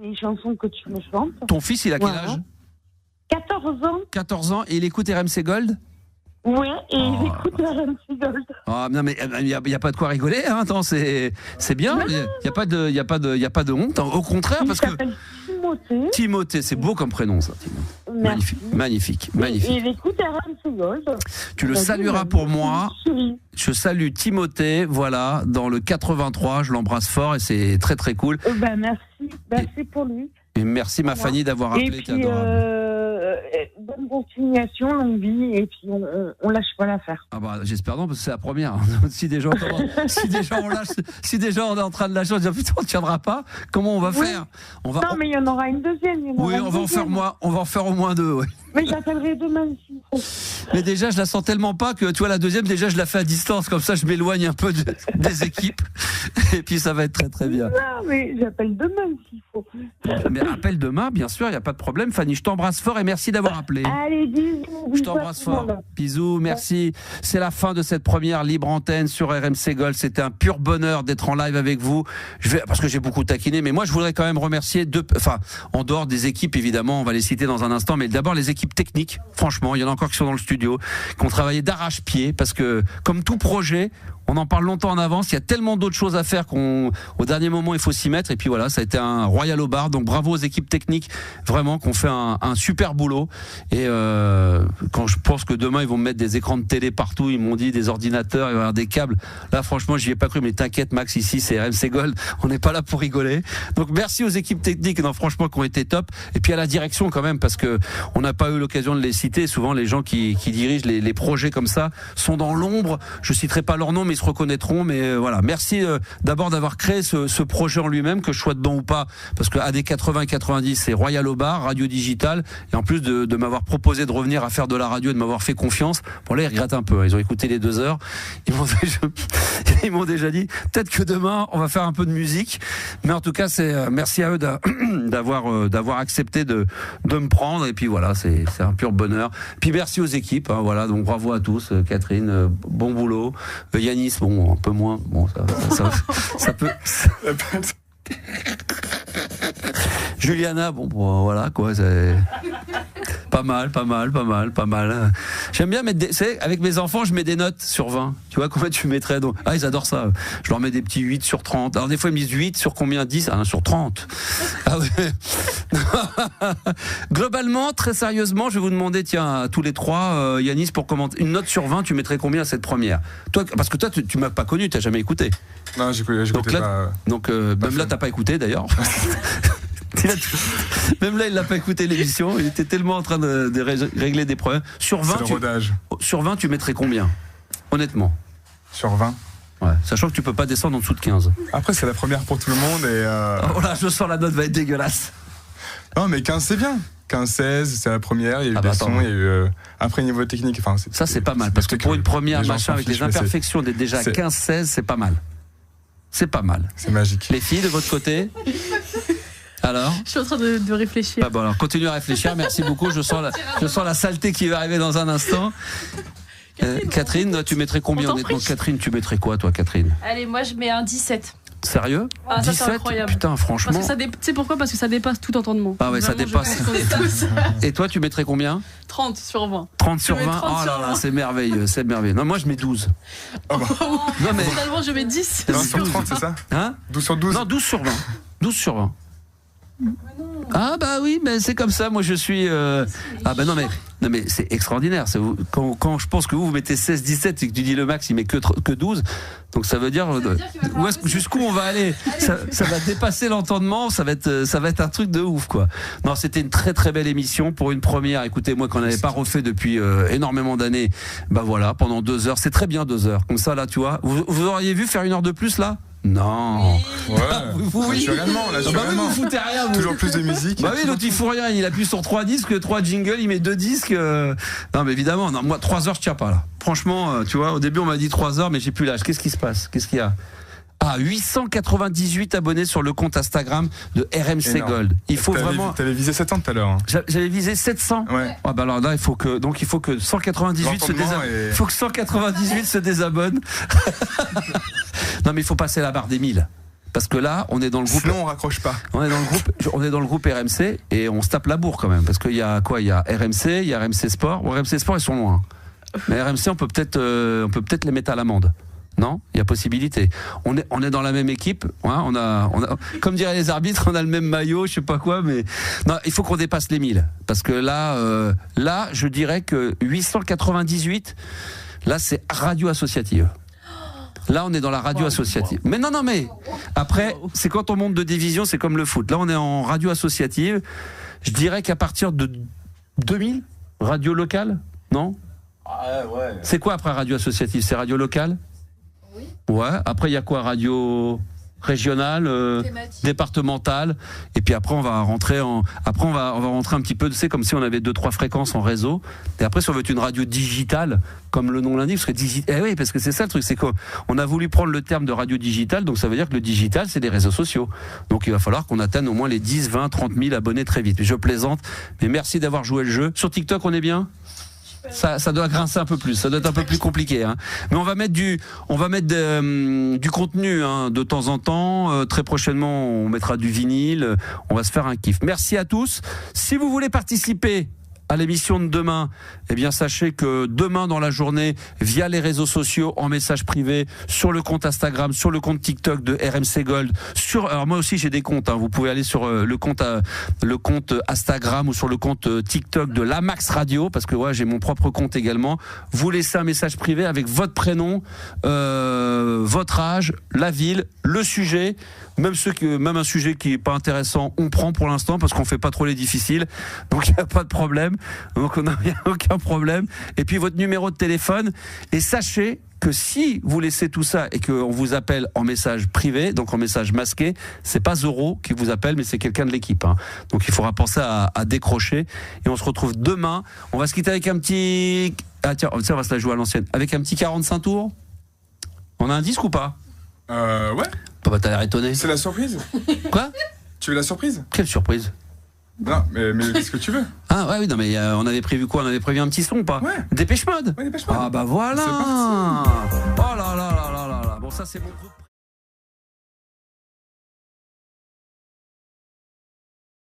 Les chansons que tu me chantes. Ton fils, il a quel âge? 14 ans. 14 ans et il écoute RMC Gold? Ouais, et il écoute RMC Gold. Ah non mais il y a pas de quoi rigoler, hein. Attends, c'est bien. Il y a pas de honte. Au contraire, parce que Timothée, c'est beau comme prénom ça. Magnifique. Et il écoute RMC Gold. Tu le salueras pour moi. Je salue Timothée, voilà, dans le 83. Je l'embrasse fort et c'est très très cool. Merci pour lui. Et merci ma Fanny d'avoir appelé. Et puis, bonne continuation, longue vie, et puis on lâche pas l'affaire. Ah bah j'espère non parce que c'est la première. Si déjà on est en train de lâcher, on se dit putain on tiendra pas. Comment on va faire? Non mais il y en aura une deuxième. On va en faire au moins deux. Ouais. Mais j'appellerai demain si. Mais déjà je la sens tellement pas que tu vois la deuxième déjà je la fais à distance comme ça je m'éloigne un peu des équipes et puis ça va être très très bien. Non mais j'appelle demain s'il faut. Mais appelle demain bien sûr, il n'y a pas de problème. Fanny, je t'embrasse fort et merci d'avoir appelé. Allez, bisous. Je t'embrasse fort. Bisous, merci. C'est la fin de cette première libre antenne sur RMC Gold. C'était un pur bonheur d'être en live avec vous. Parce que j'ai beaucoup taquiné, mais moi je voudrais quand même remercier en dehors des équipes évidemment, on va les citer dans un instant, mais d'abord les équipes techniques. Franchement, il y en a encore qui sont dans le studio, qui ont travaillé d'arrache-pied, parce que comme tout projet, On en parle longtemps en avance. Il y a tellement d'autres choses à faire qu'au dernier moment, il faut s'y mettre. Et puis voilà, ça a été un royal au bar. Donc bravo aux équipes techniques, vraiment, qui ont fait un super boulot. Et quand je pense que demain, ils vont mettre des écrans de télé partout, ils m'ont dit des ordinateurs, il va y avoir des câbles. Là, franchement, j'y ai pas cru. Mais t'inquiète, Max, ici, c'est RMC Gold. On n'est pas là pour rigoler. Donc merci aux équipes techniques, non, franchement, qui ont été top. Et puis à la direction quand même, parce que on n'a pas eu l'occasion de les citer. Souvent, les gens qui dirigent les projets comme ça sont dans l'ombre. Je citerai pas leur nom, mais ils se reconnaîtront. Mais voilà, merci d'abord d'avoir créé ce projet en lui-même, que je sois dedans ou pas, parce que AD 80-90, c'est Royal au bar, radio digitale, et en plus de m'avoir proposé de revenir à faire de la radio et de m'avoir fait confiance. Bon là, ils regrettent un peu. Ils ont écouté les 2 heures. Ils m'ont déjà dit, peut-être que demain, on va faire un peu de musique. Mais en tout cas, c'est merci à eux d'avoir accepté de me prendre. Et puis voilà, c'est un pur bonheur. Puis merci aux équipes. Hein, voilà, donc bravo à tous. Catherine, bon boulot. Yanis, bon, un peu moins. Bon, ça peut. Juliana, bon, voilà quoi. C'est pas mal. J'aime bien mettre avec mes enfants, je mets des notes sur 20. Tu vois, combien tu mettrais donc? Ah, ils adorent ça. Je leur mets des petits 8 sur 30. Alors, des fois, ils me disent 8 sur combien? 10? Ah, sur 30. Ah ouais. Globalement, très sérieusement, je vais vous demander, tiens, à tous les trois, Yanis, pour commenter, une note sur 20, tu mettrais combien à cette première? Toi, parce que toi, tu m'as pas connu, t'as jamais écouté. Non, j'écoutais pas. Donc, même là, t'as pas écouté, d'ailleurs. Même là, il n'a pas écouté l'émission. Il était tellement en train de régler des problèmes. Sur 20, tu mettrais combien? Honnêtement. Sur 20? Ouais, sachant que tu peux pas descendre en dessous de 15. Après, c'est la première pour tout le monde et. Oh là, je sens la note va être dégueulasse. Non, mais 15, c'est bien. 15-16, c'est la première. Il y a eu des sons, il y a eu. Après, niveau technique. Enfin, ça, c'est pas mal. Parce que pour une première, machin, avec les imperfections d'être déjà 15-16, c'est pas mal. C'est pas mal. C'est magique. Les filles, de votre côté? Alors, je suis en train de réfléchir. Ah bon, alors continue à réfléchir. Merci beaucoup. Je sens la saleté qui va arriver dans un instant. Catherine, tu mettrais combien honnêtement? Catherine, tu mettrais quoi toi, Catherine? Allez, moi je mets un 17. Sérieux? Ah, 17? Ça, c'est incroyable. Putain, franchement. Parce que tu sais pourquoi? Parce que ça dépasse tout entendement. Ah ouais, vraiment, ça dépasse. Et toi, tu mettrais combien? 30 sur 20. 30 sur 20. Oh là là, c'est merveilleux, c'est merveilleux. Non, moi je mets 12. Oh bah. Non mais finalement je mets 10. 12 sur 30, c'est ça? Hein? 12 sur 12? Non, 12 sur 20. 12 sur 20. Ah bah oui, mais c'est comme ça. Moi je suis. Ah bah non mais c'est extraordinaire. Quand je pense que vous mettez 16-17 et que tu dis le max il met que 12, donc ça veut dire jusqu'où on va aller. Ça va dépasser l'entendement. Ça va être un truc de ouf quoi. Non, c'était une très très belle émission pour une première. Écoutez, moi qu'on n'avait pas refait depuis énormément d'années. Bah voilà, pendant 2 heures, c'est très bien 2 heures. Comme ça là, tu vois. Vous auriez vu faire 1 heure de plus là? Non. Ouais. Naturellement, là, vous foutez rien. Toujours plus de musique. Bah oui, l'autre il fout rien. Il appuie sur 3 disques, 3 jingles, il met 2 disques. Non, mais évidemment, non, moi 3 heures, je tiens pas là. Franchement, tu vois, au début on m'a dit 3 heures, mais j'ai plus l'âge. Qu'est-ce qui se passe? Qu'est-ce qu'il y a? Ah, 898 abonnés sur le compte Instagram de RMC Énorme. Gold. Il faut vraiment. T'avais visé 700 tout à l'heure. Hein. J'avais visé 700. Ouais. Ah bah alors là, il faut que 198 se désabonne. Il faut que 198 se désabonne. Non, mais il faut passer la barre des 1000. Parce que là, on est dans le groupe. Sinon, on raccroche pas. On est dans le groupe RMC et on se tape la bourre quand même. Parce qu'il y a quoi? Il y a RMC, il y a RMC Sport. Bon, RMC Sport, ils sont loin. Mais RMC, on peut peut-être les mettre à l'amende. Non, il y a possibilité. On est dans la même équipe. Hein, on a, comme diraient les arbitres, on a le même maillot, je sais pas quoi, mais non, il faut qu'on dépasse les 1000. Parce que là, je dirais que 898, là, c'est radio associative. Là, on est dans la radio associative. Mais non, mais après, c'est quand on monte de division, c'est comme le foot. Là, on est en radio associative. Je dirais qu'à partir de 2000, radio locale, non? Ouais. C'est quoi après radio associative? C'est radio locale? Oui. Ouais. Après, il y a quoi? Radio régionale, départementale, et puis après on va rentrer on va rentrer un petit peu, tu sais, comme si on avait 2-3 fréquences en réseau. Et après, si on veut une radio digitale, comme le nom l'indique, ce serait digital. Eh oui, parce que c'est ça le truc, c'est qu'on a voulu prendre le terme de radio digitale, donc ça veut dire que le digital, c'est les réseaux sociaux. Donc il va falloir qu'on atteigne au moins les 10, 20, 30 000 abonnés très vite. Je plaisante, mais merci d'avoir joué le jeu. Sur TikTok, on est bien? Ça doit grincer un peu plus, ça doit être un peu plus compliqué, hein. Mais on va mettre du contenu, hein, de temps en temps. Très prochainement, on mettra du vinyle. On va se faire un kiff. Merci à tous. Si vous voulez participer à l'émission de demain, eh bien sachez que demain dans la journée, via les réseaux sociaux, en message privé, sur le compte Instagram, sur le compte TikTok de RMC Gold, alors moi aussi j'ai des comptes, vous pouvez aller sur le compte Instagram ou sur le compte TikTok de la Max Radio, parce que j'ai mon propre compte également. Vous laissez un message privé avec votre prénom, votre âge, la ville, le sujet, même un sujet qui est pas intéressant, on prend pour l'instant parce qu'on fait pas trop les difficiles, donc il n'y a pas de problème, donc on n'a aucun problème. Et puis votre numéro de téléphone, et sachez que si vous laissez tout ça et qu'on vous appelle en message privé, donc en message masqué, c'est pas Zoro qui vous appelle, mais c'est quelqu'un de l'équipe. Donc il faudra penser à décrocher. Et on se retrouve demain. On va se quitter avec un petit... Ah tiens, on va se la jouer à l'ancienne. Avec un petit 45 tours. On a un disque ou pas? Ouais. Bah t'as l'air étonné. C'est la surprise. Quoi? Tu veux la surprise? Quelle surprise? Non, mais dis ce que tu veux. Ah ouais, oui, non, mais on avait prévu quoi? On avait prévu un petit son ou pas? Ouais. Dépêche Mode. Ouais, Dépêche Mode. Ah bah voilà. C'est parti. Oh là là là là là là. Bon, ça c'est mon groupe.